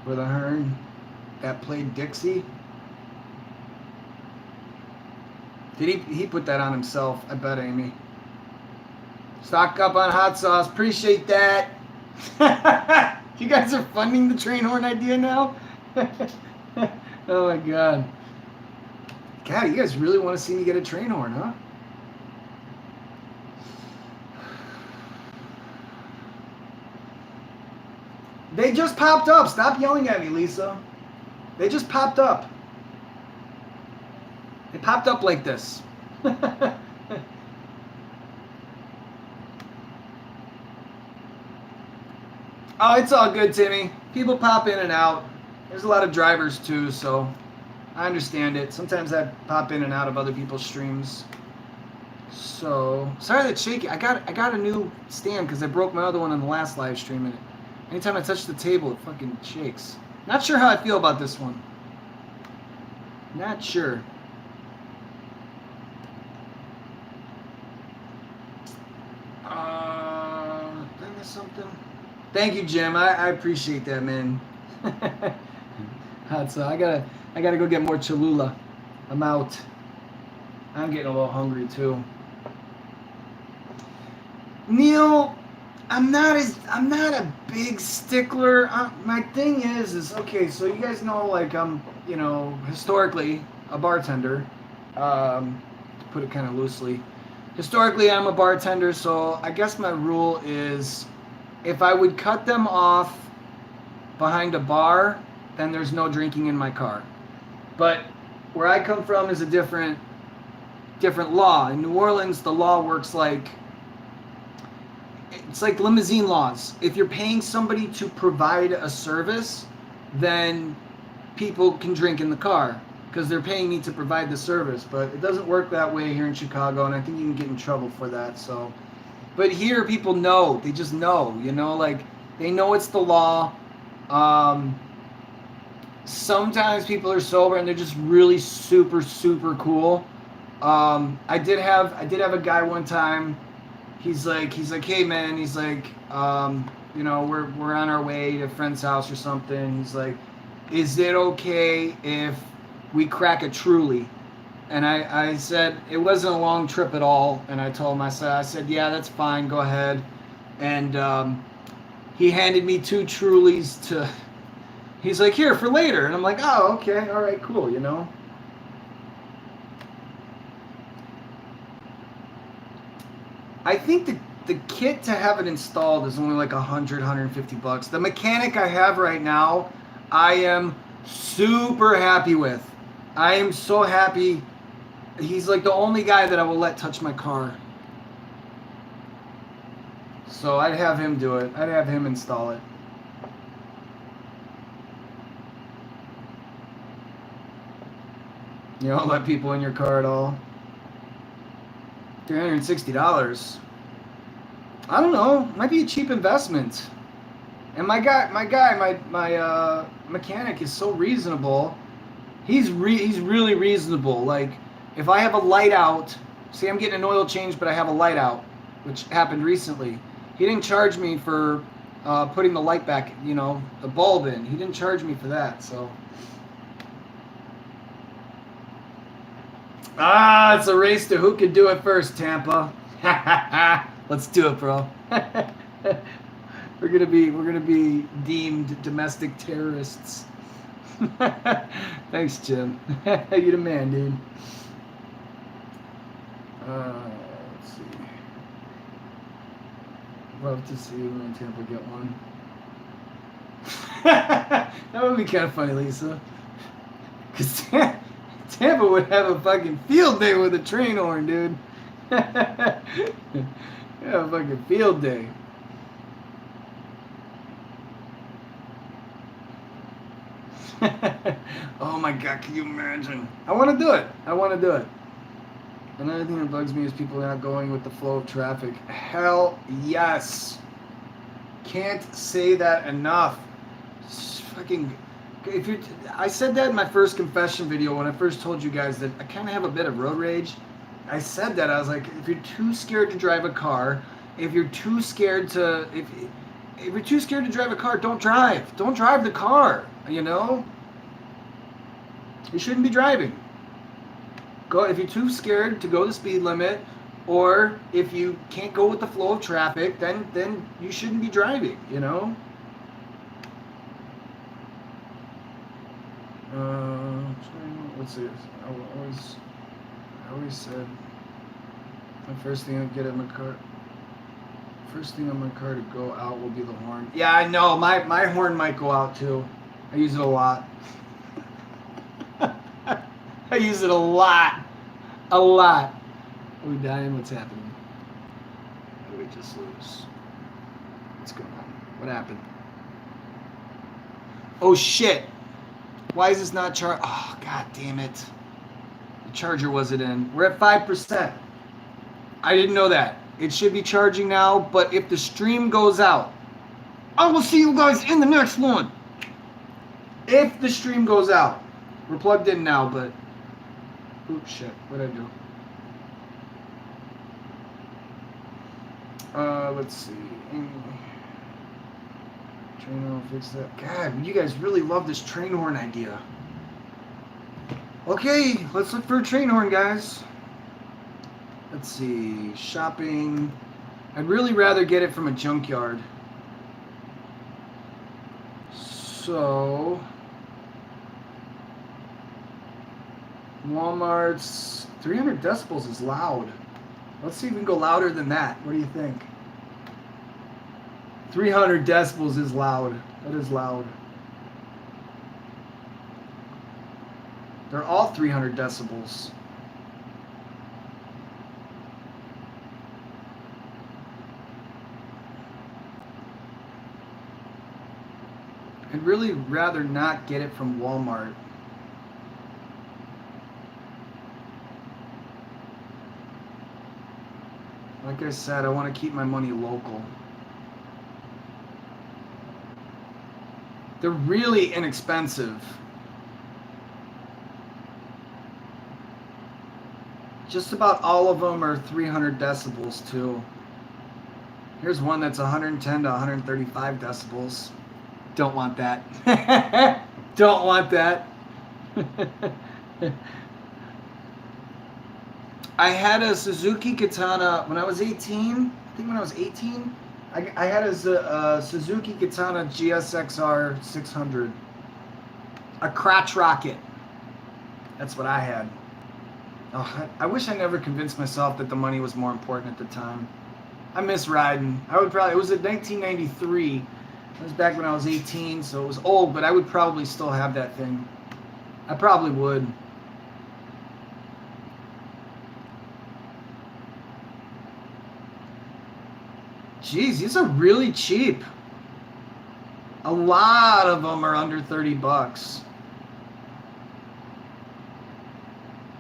With a Hearn that played Dixie. Did he put that on himself? I bet, Amy. Stock up on hot sauce. Appreciate that. You guys are funding the train horn idea now? Oh my god. God, you guys really want to see me get a train horn, huh? They just popped up. Stop yelling at me, Lisa. They just popped up. They popped up like this. Oh, it's all good, Timmy. People pop in and out. There's a lot of drivers too, so I understand it. Sometimes I pop in and out of other people's streams. So sorry that's shaky. I got a new stand because I broke my other one on the last live stream, and anytime I touch the table, it fucking shakes. Not sure how I feel about this one. Not sure. Did I miss something? Thank you, Jim. I appreciate that, man. So I gotta go get more Cholula. I'm out. I'm getting a little hungry too. Neil, I'm not a big stickler. My thing is okay. So you guys know, like, I'm, historically a bartender. To put it kind of loosely, historically I'm a bartender. So I guess my rule is, if I would cut them off behind a bar, then there's no drinking in my car. But where I come from is a different law. In New Orleans, the law works like, it's like limousine laws. If you're paying somebody to provide a service, then people can drink in the car because they're paying me to provide the service. But it doesn't work that way here in Chicago, and I think you can get in trouble for that. So, but here people know. They just know, like they know it's the law. Sometimes people are sober and they're just really super, super cool. I did have a guy one time. He's like, hey man, he's like, we're on our way to a friend's house or something. He's like, is it okay if we crack a Truly? And I said, it wasn't a long trip at all. And I told him, I said, yeah, that's fine, go ahead. And he handed me 2 Trulies to, he's like, here, for later. And I'm like, oh, okay, all right, cool, I think the kit to have it installed is only like $100-$150. The mechanic I have right now, I am super happy with. I am so happy. He's like the only guy that I will let touch my car. So I'd have him do it. I'd have him install it. You don't let people in your car at all. $360. I don't know. Might be a cheap investment. And my mechanic is so reasonable. He's really reasonable. Like, if I have a light out, say I'm getting an oil change, but I have a light out, which happened recently. He didn't charge me for putting the light back, the bulb in. He didn't charge me for that, so. It's a race to who could do it first, Tampa. Let's do it, bro. We're gonna be deemed domestic terrorists. Thanks, Jim. You the man, dude. Let's see. Love to see when Tampa get one. That would be kind of funny, Lisa. Because Tampa would have a fucking field day with a train horn, dude. Yeah, a fucking field day. Oh my god, can you imagine? I want to do it. I want to do it. Another thing that bugs me is people not going with the flow of traffic. Hell yes. Can't say that enough. Just fucking, if you, I said that in my first confession video when I first told you guys that I kind of have a bit of road rage. I said that I was like, if you're too scared to drive a car, if you're too scared to, if you're too scared to drive a car, don't drive. Don't drive the car. You know, you shouldn't be driving. Go if you're too scared to go the speed limit, or if you can't go with the flow of traffic, then you shouldn't be driving. You know. Let's see. I always said the first thing I get in my car. First thing on my car to go out will be the horn. Yeah, I know. My horn might go out too. I use it a lot. I use it a lot. A lot. Are we dying? What's happening? How did we just lose? What's going on? What happened? Oh shit. Why is this not charged? Oh, god damn it. The charger wasn't in. We're at 5%. I didn't know that. It should be charging now, but if the stream goes out, I will see you guys in the next one. If the stream goes out. We're plugged in now, but... Oops, shit. What did I do? Let's see. Train horn, fix that. God, you guys really love this train horn idea. Okay, let's look for a train horn, guys. Let's see. Shopping. I'd really rather get it from a junkyard. So... Walmart's 300 decibels is loud. Let's see if we can go louder than that. What do you think? 300 decibels is loud. That is loud. They're all 300 decibels. I'd really rather not get it from Walmart. Like I said, I want to keep my money local. They're really inexpensive. Just about all of them are 300 decibels too. Here's one that's 110 to 135 decibels. Don't want that. Don't want that. I had a Suzuki Katana when I was 18. I think when I was 18, I had a Suzuki Katana GSXR 600. A crotch rocket. That's what I had. Oh, I wish I never convinced myself that the money was more important at the time. I miss riding. I would probably, it was in 1993. It was back when I was 18, so it was old, but I would probably still have that thing. I probably would. Jeez, these are really cheap. A lot of them are under 30 bucks.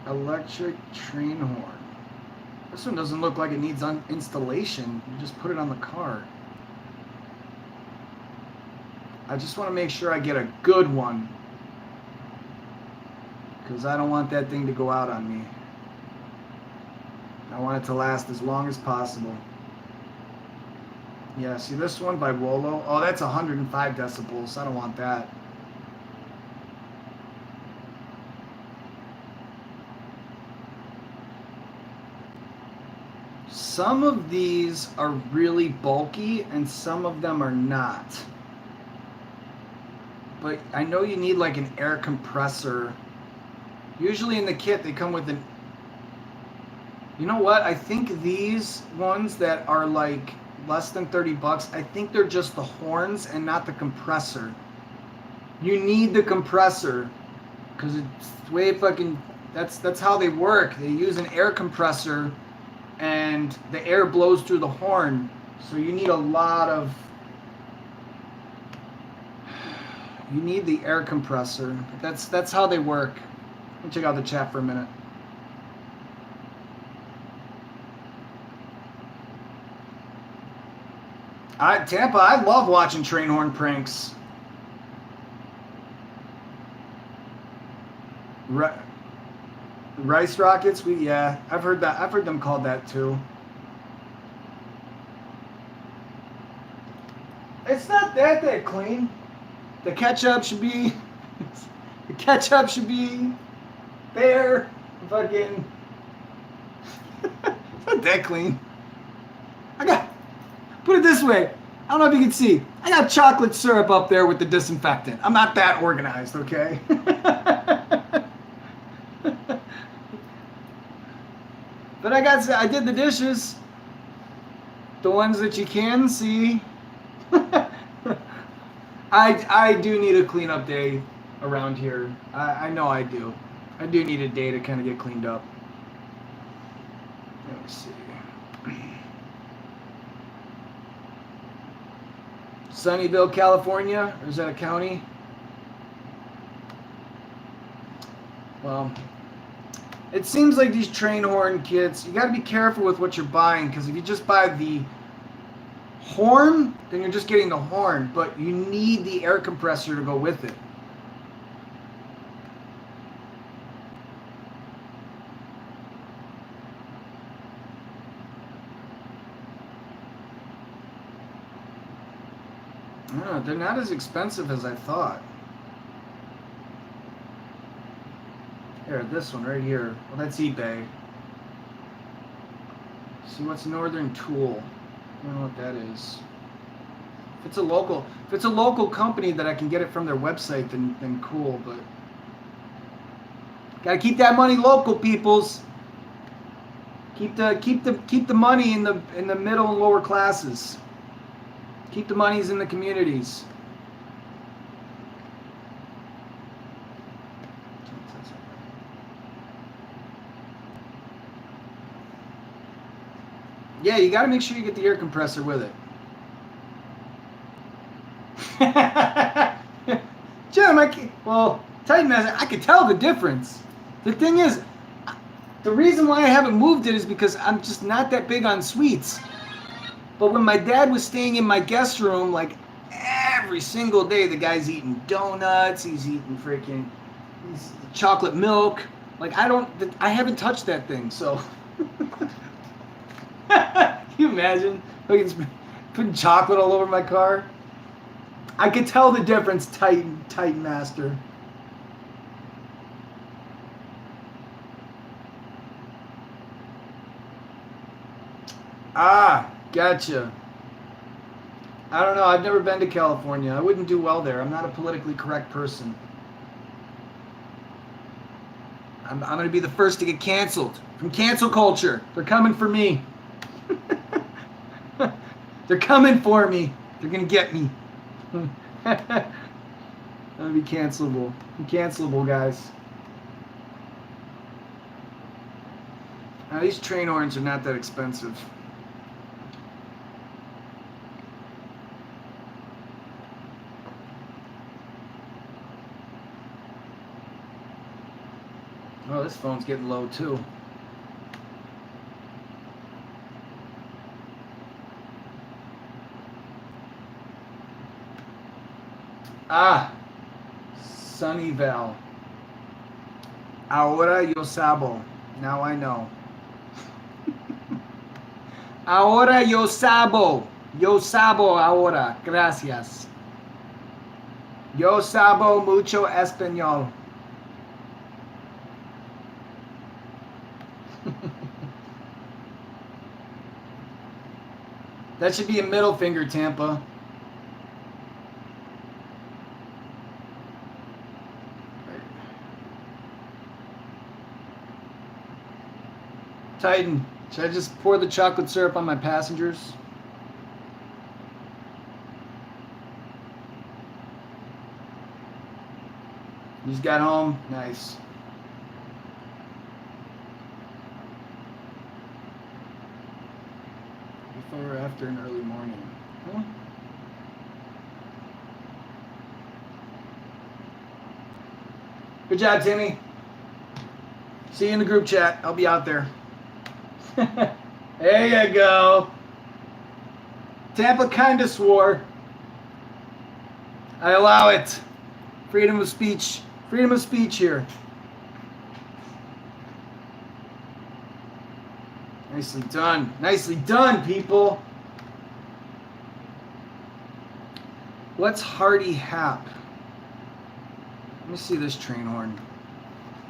Electric train horn. This one doesn't look like it needs installation. You just put it on the car. I just want to make sure I get a good one, because I don't want that thing to go out on me. I want it to last as long as possible. Yeah, see this one by Wolo? Oh, that's 105 decibels. I don't want that. Some of these are really bulky and some of them are not. But I know you need like an air compressor. Usually in the kit they come with an... You know what? I think these ones that are like less than 30 bucks, I think they're just the horns and not the compressor. You need the compressor because it's way fucking. That's how they work. They use an air compressor, and the air blows through the horn. So you need a lot of. You need the air compressor. That's how they work. Let me check out the chat for a minute. Tampa, I love watching train horn pranks. Rice rockets, yeah, I've heard that. I've heard them called that too. It's not that clean. The ketchup should be there. Fucking it's not that clean. Put it this way. I don't know if you can see. I got chocolate syrup up there with the disinfectant. I'm not that organized, okay? But I did the dishes. The ones that you can see. I do need a cleanup day around here. I know I do. I do need a day to kind of get cleaned up. Let me see. Sunnyvale, California, or is that a county? Well, it seems like these train horn kits, you got to be careful with what you're buying, because if you just buy the horn, then you're just getting the horn, but you need the air compressor to go with it. No, they're not as expensive as I thought. Here, this one right here. Well, that's eBay. See what's Northern Tool. I don't know what that is. If it's a local company that I can get it from their website, then cool. But gotta keep that money local, peoples. Keep the money in the middle and lower classes. Keep the monies in the communities. Yeah, you got to make sure you get the air compressor with it. Jim, Titan Master, I could tell the difference. The thing is, the reason why I haven't moved it is because I'm just not that big on sweets. But when my dad was staying in my guest room, like every single day, the guy's eating donuts, he's eating freaking chocolate milk. Like I haven't touched that thing, so. Can you imagine? Like putting chocolate all over my car. I could tell the difference, Titan Master. Ah, gotcha. I don't know. I've never been to California. I wouldn't do well there. I'm not a politically correct person. I'm going to be the first to get canceled from cancel culture. They're coming for me. They're coming for me. They're going to get me. I'm going to be cancelable. I'm cancelable, guys. Now, these train horns are not that expensive. Oh, this phone's getting low too. Ah, Sunnyvale. Ahora yo sabo. Now I know. Ahora yo sabo. Yo sabo ahora. Gracias. Yo sabo mucho español. That should be a middle finger, Tampa. Titan, should I just pour the chocolate syrup on my passengers? You just got home? Nice. Before or after an early morning? Huh? Good job, Timmy. See you in the group chat. I'll be out there. There you go. Tampa kinda swore. I allow it. Freedom of speech. Freedom of speech here. Nicely done. Nicely done, people. What's Hardy Hap? Let me see this train horn.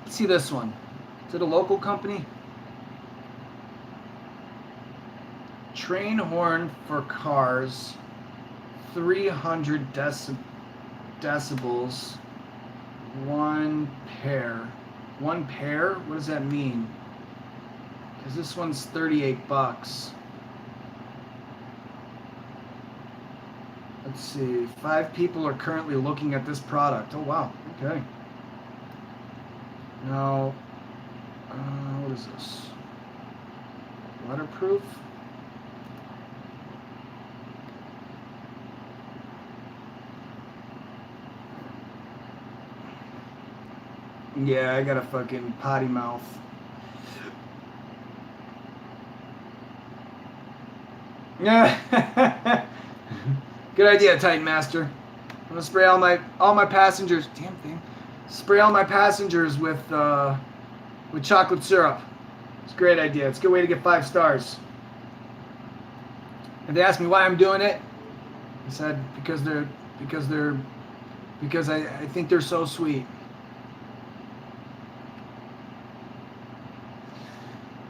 Let's see this one. Is it a local company? Train horn for cars. 300 decibels. One pair. One pair? What does that mean? Because this one's 38 bucks. Let's see. 5 people are currently looking at this product. Oh, wow. Okay. Now, what is this? Waterproof? Yeah, I got a fucking potty mouth. Yeah. Good idea, Titan Master. I'm gonna spray all my passengers. Damn thing. Spray all my passengers with chocolate syrup. It's a great idea. It's a good way to get 5 stars. And they asked me why I'm doing it. I said because I think they're so sweet.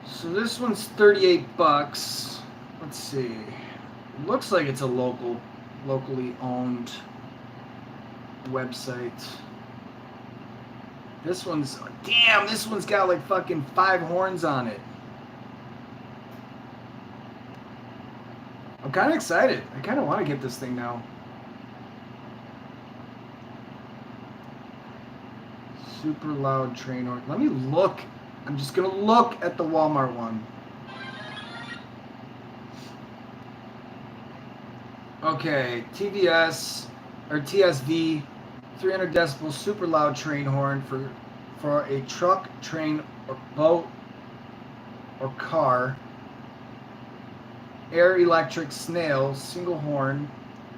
So this one's 38 bucks. Let's see. It looks like it's a locally owned website. This one's, damn, this one's got like fucking 5 horns on it. I'm kind of excited. I kind of want to get this thing now. Super loud train horn. Let me look. I'm just going to look at the Walmart one. Okay, TVS or TSV, 300 decibels, super loud train horn for a truck, train, or boat or car. Air electric snail, single horn,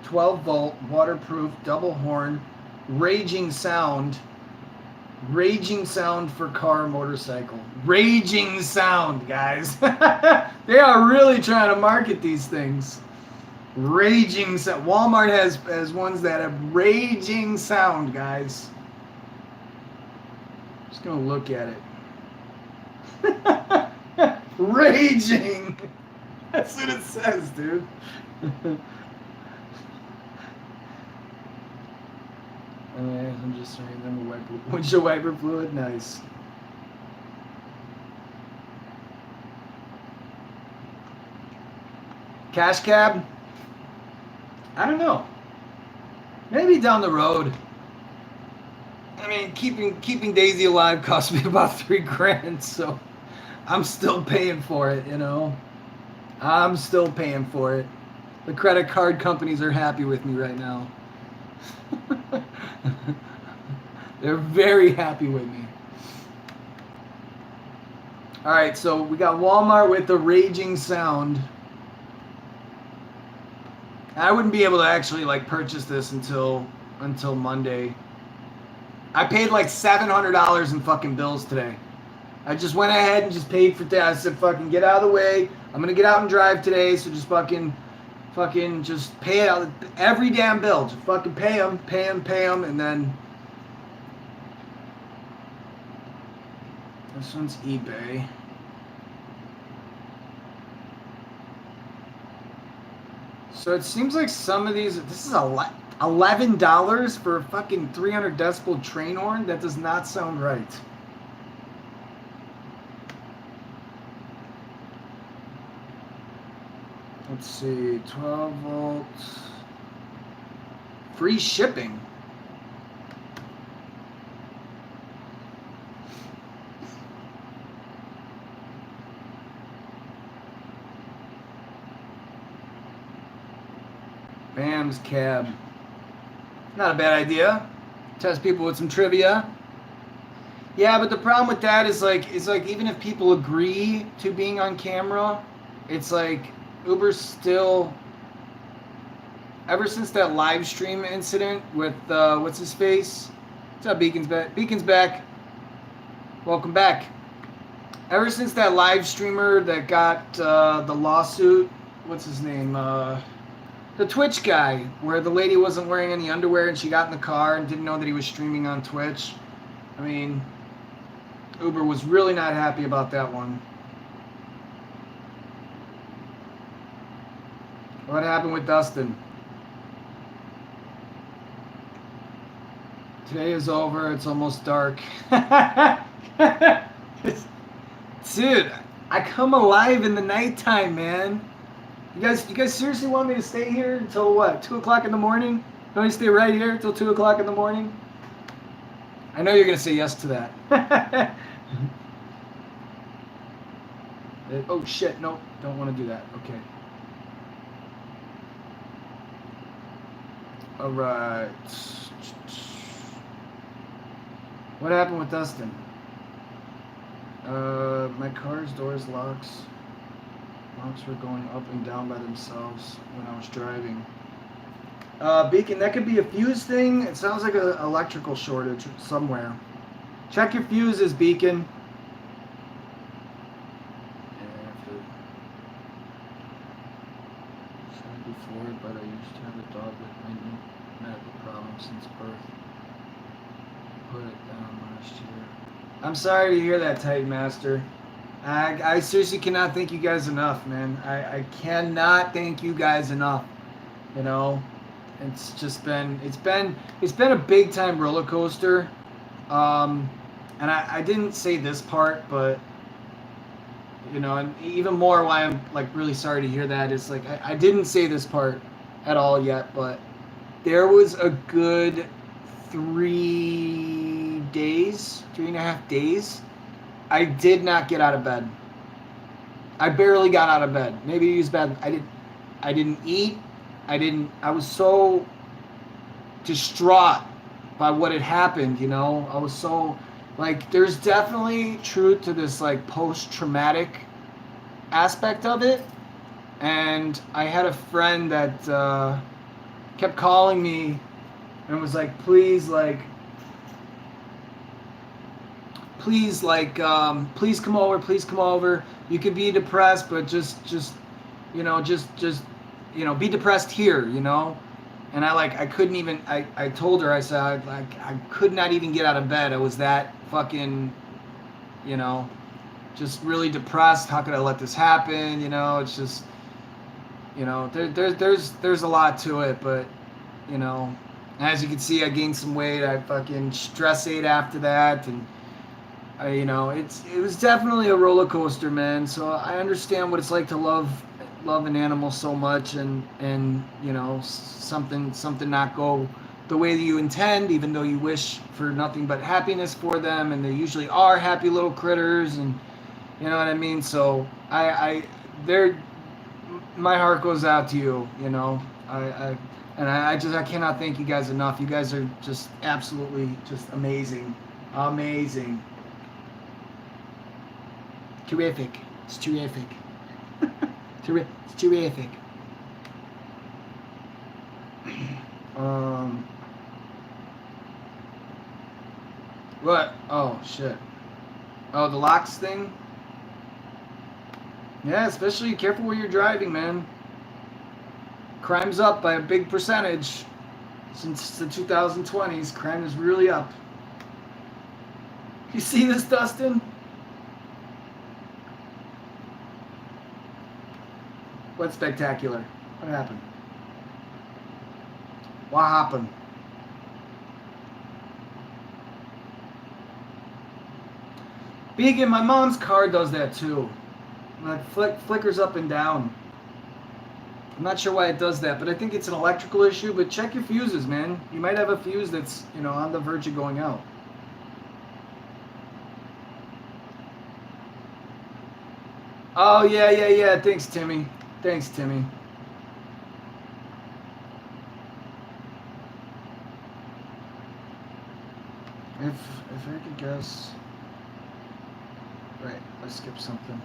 12 volt, waterproof, double horn, raging sound for car, motorcycle. Raging sound, guys. They are really trying to market these things. Raging sound. Walmart has ones that have raging sound, guys. Just gonna look at it. Raging. That's what it says, dude. I'm just saying, I'm a windshield wiper fluid. Nice. Cash cab? I don't know. Maybe down the road. I mean, keeping Daisy alive cost me about $3,000, so I'm still paying for it, you know. I'm still paying for it. The credit card companies are happy with me right now. They're very happy with me. All right, so we got Walmart with the raging sound. I wouldn't be able to actually like purchase this until Monday. I paid like $700 in fucking bills today. I just went ahead and just paid for that. I said, fucking get out of the way. I'm gonna get out and drive today, so just fucking just pay it out. Every damn bill. Just fucking pay them, and then this one's eBay. So it seems like some of these. This is $11 for a fucking 300 decibel train horn. That does not sound right. Let's see, 12 volts. Free shipping. Bam's cab. Not a bad idea. Test people with some trivia. Yeah, but the problem with that is like even if people agree to being on camera, it's like Uber's still. Ever since that live stream incident with what's his face? What's up, Beacon's back? Beacon's back. Welcome back. Ever since that live streamer that got the lawsuit, what's his name? The Twitch guy, where the lady wasn't wearing any underwear and she got in the car and didn't know that he was streaming on Twitch. I mean, Uber was really not happy about that one. What happened with Dustin? Today is over. It's almost dark. Dude, I come alive in the nighttime, man. You guys seriously want me to stay here until what? 2 o'clock in the morning? You want me to stay right here until 2 o'clock in the morning? I know you're gonna say yes to that. Oh shit! Nope, don't want to do that. Okay. All right. What happened with Dustin? My car's doors locks were going up and down by themselves when I was driving. Beacon, that could be a fuse thing. It sounds like an electrical shortage somewhere. Check your fuses, Beacon. Said before, but I used to have a dog with many medical problems since birth. Put it down last year. I'm sorry to hear that, Titan Master. I seriously cannot thank you guys enough, man. I cannot thank you guys enough. You know, it's just been a big time roller coaster. And I didn't say this part, but you know, and even more why I'm like really sorry to hear that is like I didn't say this part at all yet, but there was a good 3.5 days, I did not get out of bed. I barely got out of bed. Maybe you used bed. I didn't eat. I was so distraught by what had happened, you know. I was so, like, there's definitely truth to this, like, post-traumatic aspect of it. And I had a friend that kept calling me and was like, please come over. You could be depressed, but just be depressed here, you know. And I couldn't even. I told her, I said, I could not even get out of bed. I was that fucking, you know, just really depressed. How could I let this happen? You know, it's just, you know, there's a lot to it, but, you know, as you can see, I gained some weight. I fucking stress ate after that, and you know, it was definitely a roller coaster, man. So I understand what it's like to love an animal so much, and you know, something not go the way that you intend, even though you wish for nothing but happiness for them, and they usually are happy little critters, and you know what I mean. So my heart goes out to you, you know. I cannot thank you guys enough. You guys are just absolutely just amazing. Terrific. It's terrific. It's terrific. What? Oh, shit. Oh, the locks thing? Yeah, especially careful where you're driving, man. Crime's up by a big percentage. Since the 2020s, crime is really up. You see this, Dustin? What's spectacular? What happened? What happened? Beacon, my mom's car does that too. Like flickers up and down. I'm not sure why it does that, but I think it's an electrical issue. But check your fuses, man. You might have a fuse that's, you know, on the verge of going out. Oh, yeah. Thanks, Timmy. If I could guess, right? I skipped something.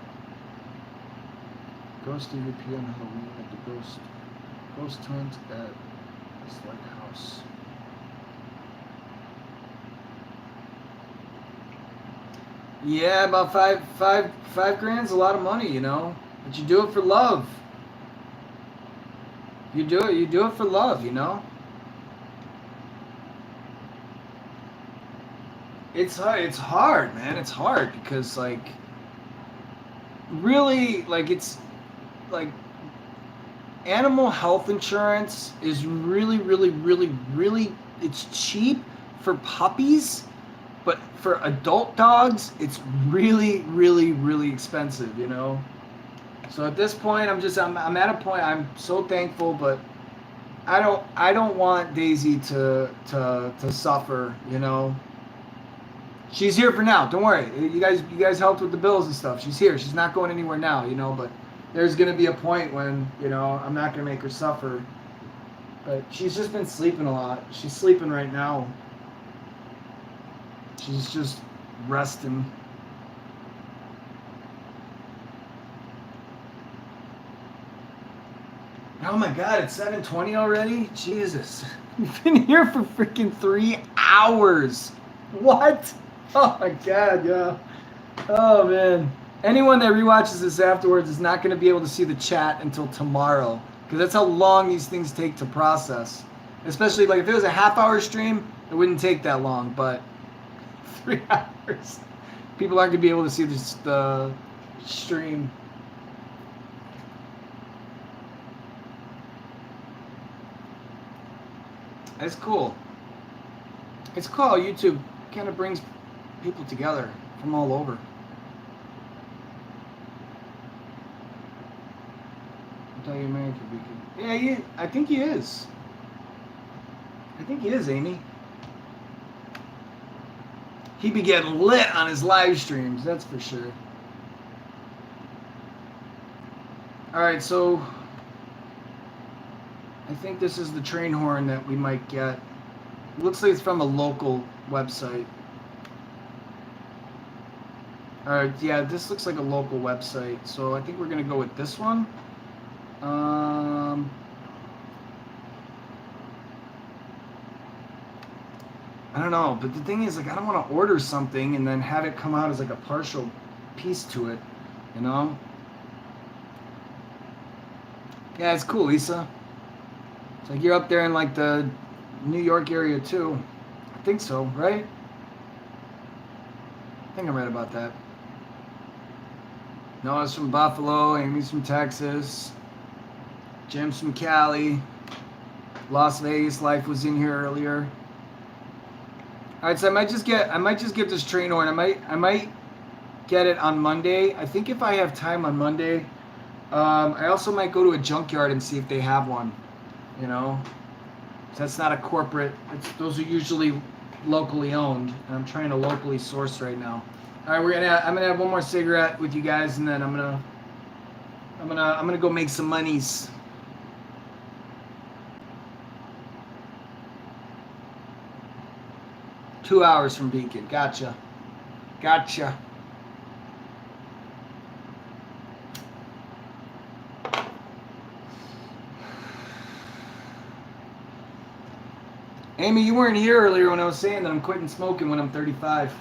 Ghost EVP on Halloween at the ghost hunt at this lighthouse. Yeah, about five grand's a lot of money, you know. But you do it for love. You do it for love, you know. It's hard, man. It's hard because like, really, like it's like animal health insurance is really it's cheap for puppies, but for adult dogs it's really expensive, you know. So at this point I'm at a point I'm so thankful, but I don't want Daisy to suffer, you know. She's here for now. Don't worry. You guys helped with the bills and stuff. She's here. She's not going anywhere now, you know, but there's going to be a point when, you know, I'm not going to make her suffer. But she's just been sleeping a lot. She's sleeping right now. She's just resting. Oh my God, it's 7:20 already? Jesus. We've been here for freaking 3 hours. What? Oh my God, yeah. Oh man. Anyone that rewatches this afterwards is not going to be able to see the chat until tomorrow, because that's how long these things take to process. Especially like if it was a half-hour stream, it wouldn't take that long, but 3 hours. People aren't going to be able to see the stream. It's cool. It's cool how YouTube kind of brings people together from all over. I thought you married for weekend. Yeah, I think he is. I think he is, Amy. He be getting lit on his live streams, that's for sure. Alright, so I think this is the train horn that we might get. It looks like it's from a local website. Alright, yeah, this looks like a local website. So I think we're going to go with this one. I don't know, but the thing is, like, I don't want to order something and then have it come out as like a partial piece to it, you know? Yeah, it's cool, Lisa. It's like you're up there in like the New York area too. I think so, right? I think I read about that. Noah's from Buffalo, Amy's from Texas, Jim's from Cali, Las Vegas Life was in here earlier. All right, so I might just get this train horn. I might get it on Monday. I think if I have time on Monday, I also might go to a junkyard and see if they have one. You know, so that's not a corporate. Those are usually locally owned, and I'm trying to locally source right now. All right, I'm gonna have one more cigarette with you guys, and then I'm gonna go make some monies. Two hours from Beacon. Gotcha. Amy, you weren't here earlier when I was saying that I'm quitting smoking when I'm 35.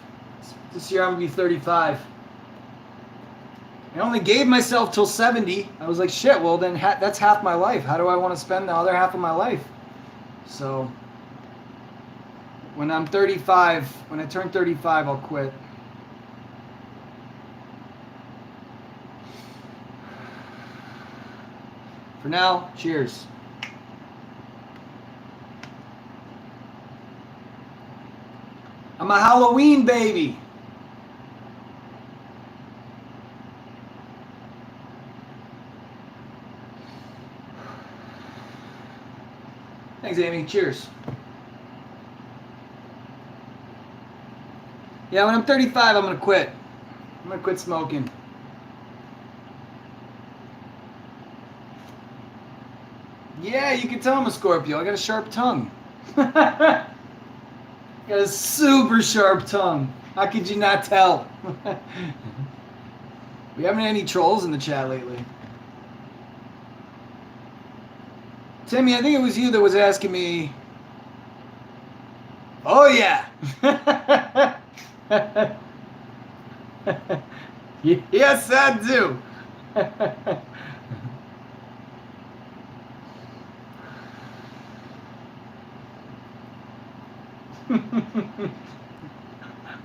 This year I'm going to be 35. I only gave myself till 70. I was like, shit, well then that's half my life. How do I want to spend the other half of my life? So, when I'm 35, when I turn 35, I'll quit. For now, cheers. I'm a Halloween baby. Thanks, Amy. Cheers. Yeah, when I'm 35, I'm going to quit. I'm going to quit smoking. Yeah, you can tell I'm a Scorpio. I got a sharp tongue. Got a super sharp tongue. How could you not tell? We haven't had any trolls in the chat lately. Timmy, I think it was you that was asking me. Oh yeah. Yes, I do.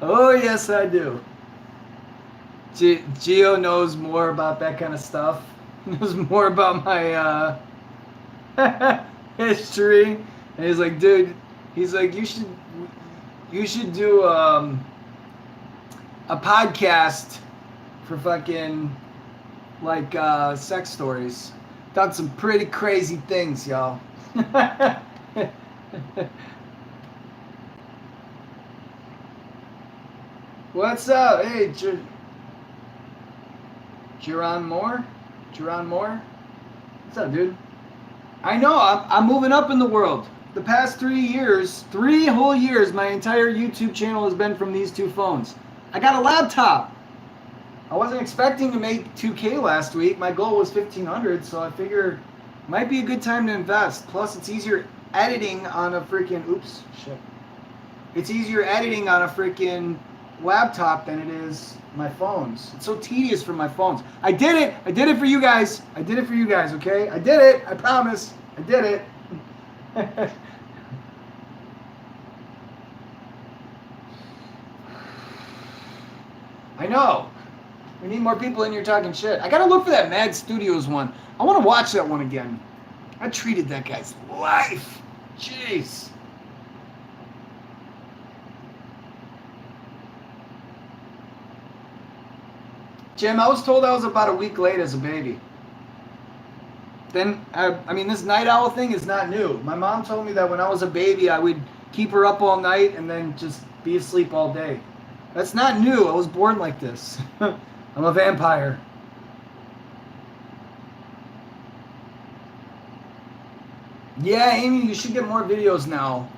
Oh yes, I do. Gio knows more about that kind of stuff. He knows more about my history, and he's like, dude, he's like, you should do a podcast for fucking like sex stories. Done some pretty crazy things, y'all. What's up? Hey, Jerron Moore? What's up, dude? I know, I'm moving up in the world. The past 3 years, 3 whole years, my entire YouTube channel has been from these 2 phones. I got a laptop. I wasn't expecting to make 2K last week. My goal was 1,500, so I figure it might be a good time to invest. Plus, it's easier editing on a freaking, oops, shit. It's easier editing on a freaking laptop than it is my phones. It's so tedious for my phones. I did it for you guys. Okay? I did it. I promise. I did it. I know. We need more people in here talking shit. I gotta look for that Mad Studios one. I want to watch that one again. I treated that guy's life. Jeez. Jim, I was told I was about a week late as a baby. Then, I mean, this night owl thing is not new. My mom told me that when I was a baby, I would keep her up all night and then just be asleep all day. That's not new. I was born like this. I'm a vampire. Yeah, Amy, you should get more videos now.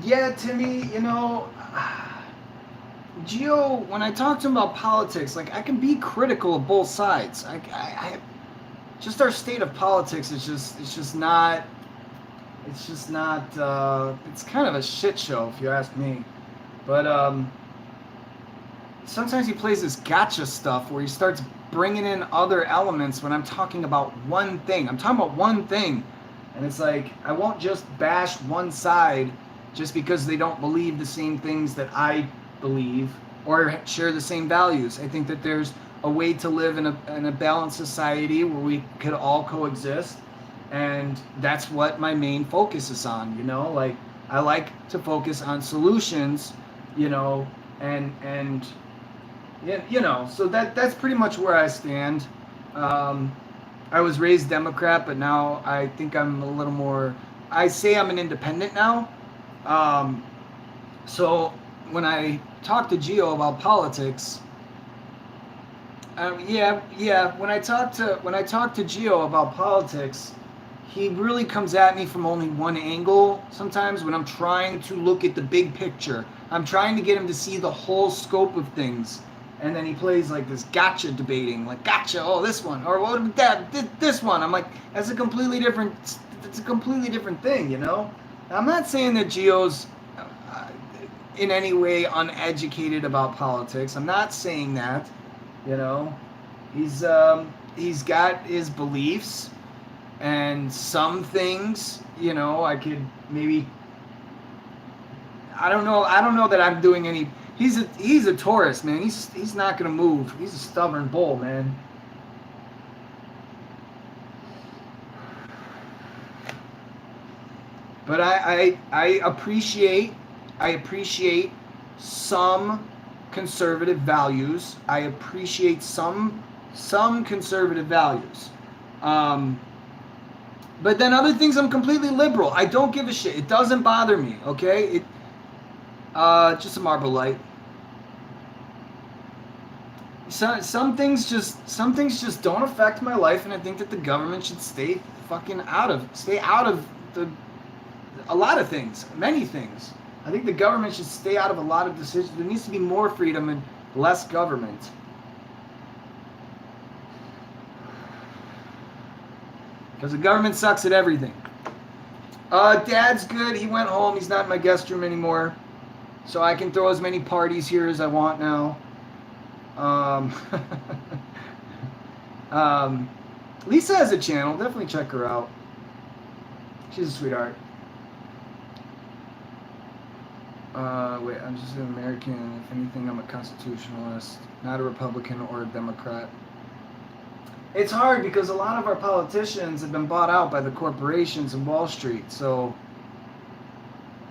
Yeah, Timmy, you know, Gio, when I talk to him about politics, like, I can be critical of both sides. Just our state of politics is it's kind of a shit show, if you ask me. But, sometimes he plays this gotcha stuff where he starts bringing in other elements when I'm talking about one thing. I'm talking about one thing. And it's like, I won't just bash one side just because they don't believe the same things that I believe or share the same values. I think that there's a way to live in a balanced society where we could all coexist. And that's what my main focus is on, you know? Like, I like to focus on solutions, you know, and yeah, you know, so that's pretty much where I stand. I was raised Democrat, but now I think I'm a little more, I say I'm an independent now. So when I talk to Gio about politics, when I talk to Gio about politics, he really comes at me from only one angle sometimes when I'm trying to look at the big picture. I'm trying to get him to see the whole scope of things. And then he plays like this gotcha debating, like gotcha, oh this one, or what about that, this one. I'm like, it's a completely different thing, you know? I'm not saying that Gio's in any way uneducated about politics. I'm not saying that, you know? He's got his beliefs, and some things, you know, I could maybe, I don't know that I'm doing any. He's a Taurus, man. He's not gonna move. He's a stubborn bull, man. But I appreciate some conservative values. I appreciate some conservative values. But then other things, I'm completely liberal. I don't give a shit. It doesn't bother me. Okay. Just a Marble Light. some things just don't affect my life, and I think that the government should stay out of a lot of things, many things. I think the government should stay out of a lot of decisions. There needs to be more freedom and less government. Because the government sucks at everything. Dad's good. He went home. He's not in my guest room anymore. So I can throw as many parties here as I want now. Lisa has a channel. Definitely check her out. She's a sweetheart. Wait, I'm just an American. If anything, I'm a constitutionalist, not a Republican or a Democrat. It's hard because a lot of our politicians have been bought out by the corporations in Wall Street, so...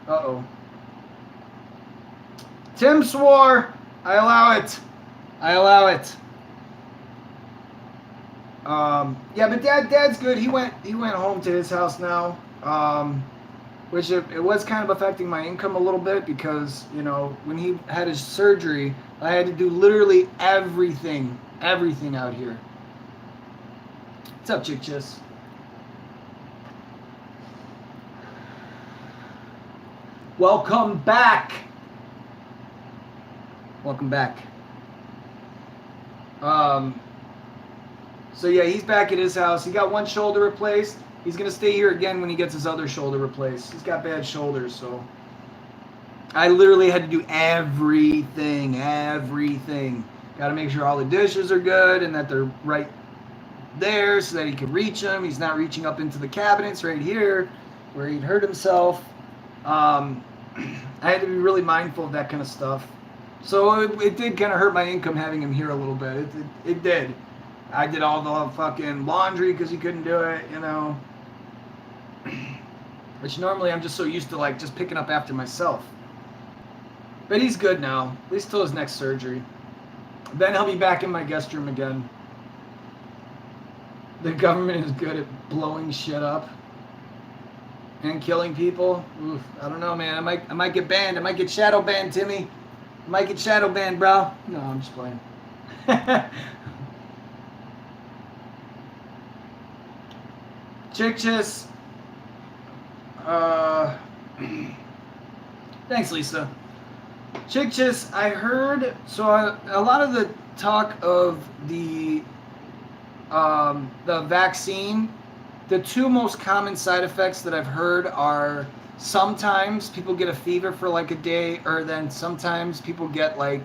Uh-oh. Tim swore! I allow it! I allow it. Yeah, but Dad's good. He went home to his house now. Which it was kind of affecting my income a little bit because, you know, when he had his surgery, I had to do literally everything out here. What's up, Chick Chiss? Welcome back. Welcome back. So yeah, he's back at his house. He got one shoulder replaced. He's going to stay here again when he gets his other shoulder replaced. He's got bad shoulders, so... I literally had to do everything. Got to make sure all the dishes are good and that they're right there so that he can reach them. He's not reaching up into the cabinets right here where he'd hurt himself. I had to be really mindful of that kind of stuff. So it did kind of hurt my income having him here a little bit. It did. I did all the fucking laundry because he couldn't do it, you know. Which normally I'm just so used to like just picking up after myself. But he's good now, at least till his next surgery. Then he'll be back in my guest room again. The government is good at blowing shit up and killing people. Oof, I don't know, man. I might get banned. I might get shadow banned, Timmy. I might get shadow banned, bro. No, I'm just playing. Chick-chiss. Thanks, Lisa. Chick-chiss, I heard, so a lot of the talk of the vaccine, the two most common side effects that I've heard are sometimes people get a fever for like a day, or then sometimes people get like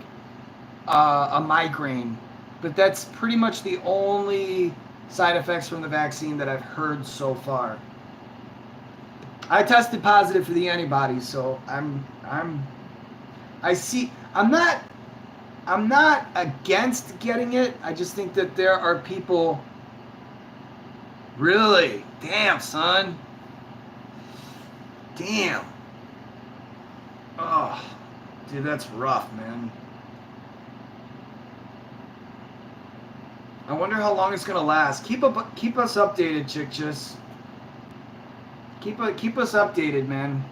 a migraine. But that's pretty much the only side effects from the vaccine that I've heard so far. I tested positive for the antibodies, so I'm not against getting it. I just think that there are people. Really? Damn, son. Damn. Oh, dude, that's rough, man. I wonder how long it's gonna last. Keep us updated, Chick-chiss. Keep us updated, man.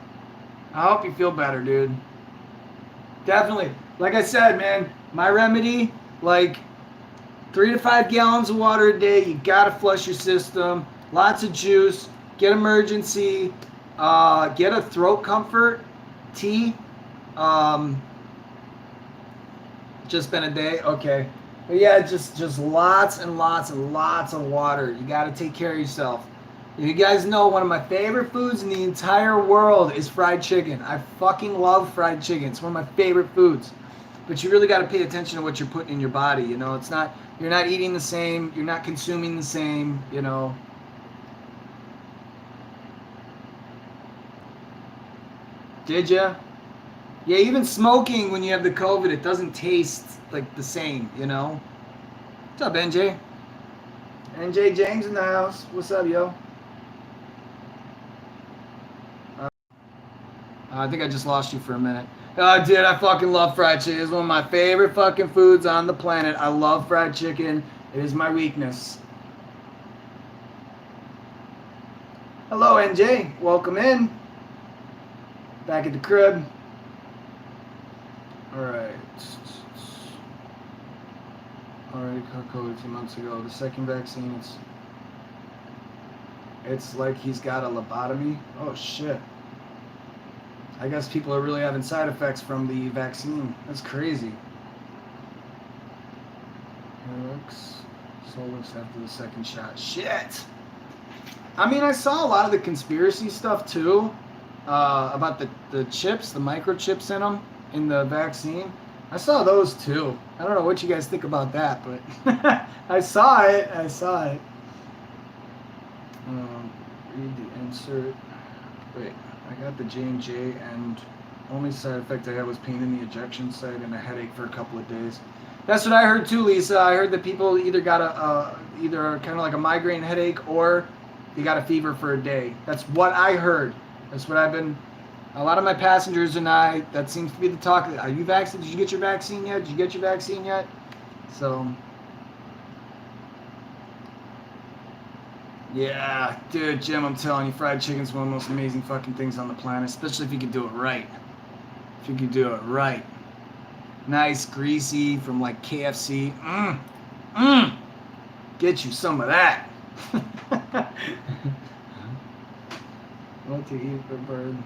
I hope you feel better, dude. Definitely. Like I said, man, my remedy, like 3 to 5 gallons of water a day. You gotta flush your system. Lots of juice. Get emergency. Get a throat comfort tea. Just been a day. Okay. But yeah, just lots and lots and lots of water. You gotta take care of yourself. You guys know one of my favorite foods in the entire world is fried chicken. I fucking love fried chicken. It's one of my favorite foods. But you really got to pay attention to what you're putting in your body, you know. You're not eating the same, you're not consuming the same, you know. Did ya? Yeah, even smoking when you have the COVID, it doesn't taste like the same, you know. What's up, NJ? NJ James in the house. What's up, yo? I think I just lost you for a minute. Oh, dude, I fucking love fried chicken. It's one of my favorite fucking foods on the planet. I love fried chicken. It is my weakness. Hello, NJ. Welcome in. Back at the crib. All right. already caught COVID 2 months ago. The second vaccine, it's like he's got a lobotomy. Oh shit. I guess people are really having side effects from the vaccine. That's crazy. Soulless after the second shot. Shit. I mean, I saw a lot of the conspiracy stuff too, about the chips, the microchips in them, in the vaccine. I saw those too. I don't know what you guys think about that, but I saw it. Read the insert. Wait, I got the J&J, and only side effect I had was pain in the ejection site and a headache for a couple of days. That's what I heard too, Lisa. I heard that people either got either kind of like a migraine headache or they got a fever for a day. That's what I heard. That's what I've been. A lot of my passengers and I. That seems to be the talk. Are you vaccinated? Did you get your vaccine yet? Did you get your vaccine yet? So. Yeah, dude, Jim, I'm telling you, fried chicken's one of the most amazing fucking things on the planet, especially if you can do it right. If you can do it right. Nice, greasy, from like KFC. Get you some of that. What to eat for bird?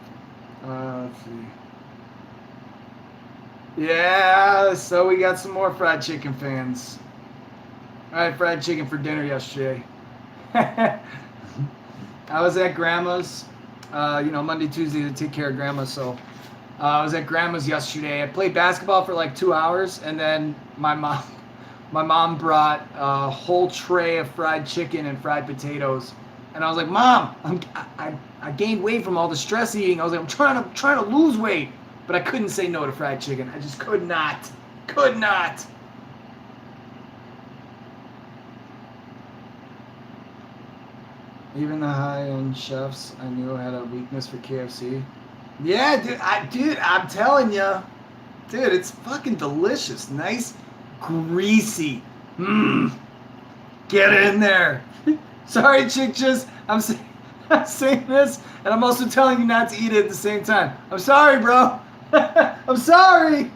Let's see. Yeah, so we got some more fried chicken fans. I had fried chicken for dinner yesterday. I was at Grandma's, Monday, Tuesday to take care of Grandma, so I was at Grandma's yesterday. I played basketball for like 2 hours, and then my mom brought a whole tray of fried chicken and fried potatoes, and I was like, Mom, I gained weight from all the stress eating. I was like, I'm trying to lose weight, but I couldn't say no to fried chicken. I just could not. Even the high-end chefs I knew had a weakness for KFC. Yeah, dude, I'm telling you. Dude, it's fucking delicious. Nice, greasy. Get in there. Sorry, Chick-Chis. I'm saying this, and I'm also telling you not to eat it at the same time. I'm sorry, bro. I'm sorry.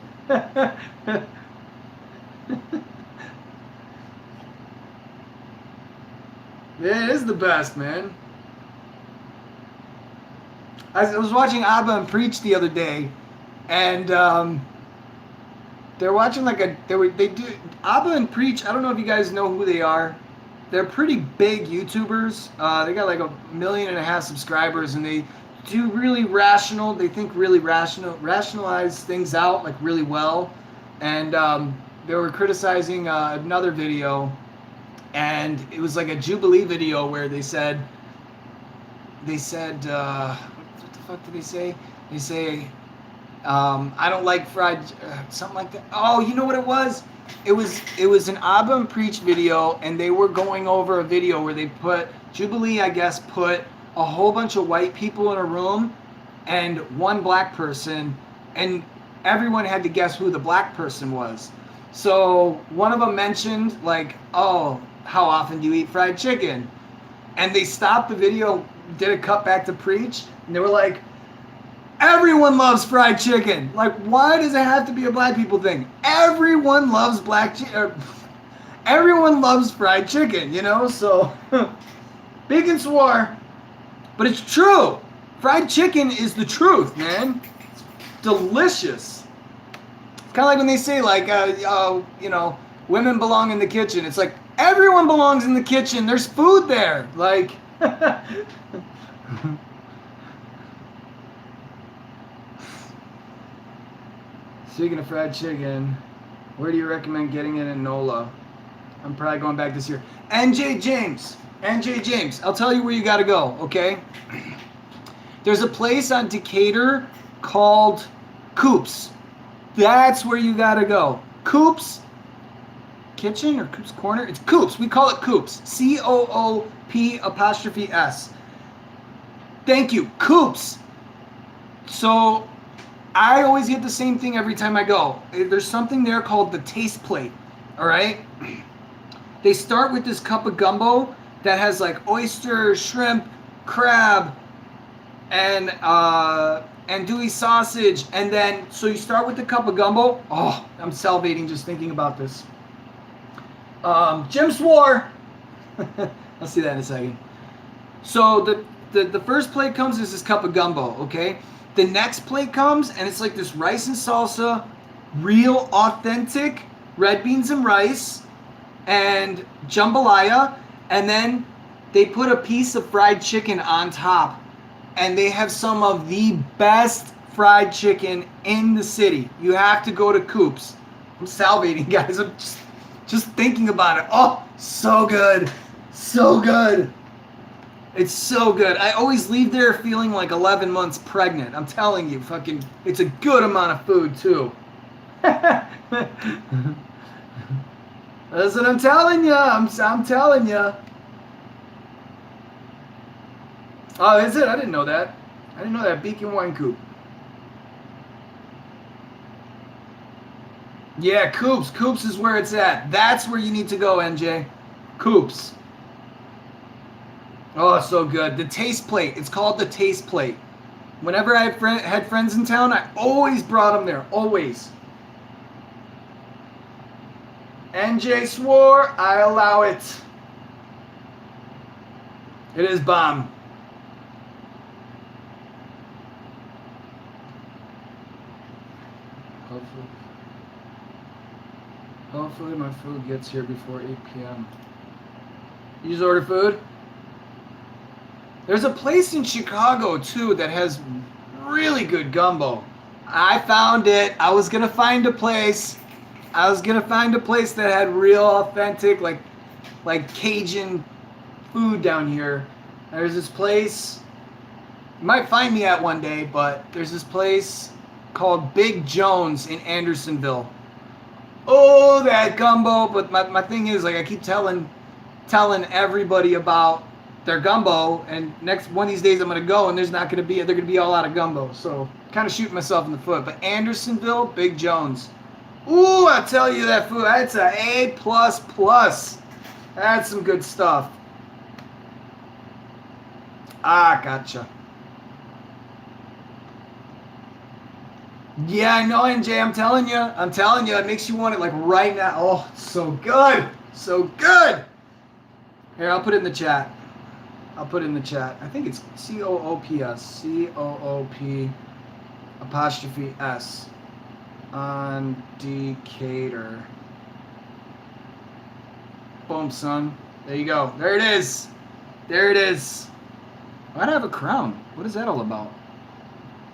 Yeah, it is the best, man. I was watching Abba and Preach the other day, and they're watching they do Abba and Preach. I don't know if you guys know who they are. They're pretty big YouTubers. They got like 1.5 million subscribers, and they do really rational. They think really rationalize things out like really well. And they were criticizing another video. And it was like a Jubilee video where they said, what the fuck did they say? They say, I don't like fried, something like that. Oh, you know what it was? It was an Abba and Preach video, and they were going over a video where they Jubilee, I guess, put a whole bunch of white people in a room and one black person, and everyone had to guess who the black person was. So one of them mentioned, like, oh, how often do you eat fried chicken? And they stopped the video, did a cut back to Preach, and they were like, everyone loves fried chicken. Like, why does it have to be a black people thing? Everyone loves everyone loves fried chicken, So, big and swore, but it's true. Fried chicken is the truth, man. It's delicious. It's kind of like when they say, like, women belong in the kitchen. It's like, everyone belongs in the kitchen. There's food there. Like, speaking of fried chicken, where do you recommend getting it in NOLA? I'm probably going back this year. NJ James. I'll tell you where you got to go, okay? There's a place on Decatur called Coops. That's where you got to go. Coops Kitchen or Coops Corner? It's Coops. We call it Coops. COOP''S. Thank you. Coops. So I always get the same thing every time I go. There's something there called the taste plate. All right? They start with this cup of gumbo that has like oyster, shrimp, crab, and andouille sausage. And then, so you start with the cup of gumbo. Oh, I'm salivating just thinking about this. Jim swore. I'll see that in a second. So the first plate comes as this cup of gumbo, okay? The next plate comes and it's like this rice and salsa, real authentic red beans and rice and jambalaya, and then they put a piece of fried chicken on top, and they have some of the best fried chicken in the city. You have to go to Coop's. I'm salivating, guys. I'm just thinking about it. Oh, so good. So good. It's so good. I always leave there feeling like 11 months pregnant. I'm telling you, fucking, it's a good amount of food, too. That's what I'm telling you. I'm telling you. Oh, is it? I didn't know that. I didn't know that. Beacon Wine Coop. Yeah, Coop's. Coop's is where it's at. That's where you need to go, NJ. Coop's. Oh, so good. The Taste Plate. It's called the Taste Plate. Whenever I had friends in town, I always brought them there. Always. NJ swore. I allow it. It is bomb. Hopefully my food gets here before 8 p.m. You just order food? There's a place in Chicago, too, that has really good gumbo. I found it. I was going to find a place. That had real authentic, like Cajun food down here. There's this place. You might find me at one day, but there's this place called Big Jones in Andersonville. Oh, that gumbo. But my thing is, like, I keep telling everybody about their gumbo, and next one of these days I'm gonna go, and they're gonna be all out of gumbo. So kind of shooting myself in the foot. But Andersonville, Big Jones. Ooh, I tell you, that food, that's an A++. That's some good stuff. Ah, gotcha. Yeah, I know, NJ. I'm telling you, it makes you want it like right now. Oh, it's so good, so good. Here, I'll put it in the chat. I think it's COOPS. COOP''S on Decatur. Boom, son. There you go. There it is. Why'd I have a crown? What is that all about?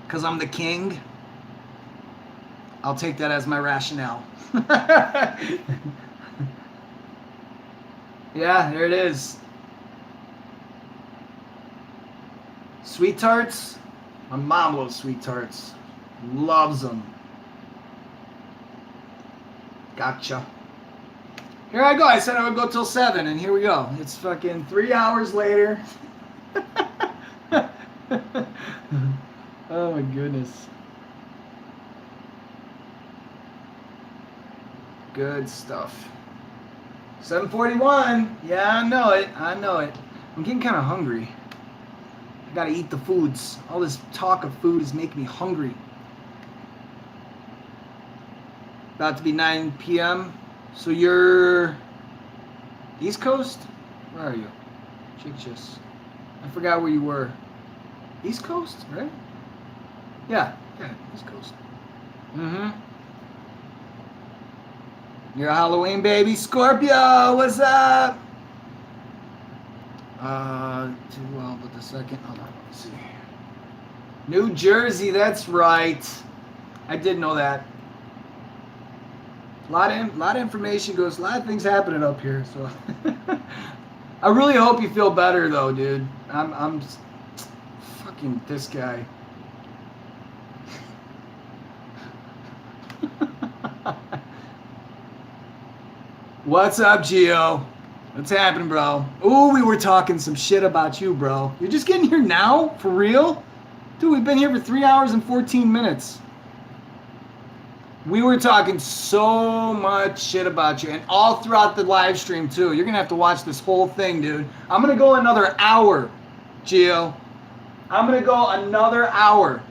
Because I'm the king? I'll take that as my rationale. Yeah, there it is. Sweet tarts? My mom loves sweet tarts. Loves them. Gotcha. Here I go. I said I would go till 7, and here we go. It's fucking 3 hours later. Oh my goodness. Good stuff. 7:41. Yeah, I know it. I'm getting kind of hungry. I gotta eat the foods. All this talk of food is making me hungry. About to be 9 p.m. So you're East Coast? Where are you? Chick-chis. I forgot where you were. East Coast, right? Yeah, East Coast. Mm-hmm. You're a Halloween baby. Scorpio, what's up? Too well, but the second. Hold on, let's see. New Jersey, that's right. I did know that. A lot of information goes. A lot of things happening up here. So, I really hope you feel better, though, dude. I'm fucking this guy. What's up, Gio? What's happening, bro? Ooh, we were talking some shit about you, bro. You're just getting here now? For real? Dude, we've been here for 3 hours and 14 minutes. We were talking so much shit about you, and all throughout the live stream, too. You're going to have to watch this whole thing, dude. I'm going to go another hour, Gio. I'm going to go another hour.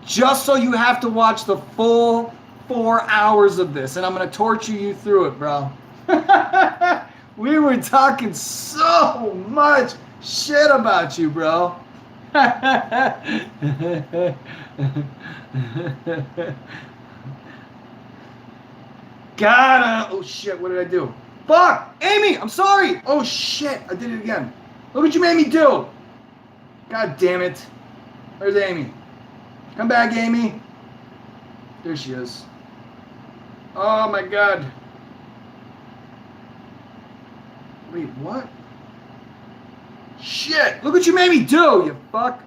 Just so you have to watch the full 4 hours of this, and I'm going to torture you through it, bro. We were talking so much shit about you, bro. Gotta. Oh shit, what did I do? Fuck! Amy, I'm sorry! Oh shit, I did it again. Look what you made me do! God damn it. Where's Amy? Come back, Amy. There she is. Oh my god. Wait, what? Shit! Look what you made me do, you fuck!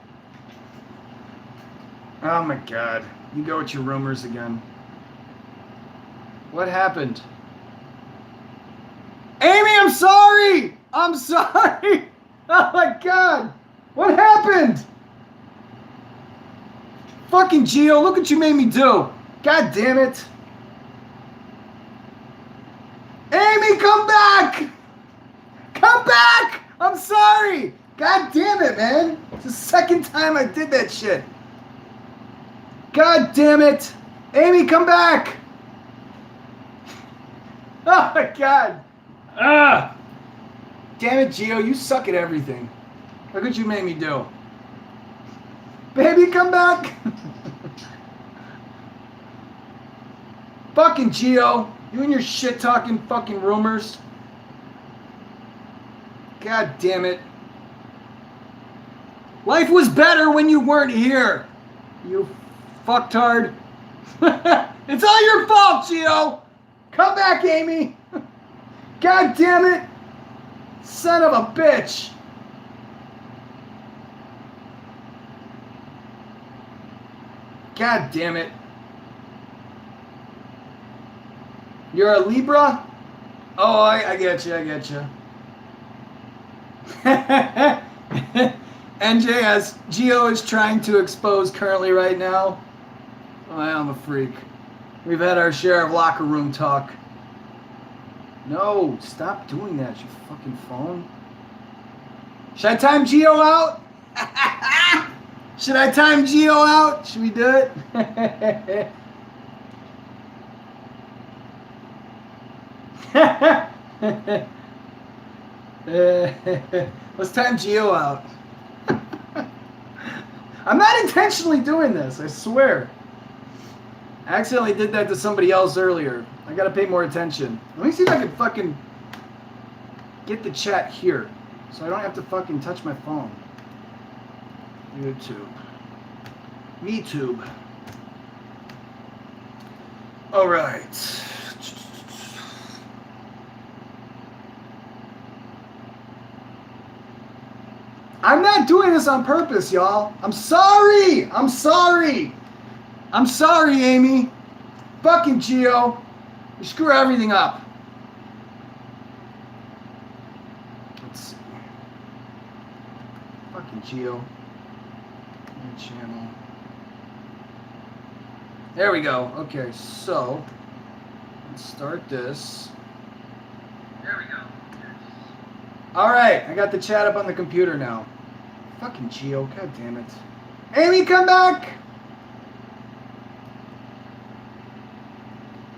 Oh my god. You go with your rumors again. What happened? Amy, I'm sorry! I'm sorry! Oh my god! What happened? Fucking Gio, look what you made me do! God damn it! Amy, come back! Come back! I'm sorry! God damn it, man! It's the second time I did that shit. God damn it! Amy, come back! Oh my god! Ah! Damn it, Gio, you suck at everything. Look what you made me do. Baby, come back! Fucking Gio, you and your shit talking fucking rumors. God damn it. Life was better when you weren't here, you fucktard. It's all your fault, Gio. Come back, Amy. God damn it. Son of a bitch. God damn it. You're a Libra? Oh, I get you, I get you. NJ, as Gio is trying to expose currently right now, I am a freak. We've had our share of locker room talk. No, stop doing that, you fucking phone. Should I time Gio out? Should I time Gio out? Should we do it? Let's time Gio out. I'm not intentionally doing this, I swear. I accidentally did that to somebody else earlier. I gotta pay more attention. Let me see if I can fucking get the chat here so I don't have to fucking touch my phone. YouTube. MeTube. Alright. I'm not doing this on purpose, y'all. I'm sorry. I'm sorry. I'm sorry, Amy. Fucking Gio. You screw everything up. Let's see. Fucking Gio. New channel. There we go. Okay, so let's start this. There we go. Alright, I got the chat up on the computer now. Fucking Gio, god damn it. Amy, come back!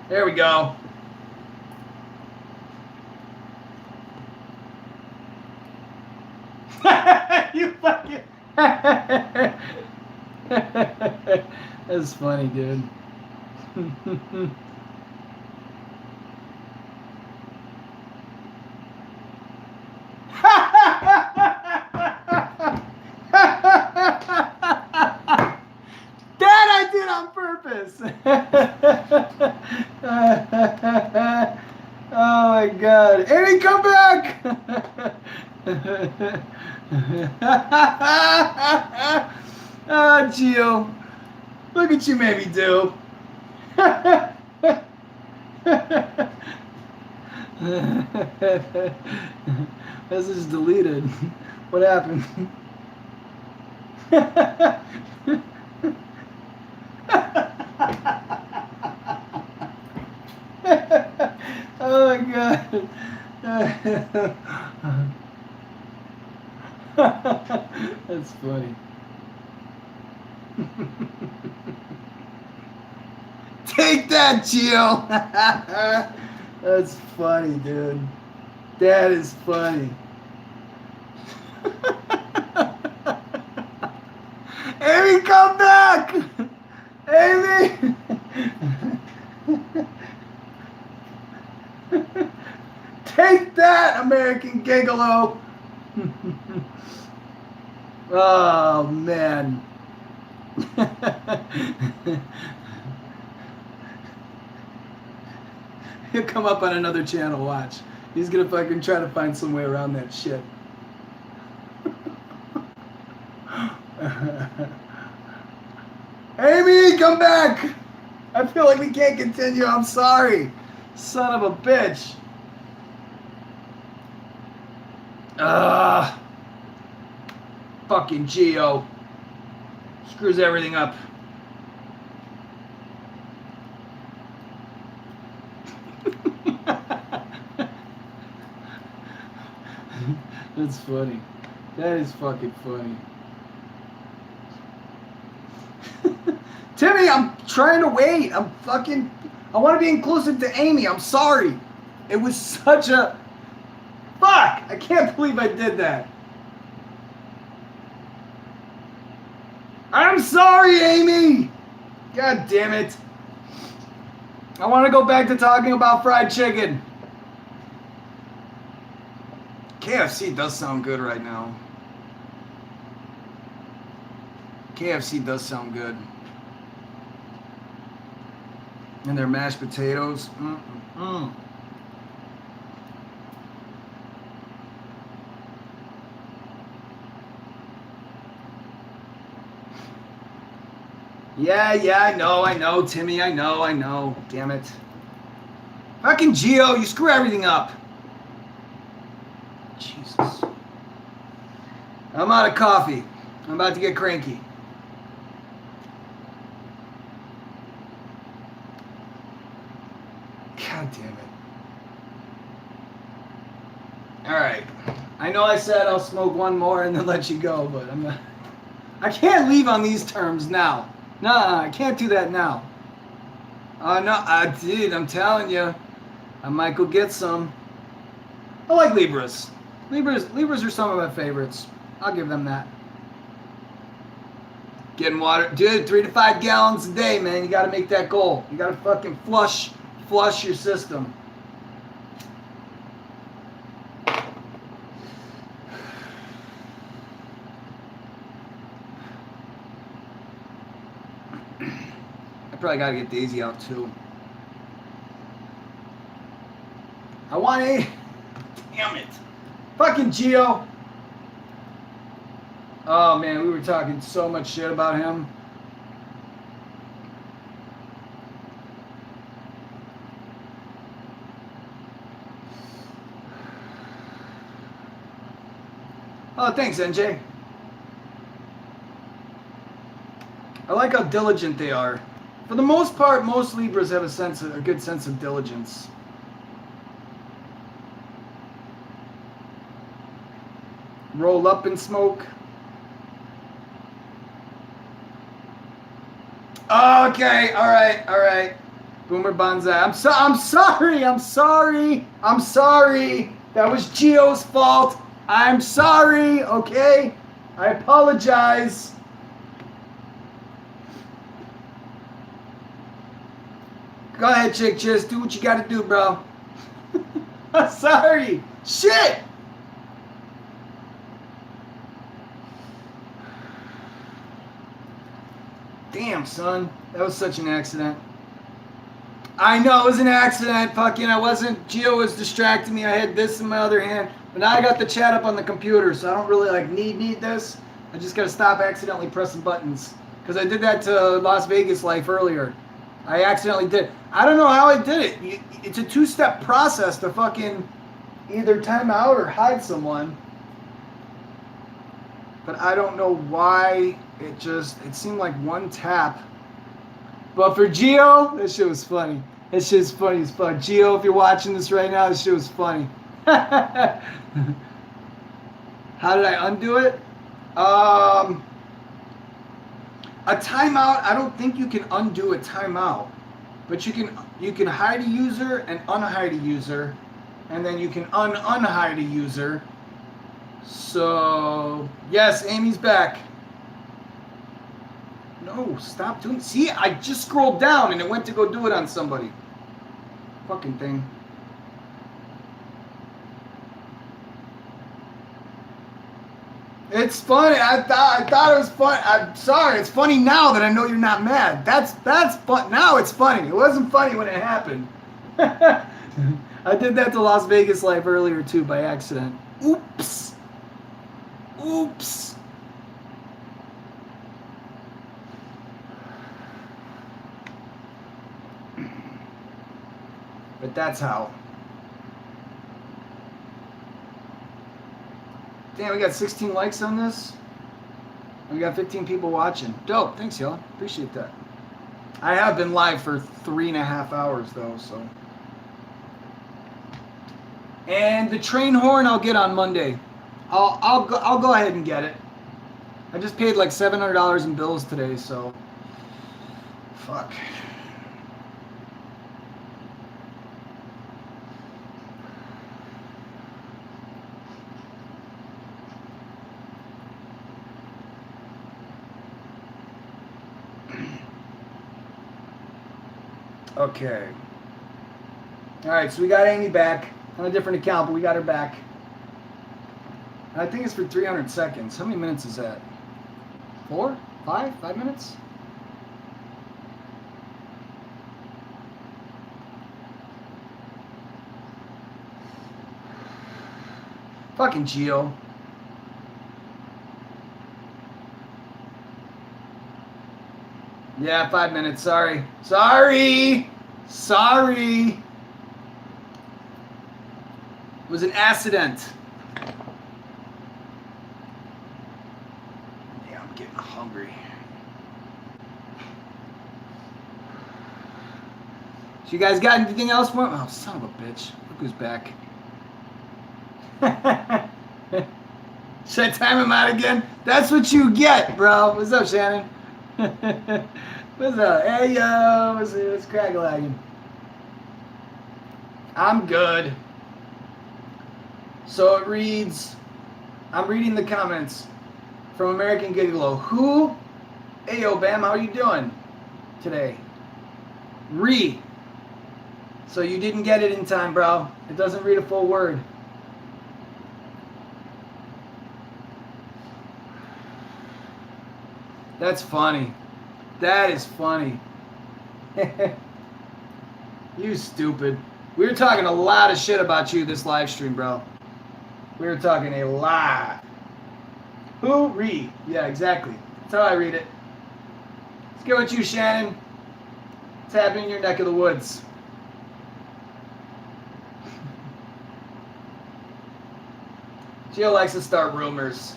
There we go. You fucking... That's funny, dude. That I did on purpose. Oh my god. Amy, come back! Oh, Gio. Look what you made me do. This is deleted. What happened? Oh my god. That's funny. Take that, Gio. That's funny, dude. That is funny. Amy, come back! Amy! Take that, American Gigolo! Oh, man. He'll come up on another channel, watch. He's gonna fucking try to find some way around that shit. Amy, come back! I feel like we can't continue, I'm sorry. Son of a bitch. Fucking Geo. Screws everything up. That's funny. That is fucking funny. Timmy, I'm trying to wait. I want to be inclusive to Amy. I'm sorry. It was such a... Fuck! I can't believe I did that. I'm sorry, Amy! God damn it. I want to go back to talking about fried chicken. KFC does sound good right now. KFC does sound good. And their mashed potatoes. Yeah, I know, Timmy, I know. Damn it. Fucking Geo, you screw everything up. Jesus. I'm out of coffee. I'm about to get cranky. God damn it. Alright. I know I said I'll smoke one more and then let you go, but I'm not... I can't leave on these terms now. Nah, I can't do that now. No, dude, I'm telling you. I might go get some. I like Libras. Libras are some of my favorites. I'll give them that. Getting water. Dude, 3 to 5 gallons a day, man. You got to make that goal. You got to fucking flush your system. I probably got to get Daisy out, too. I want a... Damn it. Fucking Geo. Oh, man, we were talking so much shit about him. Oh, thanks, NJ. I like how diligent they are. For the most part, most Libras have a good sense of diligence. Roll up and smoke. Okay, all right. Boomer Banzai. I'm sorry. That was Geo's fault. I'm sorry, okay? I apologize. Go ahead, chick. Just do what you gotta do, bro. I'm sorry. Shit! Damn, son. That was such an accident. I know it was an accident. Fucking, Geo was distracting me. I had this in my other hand. But now I got the chat up on the computer, so I don't really need this. I just gotta stop accidentally pressing buttons. Because I did that to Las Vegas Life earlier. I accidentally did. I don't know how I did it. It's a 2-step process to fucking either time out or hide someone. But I don't know why it seemed like one tap. But for Geo, that shit was funny. That shit's funny as fuck. Geo, if you're watching this right now, this shit was funny. How did I undo it? A timeout, I don't think you can undo a timeout. But you you can hide a user and unhide a user, and then you can unhide a user. So, yes, Amy's back. No, stop doing. See, I just scrolled down and it went to go do it on somebody. Fucking thing. It's funny. I thought it was fun. I'm sorry. It's funny now that I know you're not mad. That's fun. Now it's funny. It wasn't funny when it happened. I did that to Las Vegas Live earlier too by accident. Oops. Oops. But that's how. Damn, we got 16 likes on this. We got 15 people watching. Dope. Thanks, y'all. Appreciate that. I have been live for 3.5 hours, though, so. And the train horn I'll get on Monday. I'll go ahead and get it. I just paid like $700 in bills today, so. Fuck. Okay. Alright, so we got Amy back on a different account, but we got her back. I think it's for 300 seconds. How many minutes is that? 4? 5? 5 minutes? Fucking Geo. Yeah, 5 minutes. Sorry. Sorry. It was an accident. Yeah, I'm getting hungry. So you guys got anything else for me? Oh, son of a bitch. Look who's back. Should I time him out again? That's what you get, bro. What's up, Shannon? What's up? Hey, yo. What's crack-a-lagging? I'm good. So it reads, I'm reading the comments from American Gigolo. Who? Hey, yo, Bam, how are you doing today? So you didn't get it in time, bro. It doesn't read a full word. That's funny. That is funny. You stupid. We were talking a lot of shit about you this live stream, bro. We were talking a lot. Who? Read. Yeah, exactly. That's how I read it. Let's go with you, Shannon. What's happening in your neck of the woods? Gio likes to start rumors.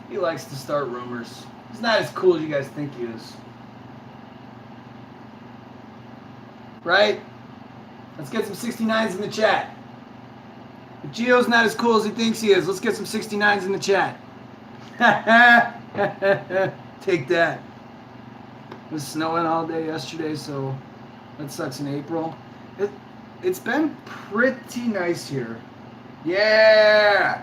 He likes to start rumors. He's not as cool as you guys think he is. Right? Let's get some 69s in the chat. If Gio's not as cool as he thinks he is, let's get some 69s in the chat. Take that. It was snowing all day yesterday, so that sucks in April. It's been pretty nice here. Yeah!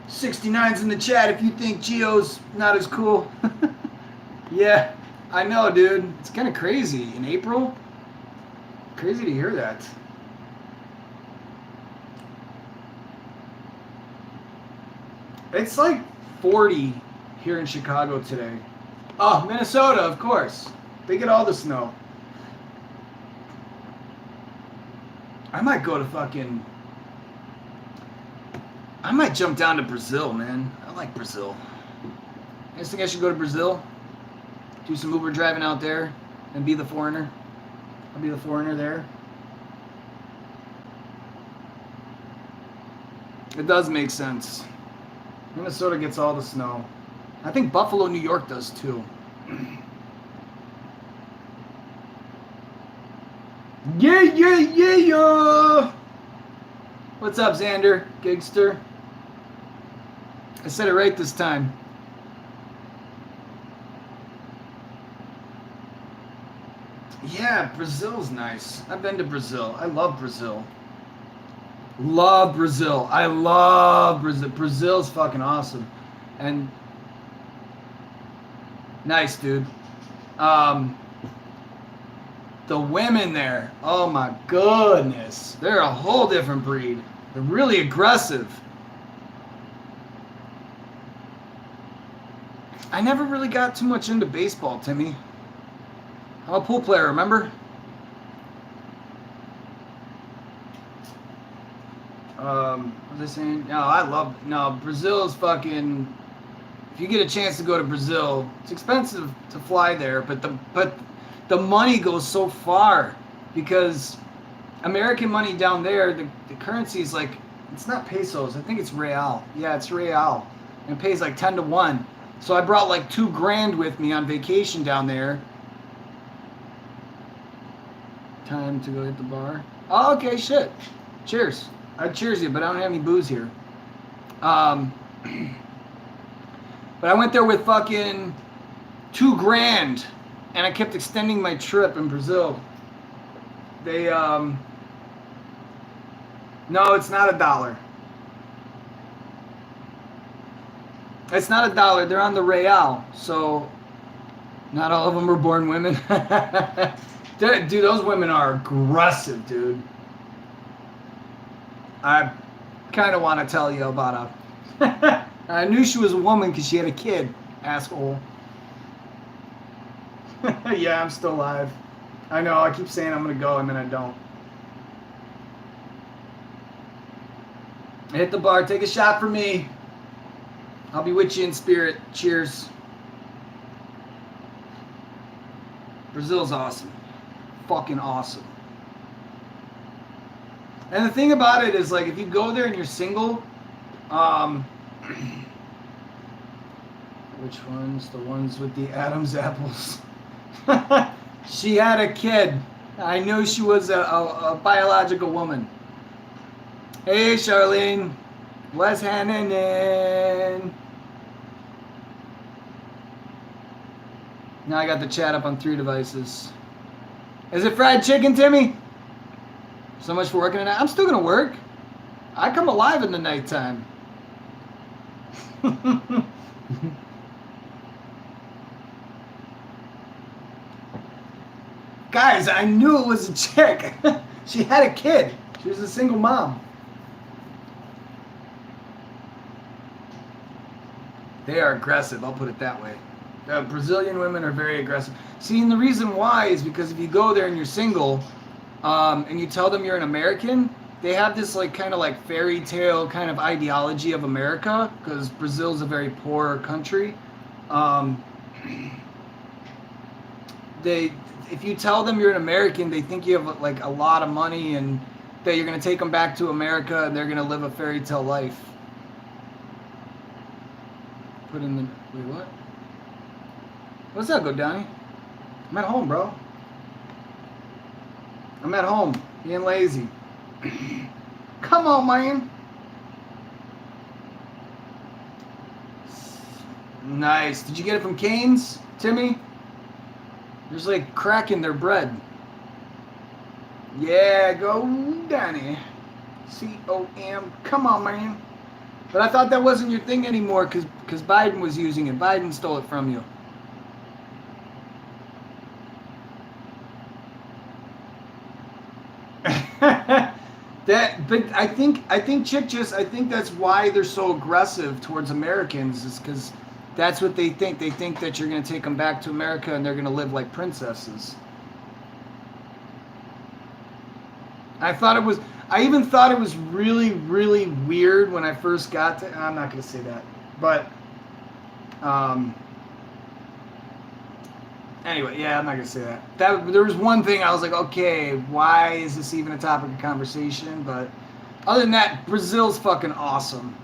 69's in the chat if you think Gio's not as cool. Yeah, I know, dude. It's kind of crazy. In April? Crazy to hear that. It's like 40 here in Chicago today. Oh, Minnesota, of course. They get all the snow. I might go to fucking... I might jump down to Brazil, man. I like Brazil. I just think I should go to Brazil, do some Uber driving out there, and be the foreigner. I'll be the foreigner there. It does make sense. Minnesota gets all the snow. I think Buffalo, New York does too. Yeah. What's up, Xander? Gigster? I said it right this time. Yeah, Brazil's nice. I've been to Brazil. I love Brazil. Love Brazil. I love Brazil. Brazil's fucking awesome. And nice, dude. Um, the women there, oh my goodness. They're a whole different breed. They're really aggressive. I never really got too much into baseball, Timmy. I'm a pool player, remember? What was I saying? No, Brazil is fucking, if you get a chance to go to Brazil, it's expensive to fly there, but the money goes so far because American money down there, the currency is like, it's not pesos, I think it's real. Yeah, it's real. And it pays like 10 to 1. So I brought like $2,000 with me on vacation down there. Time to go hit the bar. Oh, okay, shit. Cheers. I'd cheers you, but I don't have any booze here. But I went there with fucking $2,000, and I kept extending my trip in Brazil. They, no, it's not $1. It's not $1. They're on the real, so not all of them are born women. Dude, those women are aggressive, dude. I kind of want to tell you about a... I knew she was a woman because she had a kid, asshole. Yeah, I'm still alive. I know, I keep saying I'm going to go and then I don't. Hit the bar, take a shot for me. I'll be with you in spirit. Cheers. Brazil's awesome. Fucking awesome. And the thing about it is, like, if you go there and you're single, which ones? The ones with the Adam's apples. She had a kid. I knew she was a biological woman. Hey, Charlene. What's happening? Now I got the chat up on 3 devices. Is it fried chicken, Timmy? So much for working tonight. I'm still going to work. I come alive in the nighttime. Guys, I knew it was a chick. She had a kid. She was a single mom. They are aggressive, I'll put it that way. Brazilian women are very aggressive. See, and the reason why is because if you go there and you're single, and you tell them you're an American, they have this like kind of like fairy tale kind of ideology of America, because Brazil's a very poor country. If you tell them you're an American, they think you have like a lot of money and that you're going to take them back to America and they're going to live a fairy tale life. Put in the... Wait, what? What's up, Go Donnie? I'm at home, bro. I'm at home, being lazy. Come on, man. Nice. Did you get it from Cane's, Timmy? There's like crack in their bread. Yeah, Go Donnie. C-O-M. Come on, man. But I thought that wasn't your thing anymore because Biden was using it. Biden stole it from you. But I think Chick just, I think that's why they're so aggressive towards Americans, is because that's what they think. They think that you're going to take them back to America and they're going to live like princesses. I even thought it was really, really weird when I first got to, I'm not going to say that, but, anyway, yeah, I'm not going to say that. There was one thing I was like, okay, why is this even a topic of conversation? But other than that, Brazil's fucking awesome.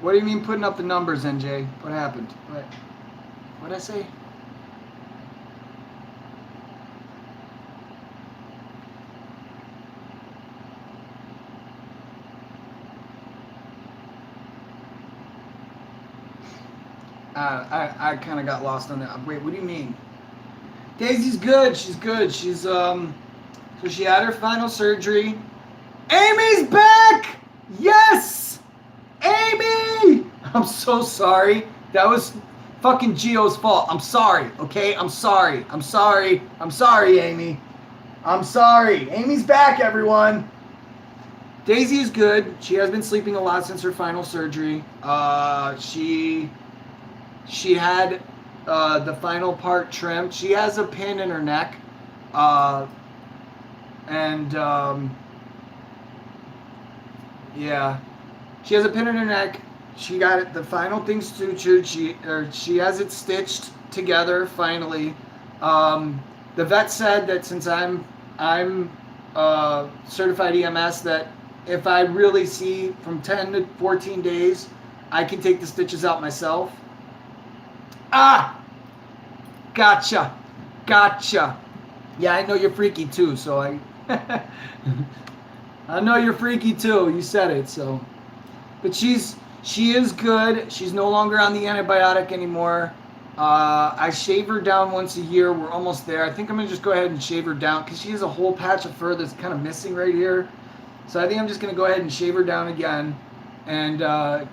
What do you mean putting up the numbers, NJ? What happened? What did I say? I kind of got lost on that. Wait, what do you mean? Daisy's good. She's good. So she had her final surgery. Amy's back! Yes! Amy! I'm so sorry. That was fucking Gio's fault. I'm sorry, okay? I'm sorry, Amy. I'm sorry. Amy's back, everyone. Daisy is good. She has been sleeping a lot since her final surgery. She had the final part trimmed. She has a pin in her neck. Yeah. She has a pin in her neck. She got it, the final thing sutured. She has it stitched together finally. The vet said that since I'm certified EMS, that if I really see from 10 to 14 days, I can take the stitches out myself. Ah! Gotcha. Yeah, I know you're freaky too, so I know you're freaky too. You said it, so. But she is good. She's no longer on the antibiotic anymore. I shave her down once a year. We're almost there. I think I'm going to just go ahead and shave her down because she has a whole patch of fur that's kind of missing right here. So I think I'm just going to go ahead and shave her down again and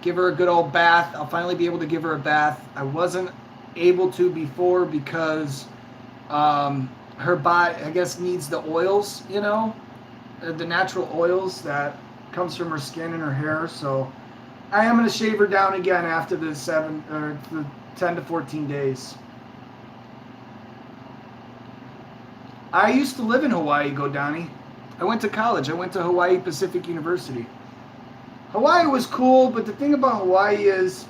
give her a good old bath. I'll finally be able to give her a bath. I wasn't able to before because her body, I guess, needs the oils, you know, the natural oils that comes from her skin and her hair. So I am going to shave her down again after the 10 to 14 days. I used to live in Hawaii, Godani. I went to college. I went to Hawaii Pacific University. Hawaii was cool, but the thing about Hawaii is,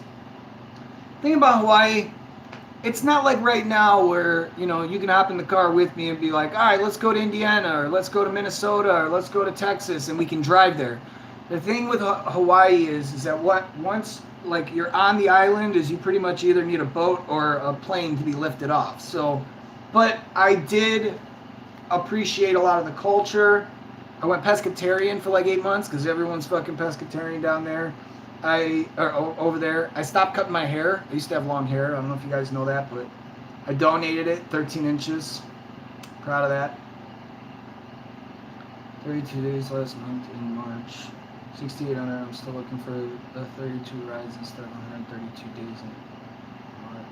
it's not like right now where, you know, you can hop in the car with me and be like, all right, let's go to Indiana, or let's go to Minnesota, or let's go to Texas, and we can drive there. The thing with Hawaii is that once, like, you're on the island, is you pretty much either need a boat or a plane to be lifted off. So, but I did appreciate a lot of the culture. I went pescatarian for like 8 months because everyone's fucking pescatarian down there. Over there. I stopped cutting my hair. I used to have long hair. I don't know if you guys know that, but I donated it, 13 inches. Proud of that. 32 days last month in March. 6,800. I'm still looking for the 32 rides instead of 132 days in March.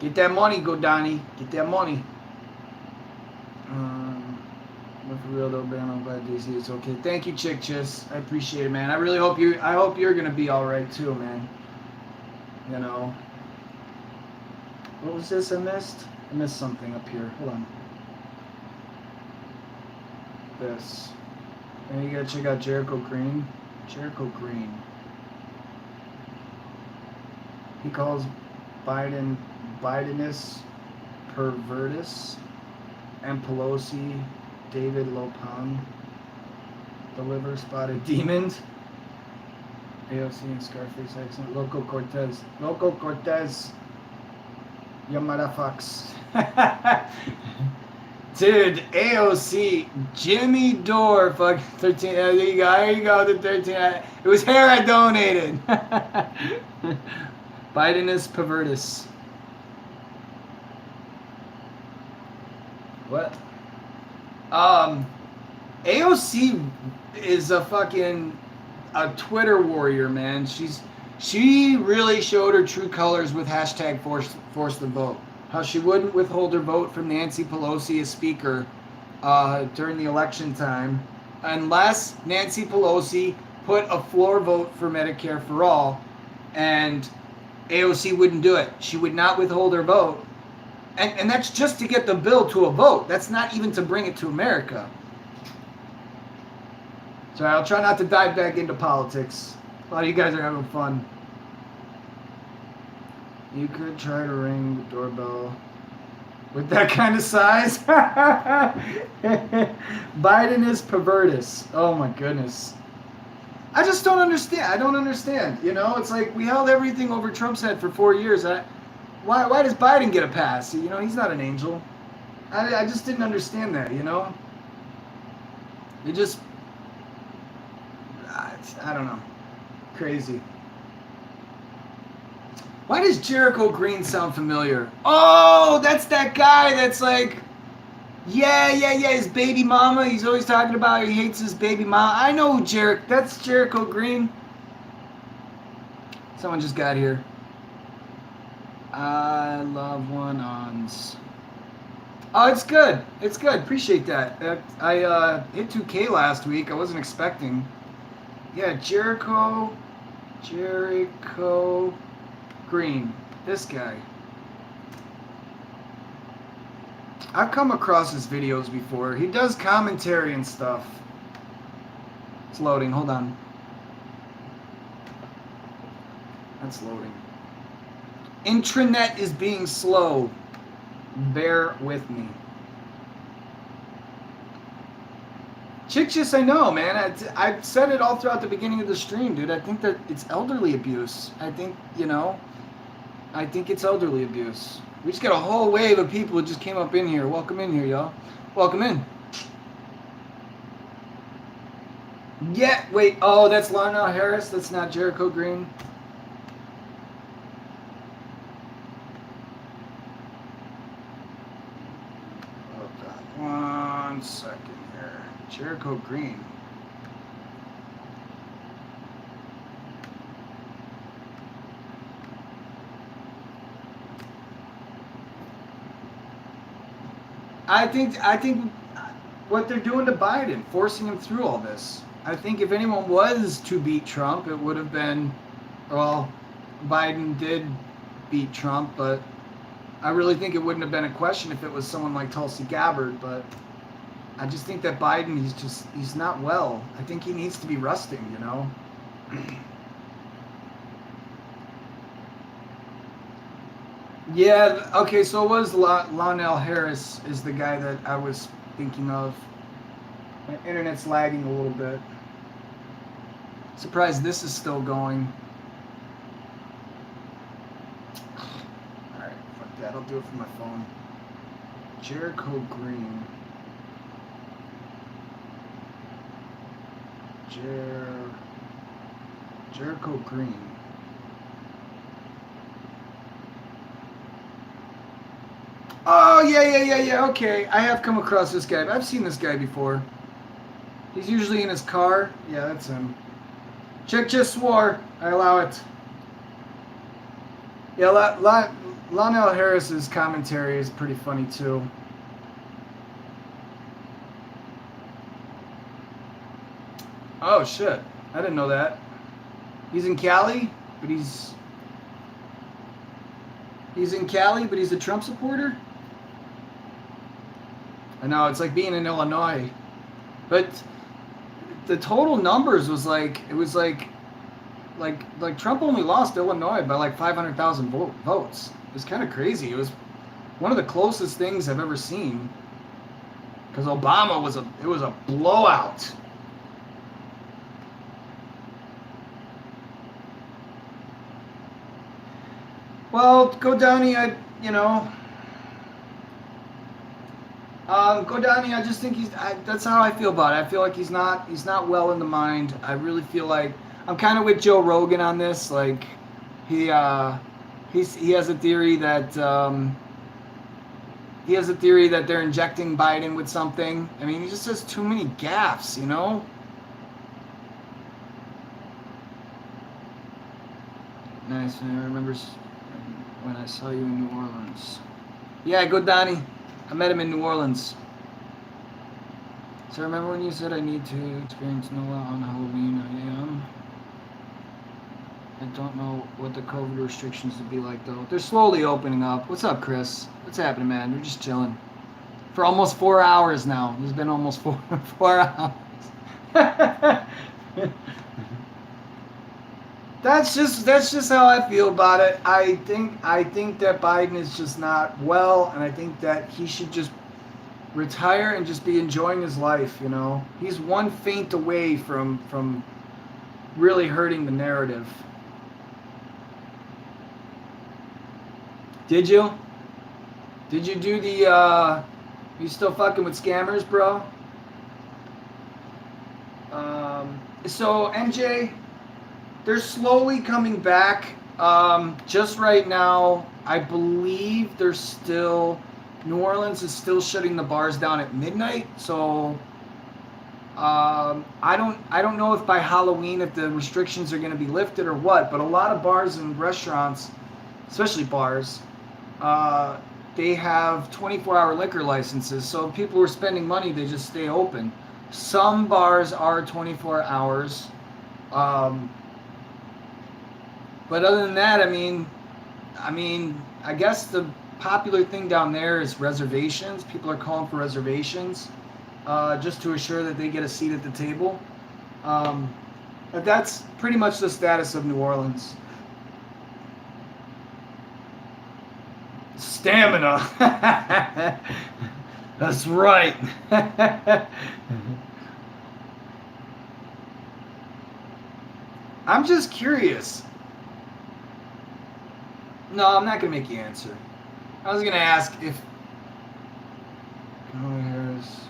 Get that money, Godani. Get that money. But for real though, man, I'm glad Daisy is okay. Thank you, Chick Chiss. I appreciate it, man. I really hope you're gonna be all right too, man. You know. What was this I missed? I missed something up here. Hold on. This. And you gotta check out Jericho Green. Jericho Green. He calls Bidenis pervertus, and Pelosi David Lopang, the liver spotted demons. AOC and Scarface accent. Loco Cortez, you motherfucks. Dude, AOC, Jimmy Dore, fuck 13. There you go, the 13. It was hair I donated. Bidenis pervertus. What? AOC is a Twitter warrior, man. She really showed her true colors with hashtag force the vote. How she wouldn't withhold her vote from Nancy Pelosi as speaker during the election time unless Nancy Pelosi put a floor vote for Medicare for all, and AOC wouldn't do it. She would not withhold her vote. And that's just to get the bill to a vote. That's not even to bring it to America. So I'll try not to dive back into politics. A lot of you guys are having fun. You could try to ring the doorbell with that kind of size. Bidenis pervertus. Oh my goodness. I just don't understand. I don't understand. You know, it's like we held everything over Trump's head for 4 years. Why does Biden get a pass? You know, he's not an angel. I just didn't understand that, you know? It just... I don't know. Crazy. Why does Jericho Green sound familiar? Oh, that's that guy that's like, yeah, his baby mama. He's always talking about he hates his baby mama. I know who that's Jericho Green. Someone just got here. I love one-ons. Oh, it's good. It's good. Appreciate that. I hit 2K last week. I wasn't expecting. Yeah, Jericho Green. This guy. I've come across his videos before. He does commentary and stuff. It's loading. Hold on. That's loading. Intranet is being slow. Bear with me. Chickchis, I know, man. I've said it all throughout the beginning of the stream, dude. I think that it's elderly abuse. I think it's elderly abuse. We just got a whole wave of people who just came up in here. Welcome in here, y'all. Welcome in. Yeah, wait. Oh, that's Larnell Harris. That's not Jericho Green. One second here. Jericho Green. I think what they're doing to Biden, forcing him through all this. I think if anyone was to beat Trump, it would have been, well, Biden did beat Trump, but I really think it wouldn't have been a question if it was someone like Tulsi Gabbard, but I just think that Biden, he's not well. I think he needs to be resting, you know? Yeah, okay, so it was Larnell Harris is the guy that I was thinking of. My internet's lagging a little bit. Surprised this is still going. Alright, fuck that. I'll do it from my phone. Jericho Green. Jericho Green. Oh, yeah, okay. I have come across this guy. I've seen this guy before. He's usually in his car. Yeah, that's him. Chick just swore. I allow it. Yeah, Larnell Harris's commentary is pretty funny, too. Oh, shit. I didn't know that. He's in Cali, but he's in Cali, but he's a Trump supporter? I know, it's like being in Illinois. But the total numbers was like, it was like Trump only lost Illinois by like 500,000 votes. It was kind of crazy. It was one of the closest things I've ever seen. Because Obama was a blowout. Well, Godani, Godani, I just think that's how I feel about it. I feel like he's not well in the mind. I really feel like I'm kind of with Joe Rogan on this. Like, he has a theory that they're injecting Biden with something. I mean, he just has too many gaffes, you know? Nice, man. I remember when I saw you in New Orleans. Yeah, good, Donnie. I met him in New Orleans. So remember when you said I need to experience Noah on Halloween? I don't know what the COVID restrictions would be like, though. They're slowly opening up. What's up, Chris? What's happening, man? We're just chilling. For almost 4 hours now. It's been almost 4 hours. That's just how I feel about it. I think that Biden is just not well, and I think that he should just retire and just be enjoying his life, you know. He's one feint away from really hurting the narrative. Did you do the you still fucking with scammers, bro? So NJ, they're slowly coming back. Just right now, I believe there's still New Orleans is still shutting the bars down at midnight. So I don't know if by Halloween if the restrictions are going to be lifted or what. But a lot of bars and restaurants, especially bars, they have 24-hour liquor licenses. So if people are spending money, they just stay open. Some bars are 24 hours. But other than that, I mean, I guess the popular thing down there is reservations. People are calling for reservations, just to assure that they get a seat at the table. But that's pretty much the status of New Orleans. Stamina. That's right. I'm just curious. No, I'm not going to make you answer. I was going to ask if Kamala Harris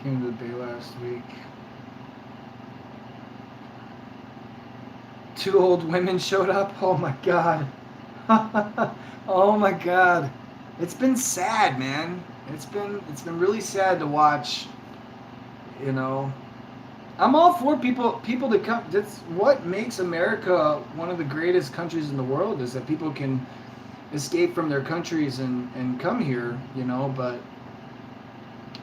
came to the Bay last week. 2 old women showed up? Oh my God. Oh my God. It's been sad, man. It's been really sad to watch, you know. I'm all for people to come. That's what makes America one of the greatest countries in the world, is that people can escape from their countries and come here, you know. But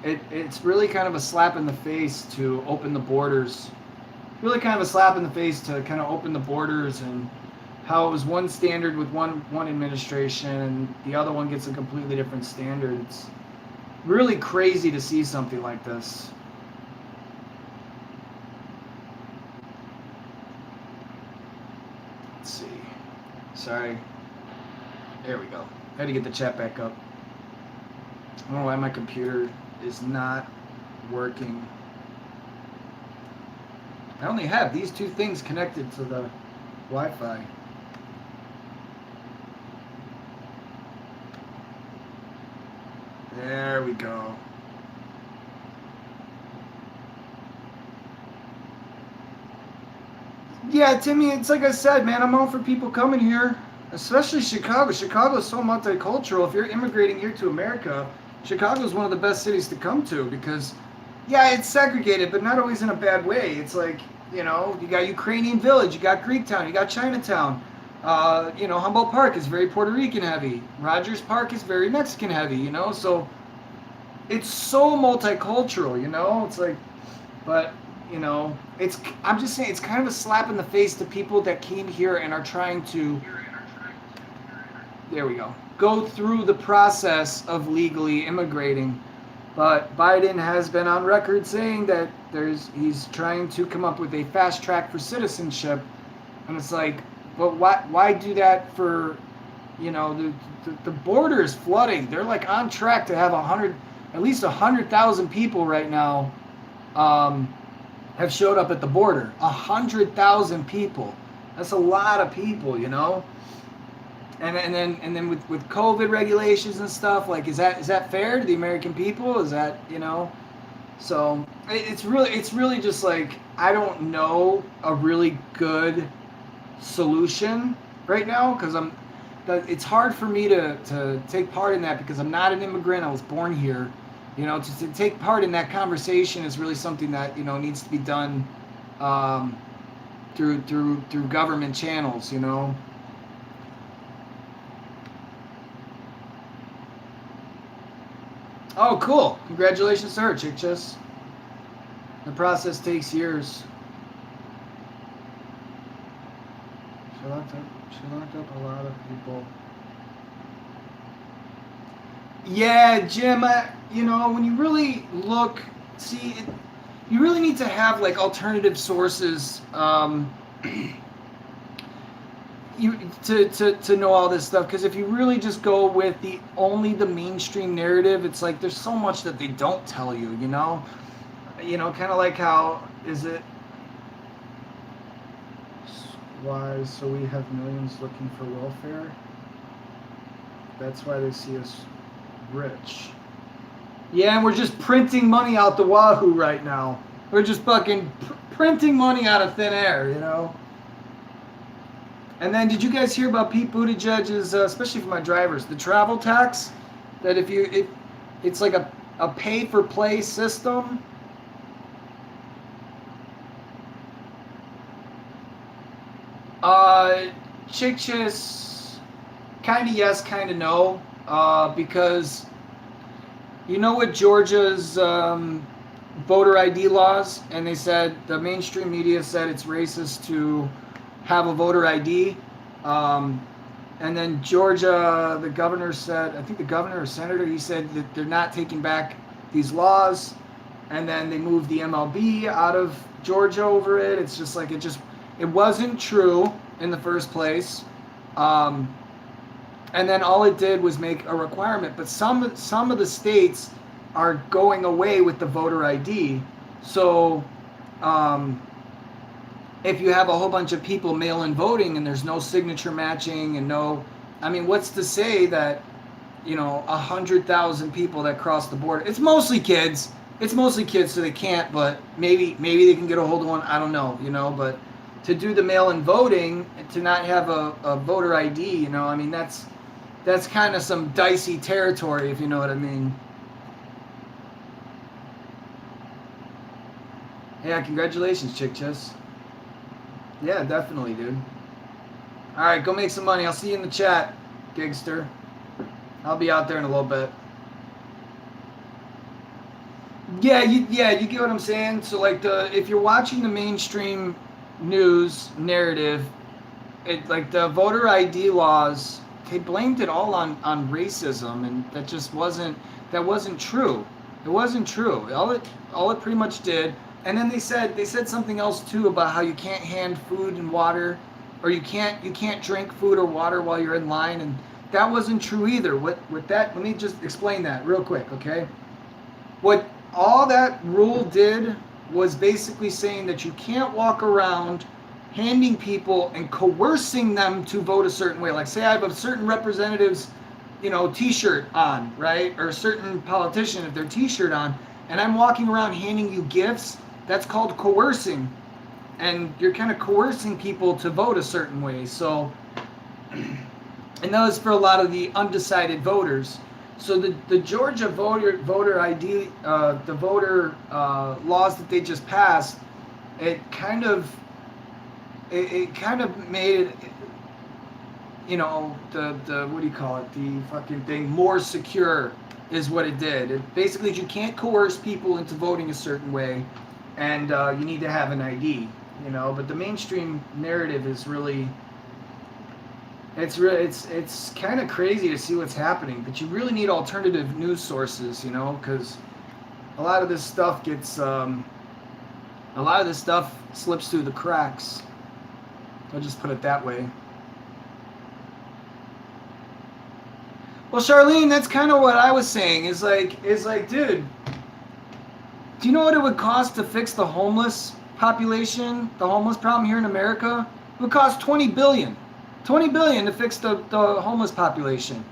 it's really kind of a slap in the face to open the borders. Really kind of a slap in the face to kind of open the borders, and how it was one standard with one administration and the other one gets a completely different standard. It's really crazy to see something like this. Let's see. Sorry. There we go. I had to get the chat back up. I don't know why my computer is not working. I only have these 2 things connected to the Wi-Fi. There we go. Yeah, Timmy, it's like I said, man, I'm all for people coming here, especially Chicago. Chicago is so multicultural. If you're immigrating here to America, Chicago is one of the best cities to come to because, yeah, it's segregated, but not always in a bad way. It's like, you know, you got Ukrainian Village, you got Greektown, you got Chinatown. You know, Humboldt Park is very Puerto Rican heavy. Rogers Park is very Mexican heavy, you know, so it's so multicultural, you know. It's like, but, you know, I'm just saying, it's kind of a slap in the face to people that came here and are trying to, there we go through the process of legally immigrating. But Biden has been on record saying that he's trying to come up with a fast track for citizenship, and it's like, but why do that for, you know, the border is flooding. They're like on track to have at least 100,000 people right now have showed up at the border. 100,000 people. That's a lot of people, you know. And then with COVID regulations and stuff, like, is that fair to the American people? Is that, you know? So it's really just like, I don't know a really good solution right now, because it's hard for me to take part in that because I'm not an immigrant. I was born here. You know, to take part in that conversation is really something that, you know, needs to be done through government channels, you know. Oh, cool. Congratulations to her, Chick-Chus. The process takes years. She locked up a lot of people. Yeah, Jim, you know, when you really look, you really need to have, like, alternative sources to know all this stuff, because if you really just go with only the mainstream narrative, it's like there's so much that they don't tell you, you know, kind of like how is it why so we have millions looking for welfare, that's why they see us rich. Yeah, and we're just printing money out the wahoo right now. We're just fucking printing money out of thin air, you know. And then, did you guys hear about Pete Buttigieg's, especially for my drivers, the travel tax? That it's like a pay-for-play system. Chichis, kind of yes, kind of no. Because you know what Georgia's voter ID laws, and they said, the mainstream media said it's racist to have a voter ID. And then Georgia, the governor said, I think the governor or senator, he said that they're not taking back these laws. And then they moved the MLB out of Georgia over it. It's just like, it wasn't true in the first place. And then all it did was make a requirement. But some of the states are going away with the voter ID. So if you have a whole bunch of people mail-in voting and there's no signature matching and no, I mean, what's to say that, 100,000 people that cross the border, it's mostly kids, so they can't, but maybe they can get a hold of one, I don't know, but to do the mail-in voting, to not have a voter ID, I mean, that's kind of some dicey territory, if you know what I mean. Yeah, congratulations, Chick Chess. Yeah, definitely, dude. All right, go make some money. I'll see you in the chat, Gigster. I'll be out there in a little bit. Yeah, you get what I'm saying? So, like, if you're watching the mainstream news narrative, like the voter ID laws, they blamed it all on racism, and that wasn't true. It wasn't true. All it pretty much did. And then they said something else too about how you can't hand food and water, or you can't drink food or water while you're in line, and that wasn't true either. Let me just explain that real quick, okay? What all that rule did was basically saying that you can't walk around handing people and coercing them to vote a certain way. Like, say I have a certain representative's, T-shirt on, right? Or a certain politician, if their T-shirt on, and I'm walking around handing you gifts, that's called coercing. And you're kind of coercing people to vote a certain way. So, and that was for a lot of the undecided voters. So the Georgia voter ID, the voter laws that they just passed, it kind of made it, the what do you call it? The fucking thing more secure is what it did. It basically, you can't coerce people into voting a certain way, and you need to have an ID, But the mainstream narrative is really, it's kind of crazy to see what's happening. But you really need alternative news sources, because a lot of this stuff slips through the cracks. I'll just put it that way. Well, Charlene, that's kind of what I was saying. Is like, dude, do you know what it would cost to fix the homeless population, the homeless problem here in America? It would cost $20 billion. $20 billion to fix the homeless population.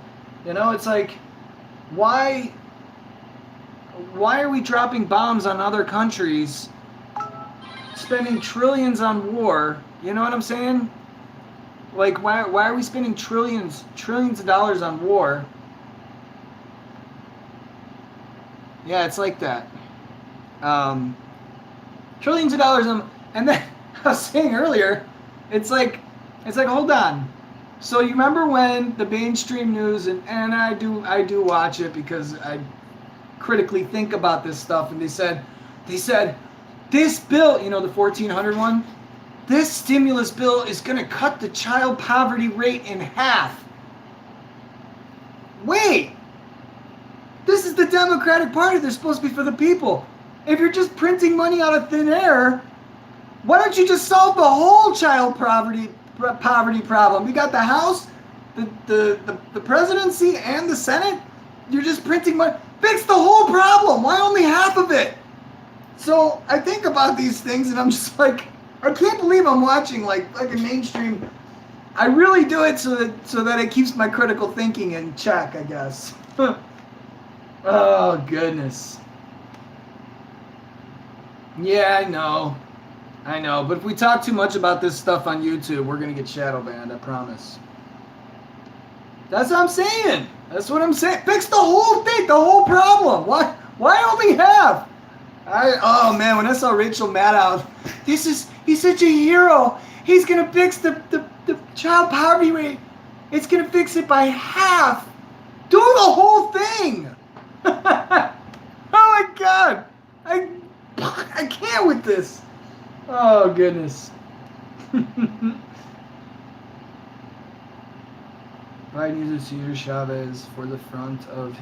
It's like, why are we dropping bombs on other countries, spending trillions on war? You know what I'm saying? Like, why are we spending trillions of dollars on war? Yeah, it's like that. Trillions of dollars and then I was saying earlier, it's like, hold on. So you remember when the mainstream news, and I do watch it because I critically think about this stuff, and they said this bill, the 1400 one, this stimulus bill is going to cut the child poverty rate in half. Wait, this is the Democratic Party. They're supposed to be for the people. If you're just printing money out of thin air, why don't you just solve the whole child poverty problem? You got the House, the presidency, and the Senate. You're just printing money. Fix the whole problem. Why only half of it? So I think about these things, and I'm just like, I can't believe I'm watching like a mainstream. I really do it so that it keeps my critical thinking in check, I guess. Oh goodness. Yeah, I know. I know, but if we talk too much about this stuff on YouTube, we're gonna get shadow banned, I promise. That's what I'm saying. That's what I'm saying. Fix the whole thing, the whole problem. Why only half? Oh man, when I saw Rachel Maddow, he's such a hero. He's gonna fix the child poverty rate. It's gonna fix it by half. Do the whole thing. Oh my god. I can't with this. Oh goodness. Biden uses Cesar Chavez for the front of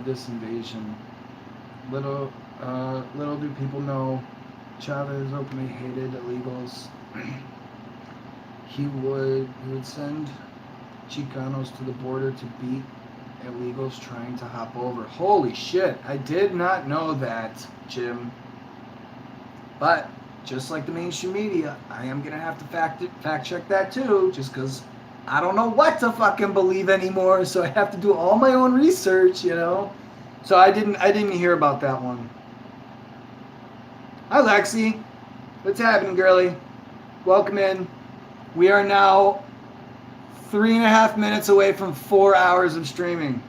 this invasion. Little do people know, Chavez openly hated illegals. He would send Chicanos to the border to beat illegals trying to hop over. Holy shit! I did not know that, Jim. But just like the mainstream media, I am gonna have to fact check that too, just because I don't know what to fucking believe anymore. So I have to do all my own research, you know. So I didn't hear about that one. Hi Lexi, what's happening, girly? Welcome in. We are now 3.5 minutes away from 4 hours of streaming.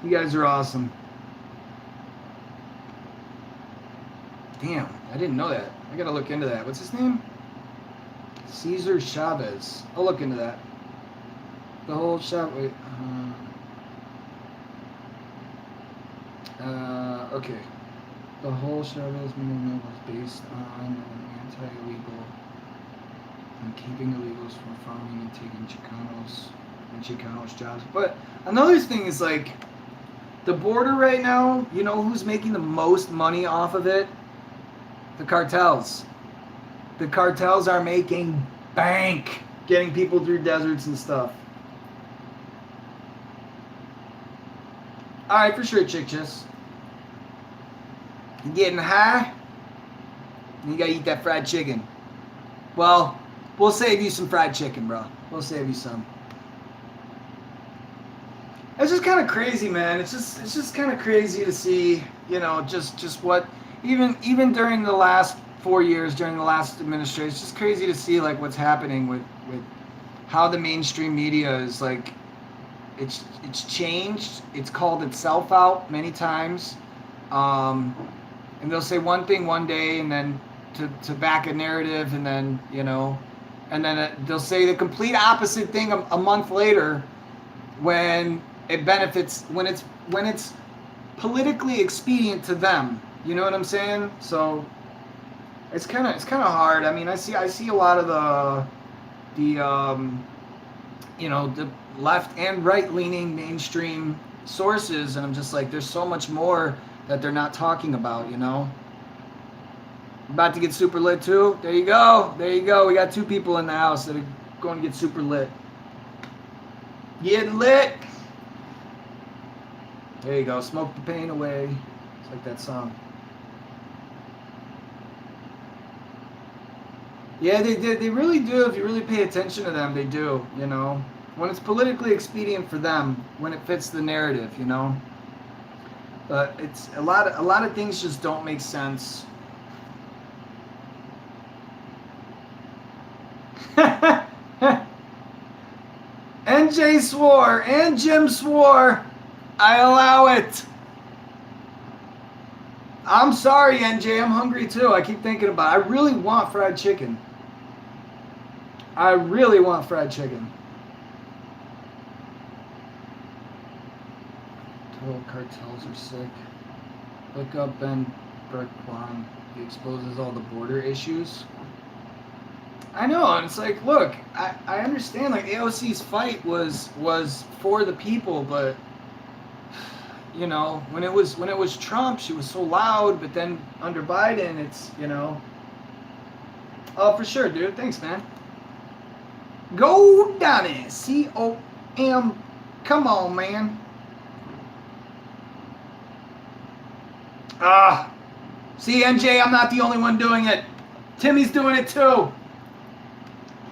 You guys are awesome. Damn, I didn't know that. I gotta look into that. What's his name? Cesar Chavez. I'll look into that. The whole shot. Wait. Okay. The whole Chavez movement was based on an anti-illegal and keeping illegals from farming and taking Chicanos jobs. But another thing is like the border right now. You know who's making the most money off of it? The cartels. The cartels are making bank getting people through deserts and stuff. Alright, for sure, Chick Chiss. You getting high? You gotta eat that fried chicken. Well, we'll save you some fried chicken, bro. We'll save you some. It's just kind of crazy, man. It's just kind of crazy to see, you know, just what even during the last 4 years, during the last administration, it's just crazy to see like what's happening with how the mainstream media is like. It's changed. It's called itself out many times, and they'll say one thing one day, and then to back a narrative, and then you know, and then they'll say the complete opposite thing a month later, when it benefits, when it's politically expedient to them. You know what I'm saying? So it's kind of hard. I mean, I see a lot of the you know, the left and right leaning mainstream sources, and I'm just like, there's so much more that they're not talking about, you know. About to get super lit too. There you go. We got 2 people in the house that are going to get super lit. Getting lit. There you go. Smoke the pain away. It's like that song. Yeah, they really do. If you really pay attention to them, they do, you know. When it's politically expedient for them, when it fits the narrative, you know. But it's a lot of things just don't make sense. NJ swore and Jim swore. I allow it. I'm sorry, NJ. I'm hungry too. I keep thinking about it. I really want fried chicken. Total cartels are sick. Look up Ben Berkwan. He exposes all the border issues. I know, and it's like, look, I understand. Like AOC's fight was for the people, but you know, when it was Trump, she was so loud. But then under Biden, it's, you know. Oh, for sure, dude. Thanks, man. Go Donnie. COM. Come on, man. See, NJ, I'm not the only one doing it. Timmy's doing it too.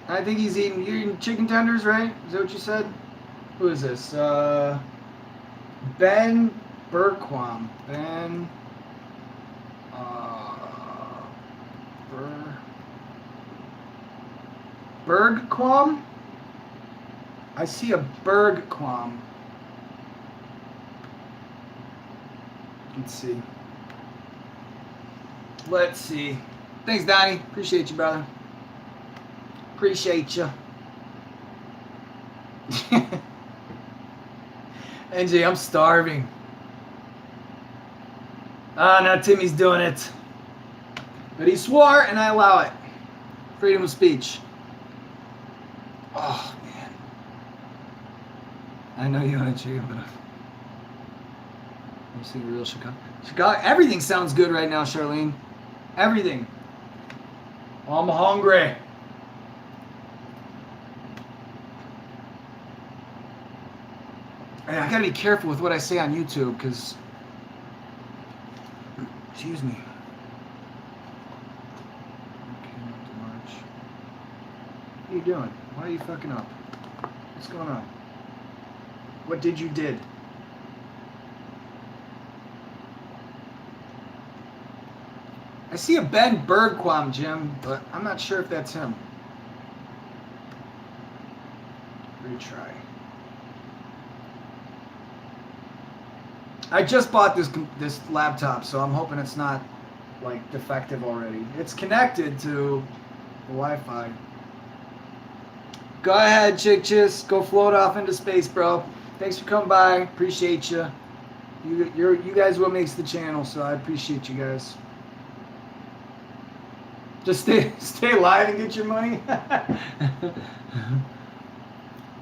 I think you're eating chicken tenders, right? Is that what you said? Who is this? Ben Berquam. Bergquam? I see a Bergquam. Let's see. Let's see. Thanks, Donnie. Appreciate you, brother. Appreciate you. NJ, I'm starving. Ah, now Timmy's doing it. But he swore, and I allow it. Freedom of speech. Oh, man. I know you want to cheer, but I'm seeing real Chicago. Chicago. Everything sounds good right now, Charlene. Everything. I'm hungry. And I gotta be careful with what I say on YouTube, because... Excuse me. Okay, not too much. What are you doing? Why are you fucking up? What's going on? What did you did? I see a Ben Bergquam, Jim, but I'm not sure if that's him. Retry. I just bought this laptop, so I'm hoping it's not like defective already. It's connected to the Wi-Fi. Go ahead, Chick-Chis. Go float off into space, bro. Thanks for coming by. Appreciate you. You guys what makes the channel, so I appreciate you guys. Just stay alive and get your money.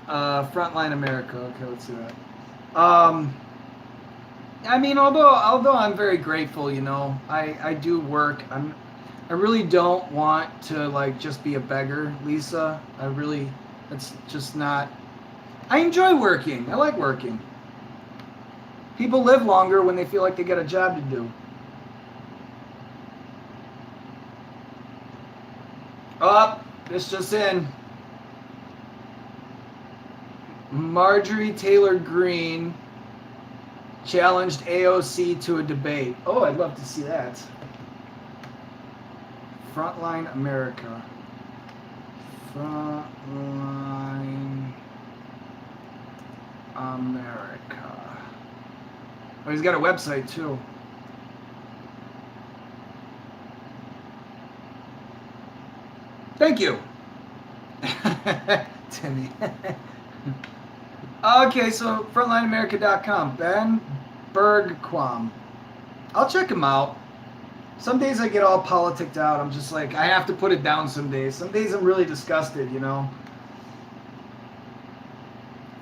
Frontline America. Okay, let's do that. I mean, although I'm very grateful, you know, I do work. I really don't want to like just be a beggar, Lisa. That's just not. I enjoy working. I like working. People live longer when they feel like they got a job to do. Oh, this just in. Marjorie Taylor Greene challenged AOC to a debate. Oh, I'd love to see that. Frontline America. Frontline America. Oh, he's got a website too. Thank you. Timmy. Okay, so frontlineamerica.com. Ben Bergquam. I'll check him out. Some days I get all politicked out. I'm just like, I have to put it down some days. Some days I'm really disgusted, you know.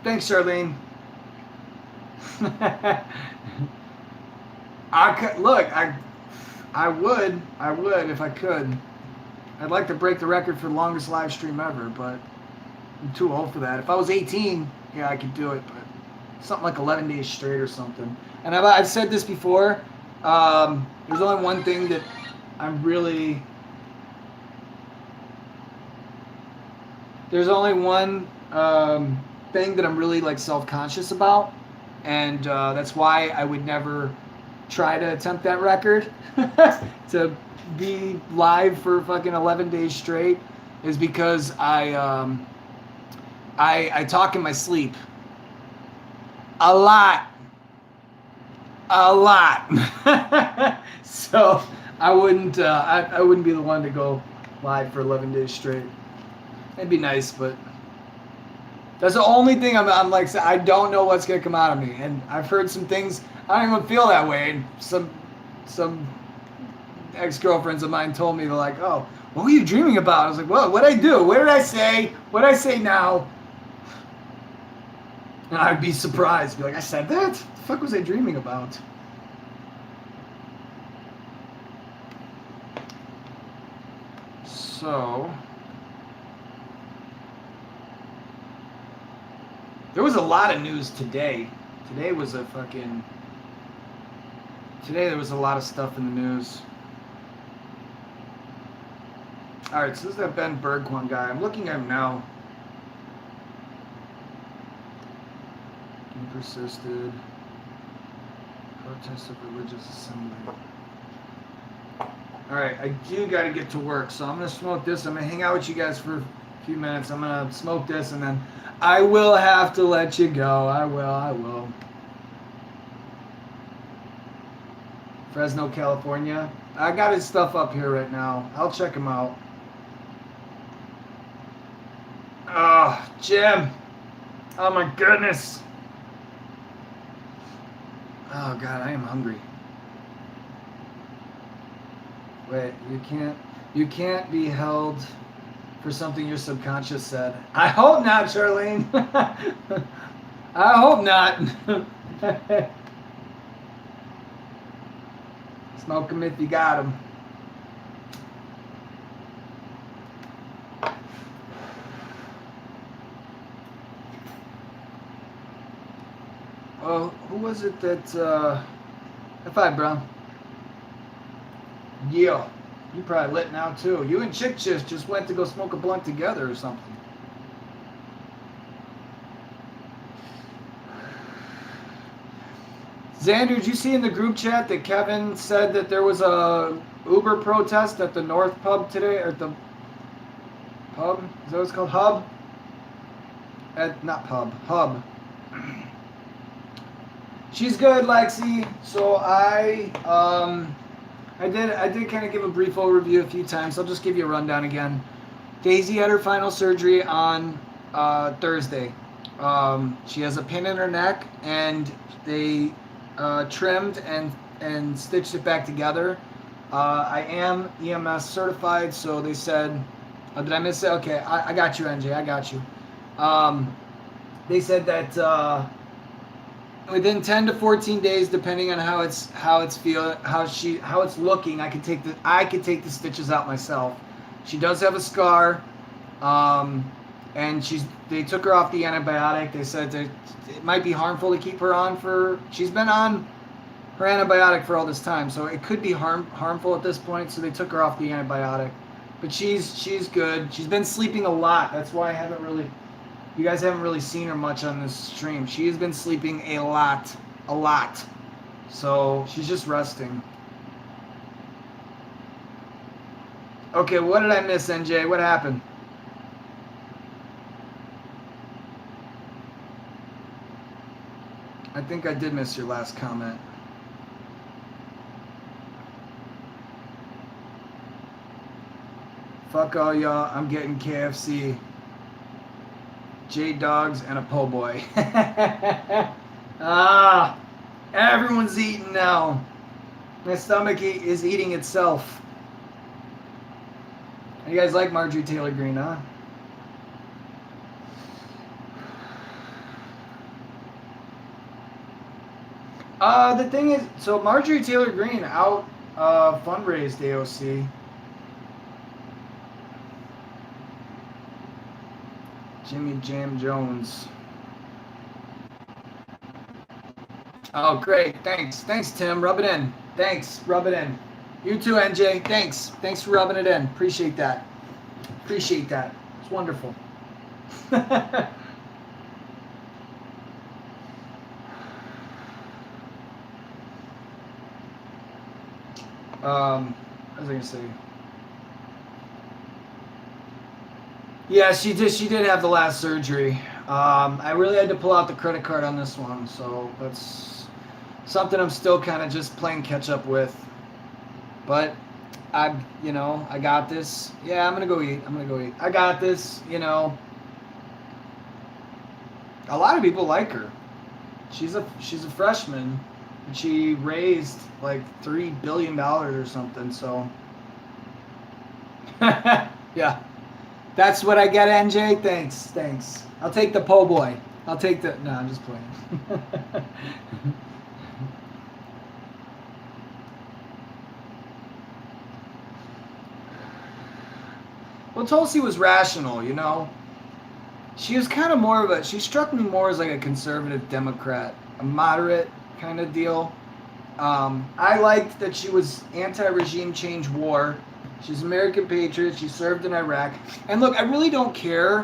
Thanks, Charlene. I would if I could. I'd like to break the record for the longest live stream ever, but I'm too old for that. If I was 18, yeah, I could do it, but something like 11 days straight or something. And I've said this before. There's only one thing that I'm really... There's only one thing that I'm really like self-conscious about, and that's why I would never try to attempt that record. To be live for fucking 11 days straight is because I talk in my sleep a lot. So I wouldn't be the one to go live for 11 days straight. It'd be nice, but that's the only thing I'm like, I don't know what's gonna come out of me, and I've heard some things I don't even feel that way. And some ex-girlfriends of mine told me, they're like, "Oh, what were you dreaming about?" I was like, "Well, what'd I do? What did I say? What'd I say now?" And I'd be surprised, be like, "I said that? What the fuck was I dreaming about?" So there was a lot of news today. Today there was a lot of stuff in the news. Alright, so this is that Ben Bergquam guy. I'm looking at him now. He persisted. Protest of religious assembly. Alright, I do gotta get to work, so I'm gonna smoke this. I'm gonna hang out with you guys for A few minutes. I'm going to smoke this and then I will have to let you go. I will. Fresno, California. I got his stuff up here right now. I'll check him out. Oh, Jim. Oh my goodness. Oh God, I am hungry. Wait, you can't be held for something your subconscious said. I hope not, Charlene. I hope not. Smoke 'em if you got 'em. Oh, who was it that, high five, bro. Yeah, you probably lit now too. You and Chick just went to go smoke a blunt together or something. Xander, did you see in the group chat that Kevin said that there was a Uber protest at the North Pub today, or the Pub? Is that what it's called? Hub? Not Pub. Hub. She's good, Lexi. So I did kind of give a brief overview a few times. I'll just give you a rundown again. Daisy had her final surgery on Thursday. She has a pin in her neck, and they trimmed and stitched it back together. I am EMS certified, so they said, did I miss it? Okay, I got you, NJ. I got you. They said that within 10 to 14 days, depending on how it's looking, I could take the stitches out myself. She does have a scar, and they took her off the antibiotic. They said that it might be harmful to keep her on she's been on her antibiotic for all this time, so it could be harmful at this point. So they took her off the antibiotic, but she's good. She's been sleeping a lot. That's why you guys haven't really seen her much on this stream. She has been sleeping a lot. So she's just resting. Okay, what did I miss, NJ? What happened? I think I did miss your last comment. Fuck all y'all, I'm getting KFC. J-Dogs and a po' boy. Everyone's eating now. My stomach is eating itself. You guys like Marjorie Taylor Greene, huh? The thing is, so Marjorie Taylor Greene fundraised AOC. Jimmy Jam Jones. Oh, great. Thanks, Tim. Rub it in. Thanks. Rub it in. You too, NJ. Thanks for rubbing it in. Appreciate that. It's wonderful. What was I gonna say? Yeah, she did have the last surgery. I really had to pull out the credit card on this one, so that's something I'm still kind of just playing catch up with. But I got this. Yeah, I'm gonna go eat. I got this. A lot of people like her. She's a freshman, and she raised like $3 billion or something. So yeah. That's what I get, NJ. Thanks. I'll take the po' boy. No, I'm just playing. Well, Tulsi was rational, She was kind of she struck me more as like a conservative Democrat, a moderate kind of deal. I liked that she was anti-regime change war. She's an American patriot. She served in Iraq. And look, I really don't care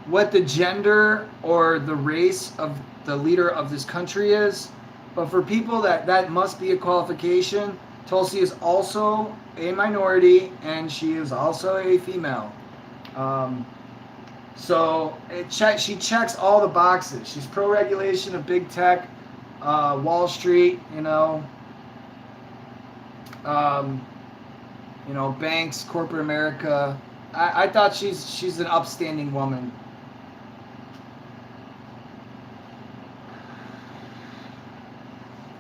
what the gender or the race of the leader of this country is. But for people that must be a qualification. Tulsi is also a minority, and she is also a female. So she checks all the boxes. She's pro-regulation of big tech, Wall Street, um, banks, corporate America. I thought she's an upstanding woman.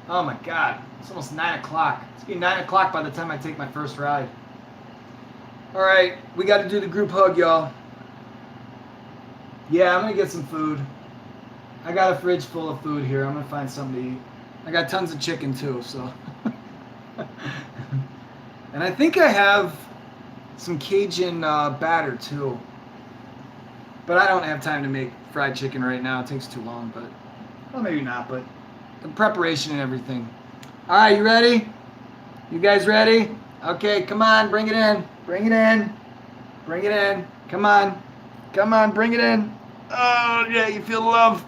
Oh my God, it's almost 9 o'clock. It's gonna be 9 o'clock by the time I take my first ride. All right, we got to do the group hug, y'all. Yeah, I'm gonna get some food. I got a fridge full of food here. I'm gonna find something to eat. I got tons of chicken too, so. And I think I have some Cajun batter too. But I don't have time to make fried chicken right now. It takes too long, but well, maybe not. But the preparation and everything. All right, you ready? You guys ready? Okay, come on, bring it in. Bring it in. Bring it in. Come on. Come on, bring it in. Oh, yeah, you feel love.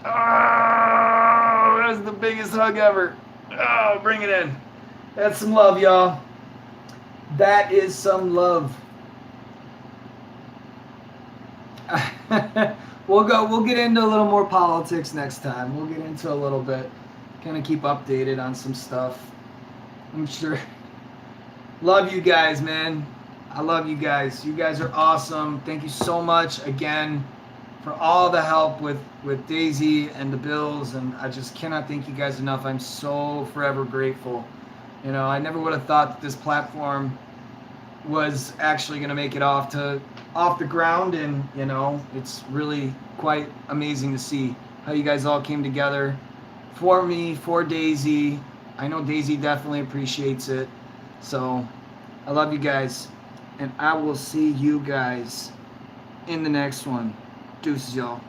Oh, that's the biggest hug ever. Oh, bring it in. That's some love, y'all. That is some love. We'll get into a little more politics next time. We'll get into a little bit. Kind of keep updated on some stuff. I'm sure. Love you guys, man. I love you guys. You guys are awesome. Thank you so much again for all the help with Daisy and the bills, and I just cannot thank you guys enough. I'm so forever grateful. I never would have thought that this platform was actually going to make it off the ground, and it's really quite amazing to see how you guys all came together for me, for Daisy. I know Daisy definitely appreciates it. So I love you guys, and I will see you guys in the next one. Deuces, y'all.